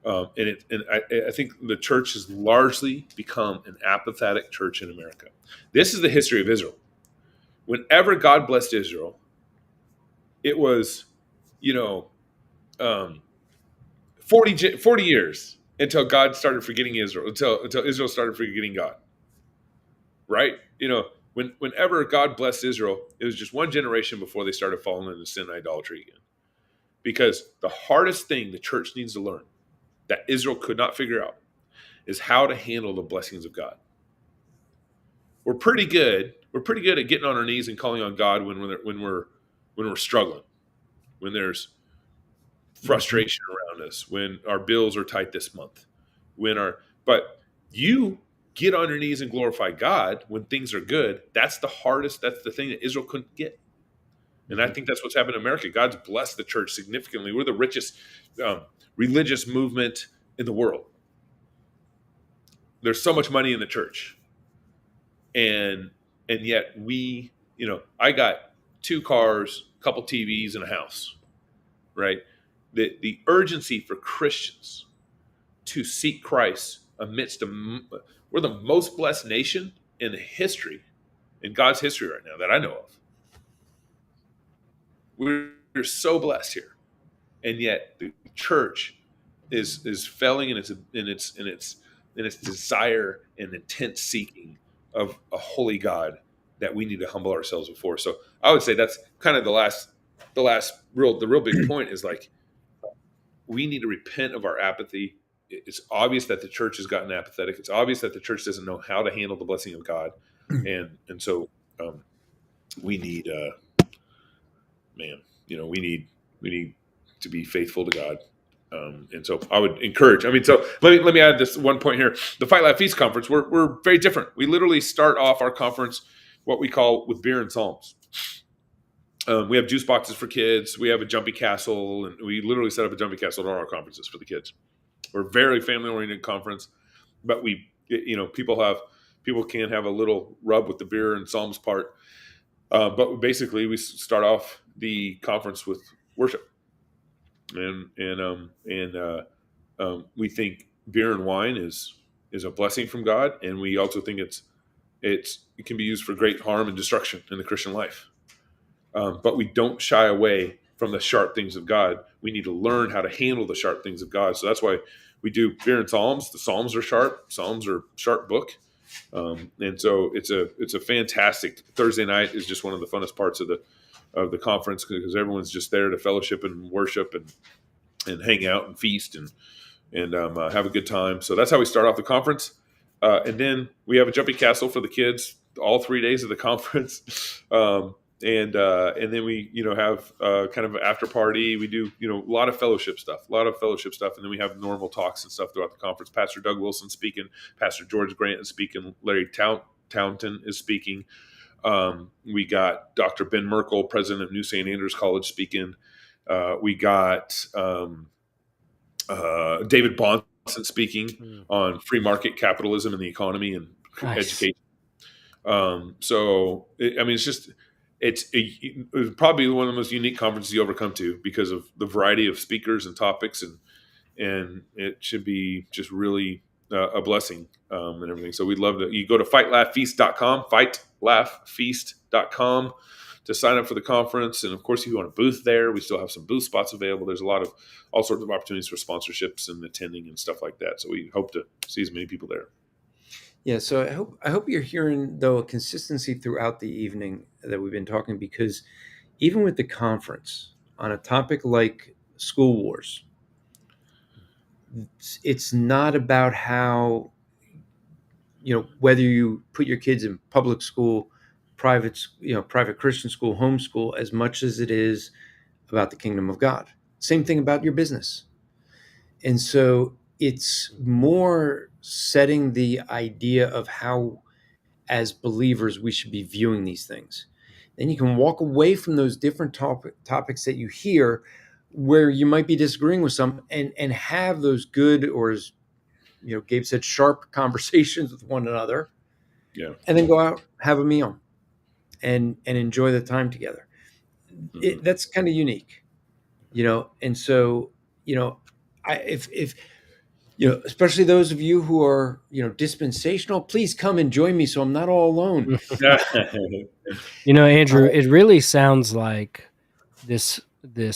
I think the church has largely become an apathetic church in America. This is the history of Israel. Whenever God blessed Israel, it was 40 years until God started forgetting Israel, until Israel started forgetting God. Right? Whenever God blessed Israel, it was just one generation before they started falling into sin and idolatry again. Because the hardest thing the church needs to learn that Israel could not figure out is how to handle the blessings of God. We're pretty good at getting on our knees and calling on God when we're struggling, when there's frustration around us, when our bills are tight this month, but you get on your knees and glorify God when things are good. That's the hardest. That's the thing that Israel couldn't get. And I think that's what's happened in America. God's blessed the church significantly. We're the richest religious movement in the world. There's so much money in the church. And yet I got 2 cars, a couple TVs, and a house, right? The urgency for Christians to seek Christ amidst we're the most blessed nation in God's history right now that I know of. We're so blessed here, and yet the church is failing in its desire and intense seeking of a holy God that we need to humble ourselves before. So I would say that's kind of the real big point is like we need to repent of our apathy. It's obvious that the church has gotten apathetic. It's obvious that the church doesn't know how to handle the blessing of God, and so we need. We need to be faithful to God. And so I would encourage, so let me add this one point here. The Fight Laugh Feast conference, we're very different. We literally start off our conference, what we call with beer and psalms. We have juice boxes for kids. We have a jumpy castle, and we literally set up a jumpy castle at all our conferences for the kids. We're a very family oriented conference, but people can have a little rub with the beer and psalms part. But basically, we start off the conference with worship, and we think beer and wine is a blessing from God, and we also think it can be used for great harm and destruction in the Christian life. But we don't shy away from the sharp things of God. We need to learn how to handle the sharp things of God. So that's why we do beer and psalms. The psalms are sharp. Psalms are a sharp book. And so it's a fantastic Thursday night is just one of the funnest parts of the conference because everyone's just there to fellowship and worship and hang out and feast and have a good time. So that's how we start off the conference. And then we have a jumpy castle for the kids all 3 days of the conference. and then we have kind of an after party. We do a lot of fellowship stuff, and then we have normal talks and stuff throughout the conference. Pastor Doug Wilson speaking, Pastor George Grant is speaking, Larry Taunton is speaking. We got Dr. Ben Merkel, president of New St. Andrews College, speaking. We got David Bahnsen speaking on free market capitalism and the economy and education. It's probably one of the most unique conferences you ever come to because of the variety of speakers and topics, and it should be just really a blessing and everything. So we'd love to. You go to fightlaughfeast.com, fightlaughfeast.com to sign up for the conference. And of course, if you want a booth there, we still have some booth spots available. There's all sorts of opportunities for sponsorships and attending and stuff like that. So we hope to see as many people there. Yeah, so I hope you're hearing, though, a consistency throughout the evening that we've been talking, because even with the conference on a topic like school wars, it's not about how, whether you put your kids in public school, private Christian school, homeschool, as much as it is about the kingdom of God. Same thing about your business. And so it's more setting the idea of how, as believers, we should be viewing these things. Then you can walk away from those different topics that you hear where you might be disagreeing with some and have those good, or as Gabe said, sharp conversations with one another. Yeah. And then go out, have a meal and enjoy the time together. Mm-hmm. That's kind of unique, and so, if especially those of you who are, dispensational, please come and join me so I'm not all alone. Andrew, it really sounds like this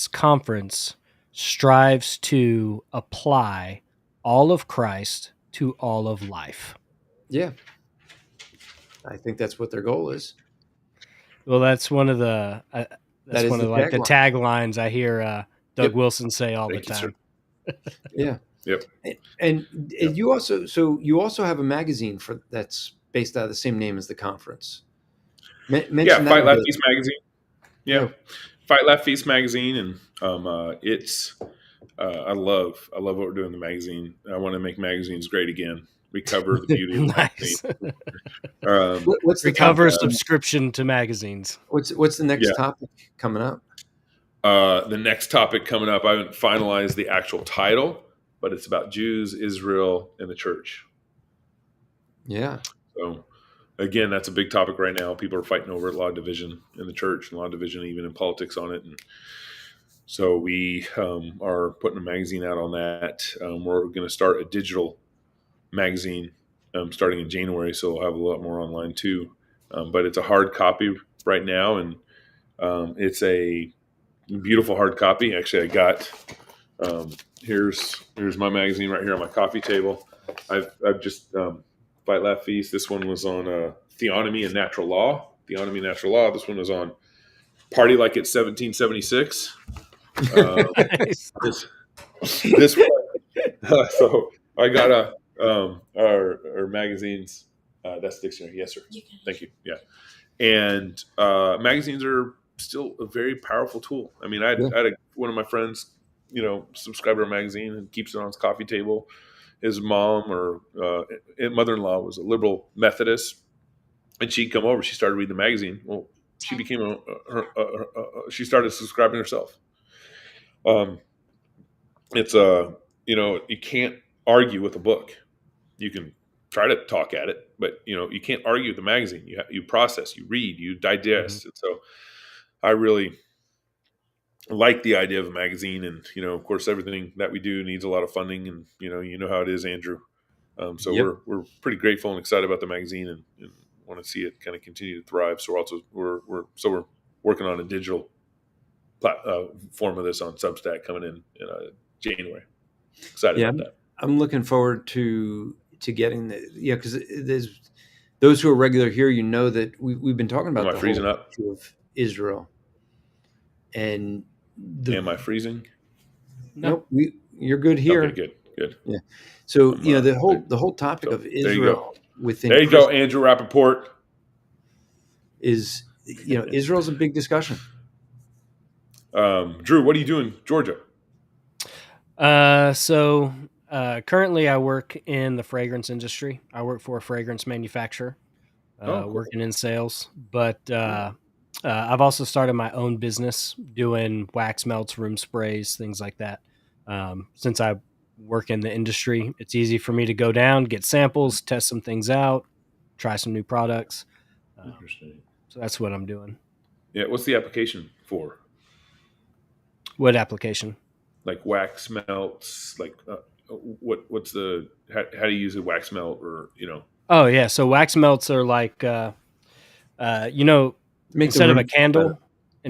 conference strives to apply all of Christ to all of life. Yeah. I think that's what their goal is. Well, that's one of the the taglines I hear Doug Wilson say all the time. Yeah. Yep. And you also have a magazine that's based out of the same name as the conference. Fight Laugh Feast magazine. Yeah. Fight Laugh Feast magazine, and it's I love what we're doing in the magazine. I want to make magazines great again. Recover the beauty of the magazine. What's the recover subscription to magazines? What's the next topic coming up? The next topic coming up, I haven't finalized the actual title, but it's about Jews, Israel, and the church. Yeah. So again, that's a big topic right now. People are fighting over a lot of division in the church, and a lot of division even in politics on it. And so we are putting a magazine out on that. We're going to start a digital magazine starting in January, so we'll have a lot more online too. But it's a hard copy right now, and it's a beautiful hard copy. Actually, I got here's my magazine right here on my coffee table. I've just Fight Laugh Feast. This one was on theonomy and natural law. This one was on Party Like It's 1776. This one. So I got our magazines. That's dictionary. Yes, sir. Thank you. Yeah. And magazines are still a very powerful tool. I mean, I had one of my friends, subscribe to our magazine and keeps it on his coffee table. His mom or mother-in-law was a liberal Methodist, and she'd come over. She started reading the magazine. Well, she became she started subscribing herself. It's you can't argue with a book. You can try to talk at it, but you can't argue with the magazine. You process, you read, you digest. Mm-hmm. And so I really like the idea of a magazine, and of course, everything that we do needs a lot of funding, and you know how it is, Andrew. So we're pretty grateful and excited about the magazine, and want to see it kind of continue to thrive. So we're working on a digital form of this on Substack coming in January. Excited about that. I'm looking forward to getting because there's those who are regular here. That we've been talking about the whole issue of Israel. And am I freezing? Nope. You're good here. Okay, good. Yeah. So the whole topic of Israel within there you go, Andrew Rappaport is Israel's a big discussion. Drew, what are you doing, Georgia? So currently I work in the fragrance industry. I work for a fragrance manufacturer, Cool. working in sales. But I've also started my own business doing wax melts, room sprays, things like that. Since I work in the industry, it's easy for me to go down, get samples, test some things out, try some new products. Interesting. So that's what I'm doing. Yeah. What's the application for? What application? Like wax melts, like what's the how do you use a wax melt, or Oh yeah, so wax melts are like instead of a candle,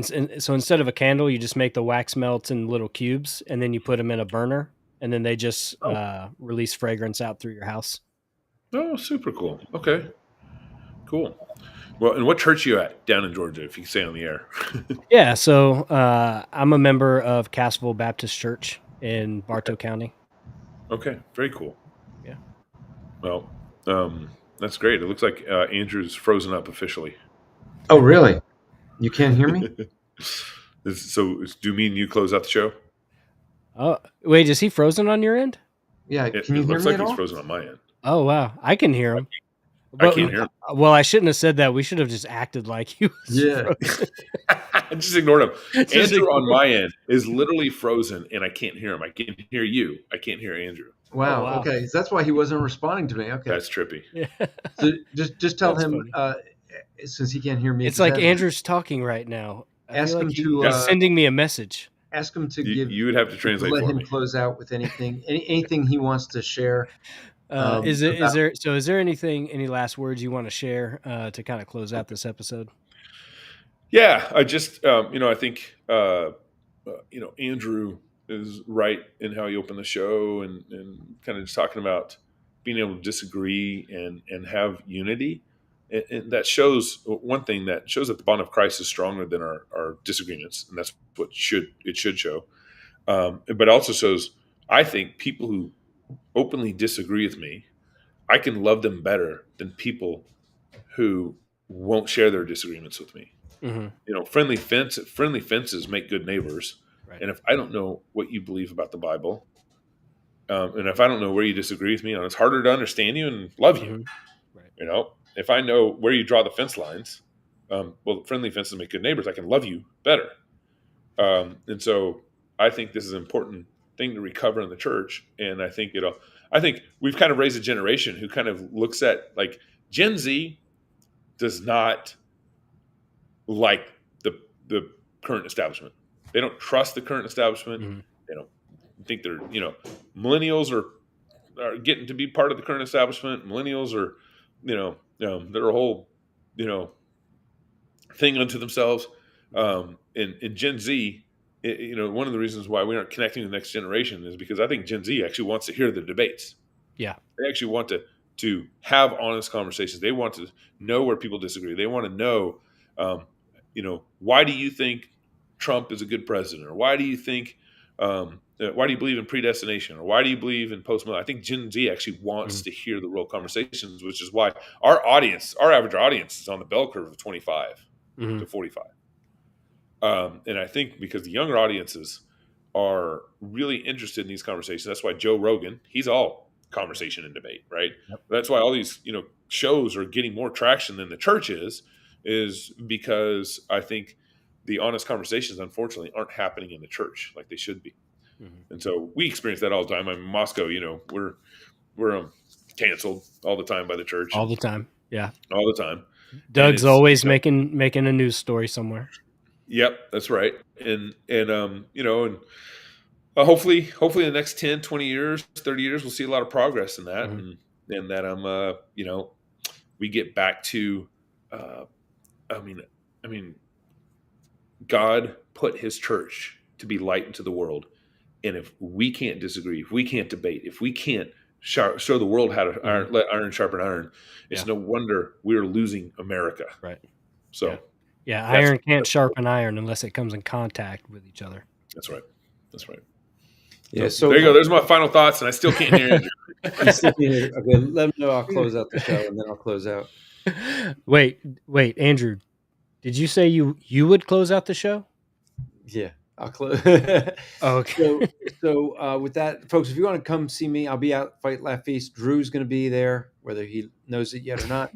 so instead of a candle, you just make the wax melts in little cubes, and then you put them in a burner, and then they just release fragrance out through your house. Oh, super cool. Okay, cool. Well, and what church are you at down in Georgia, if you can say on the air? Yeah, so I'm a member of Cassville Baptist Church in Bartow County. Okay, very cool. Yeah. Well, that's great. It looks like Andrew's frozen up officially. Oh, really? You can't hear me? So, do me and you close out the show? Oh, wait, is he frozen on your end? Yeah, can you it hear looks me like at he's all? frozen on my end. Oh, wow. I can hear him. I can't hear him. Well, I shouldn't have said that. We should have just acted like he was frozen. I just ignored him. Andrew on my end is literally frozen, and I can't hear him. I can hear you. I can't hear Andrew. Wow. Okay, so that's why he wasn't responding to me. Okay, that's trippy. Yeah. So just tell him since he can't hear me. It's like Andrew's talking right now. Ask him to he's sending me a message. Ask him to give. You would have to translate let for him me. Close out with anything he wants to share. Is there any last words you want to share to kind of close out this episode? Yeah, I just I think Andrew is right in how he opened the show, and kind of just talking about being able to disagree and have unity. And that shows one thing, that shows that the bond of Christ is stronger than our disagreements, and that's what it should show. But also shows, I think, people who openly disagree with me, I can love them better than people who won't share their disagreements with me. Mm-hmm. Friendly fences make good neighbors. Right. And if I don't know what you believe about the Bible, and if I don't know where you disagree with me, it's harder to understand you and love you. Mm-hmm. Right. If I know where you draw the fence lines, friendly fences make good neighbors. I can love you better. And so I think this is an important thing to recover in the church. And I think we've kind of raised a generation who kind of looks at, like, Gen Z does not like the current establishment. They don't trust the current establishment. Mm-hmm. They don't think they're, millennials are getting to be part of the current establishment. Millennials are, they're a whole, thing unto themselves. And Gen Z, one of the reasons why we aren't connecting with the next generation is because I think Gen Z actually wants to hear the debates. Yeah. They actually want to have honest conversations. They want to know where people disagree. They want to know, why do you think Trump is a good president? Or why do you think, why do you believe in predestination? Or why do you believe in post-millennial? I think Gen Z actually wants to hear the real conversations, which is why our average audience is on the bell curve of 25 to 45. And I think because the younger audiences are really interested in these conversations, that's why Joe Rogan, he's all conversation and debate, right? Yep. That's why all these, shows are getting more traction than the church is because I think the honest conversations, unfortunately, aren't happening in the church like they should be. Mm-hmm. And so we experience that all the time. I'm in Moscow, we're canceled all the time by the church. All the time. Yeah. All the time. Doug's always making a news story somewhere. Yep, that's right. And hopefully in the next 10, 20 years, 30 years, we'll see a lot of progress in that. Mm-hmm. And that we get back to, God put his church to be light into the world. And if we can't disagree, if we can't debate, if we can't show the world how to let iron sharpen iron, it's no wonder we're losing America. Right. So, yeah, iron can't sharpen iron unless it comes in contact with each other. That's right. Yeah. So there you go. There's my final thoughts, and I still can't hear Andrew. Okay, let me know. I'll close out the show, and then I'll close out. Wait, Andrew. Did you say you would close out the show? Yeah, I'll close. Oh, okay. So with that, folks, if you want to come see me, I'll be out Fight Laugh Feast. Drew's going to be there, whether he knows it yet or not.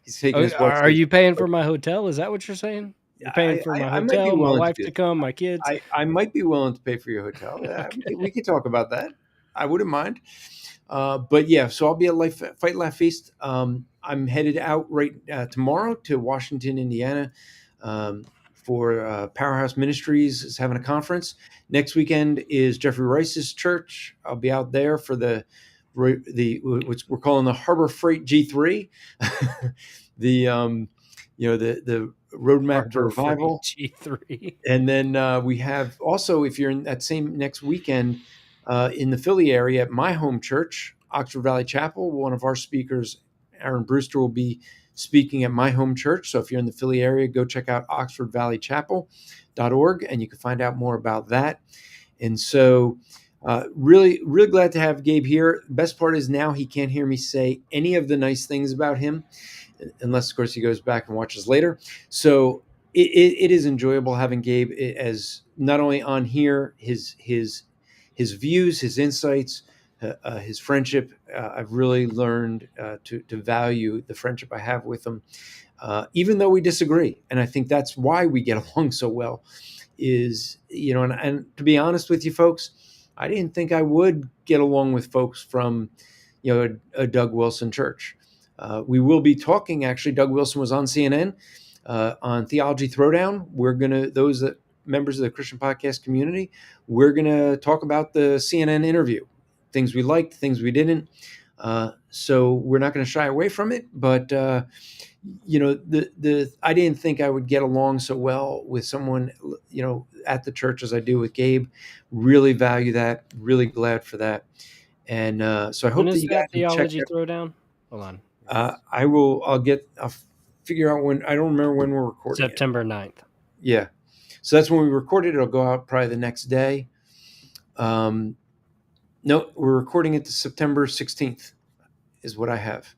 He's taking his wife. Are you paying for my hotel? Is that what you're saying? You're paying for my I might be hotel, my willing to wife do to that. come, my kids. I might be willing to pay for your hotel. Okay. We could talk about that. I wouldn't mind. But yeah, so I'll be at Fight Laugh Feast. I'm headed out right tomorrow to Washington, Indiana, for Powerhouse Ministries is having a conference. Next weekend is Jeffrey Rice's church. I'll be out there for the which we're calling the Harbor Freight G3, the the roadmap to Harbor revival. Freight G3. And then we have also, if you're in that same next weekend in the Philly area at my home church, Oxford Valley Chapel, one of our speakers, Aaron Brewster, will be speaking at my home church. So if you're in the Philly area, go check out oxfordvalleychapel.org and you can find out more about that. And so really, really glad to have Gabe here. Best part is now he can't hear me say any of the nice things about him, unless, of course, he goes back and watches later. So it is enjoyable having Gabe as not only on here, his views, his insights, his friendship. I've really learned to value the friendship I have with him, even though we disagree. And I think that's why we get along so well. Is and to be honest with you, folks, I didn't think I would get along with folks from a Doug Wilson church. We will be talking. Actually, Doug Wilson was on CNN on Theology Throwdown. We're gonna members of the Christian podcast community. We're gonna talk about the CNN interview, things we liked, things we didn't. So we're not going to shy away from it. But I didn't think I would get along so well with someone at the church as I do with Gabe. Really value that. Really glad for that. And so I hope that you guys Theology check Throwdown. Hold on. I'll figure out when. I don't remember when we're recording September 9th. Yeah. So that's when we recorded it. It'll go out probably the next day. No, we're recording it to September 16th is what I have.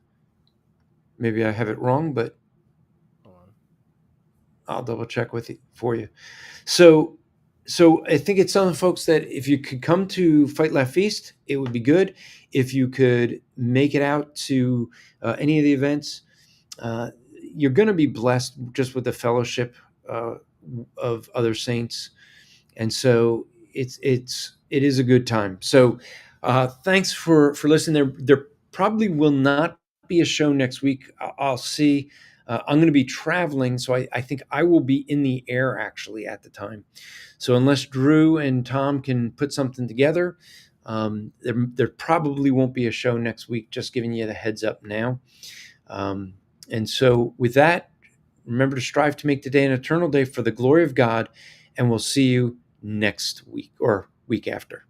Maybe I have it wrong, but Hold on. I'll double check for you. So I think it's telling folks that if you could come to Fight Laugh Feast, it would be good. If you could make it out to any of the events, you're going to be blessed just with the fellowship of other saints, and so it is a good time. So thanks for listening. There probably will not be a show next week. I'll see. I'm going to be traveling, so I think I will be in the air actually at the time. So unless Drew and Tom can put something together, there probably won't be a show next week. Just giving you the heads up now. And so with that, remember to strive to make today an eternal day for the glory of God, and we'll see you next week or week after.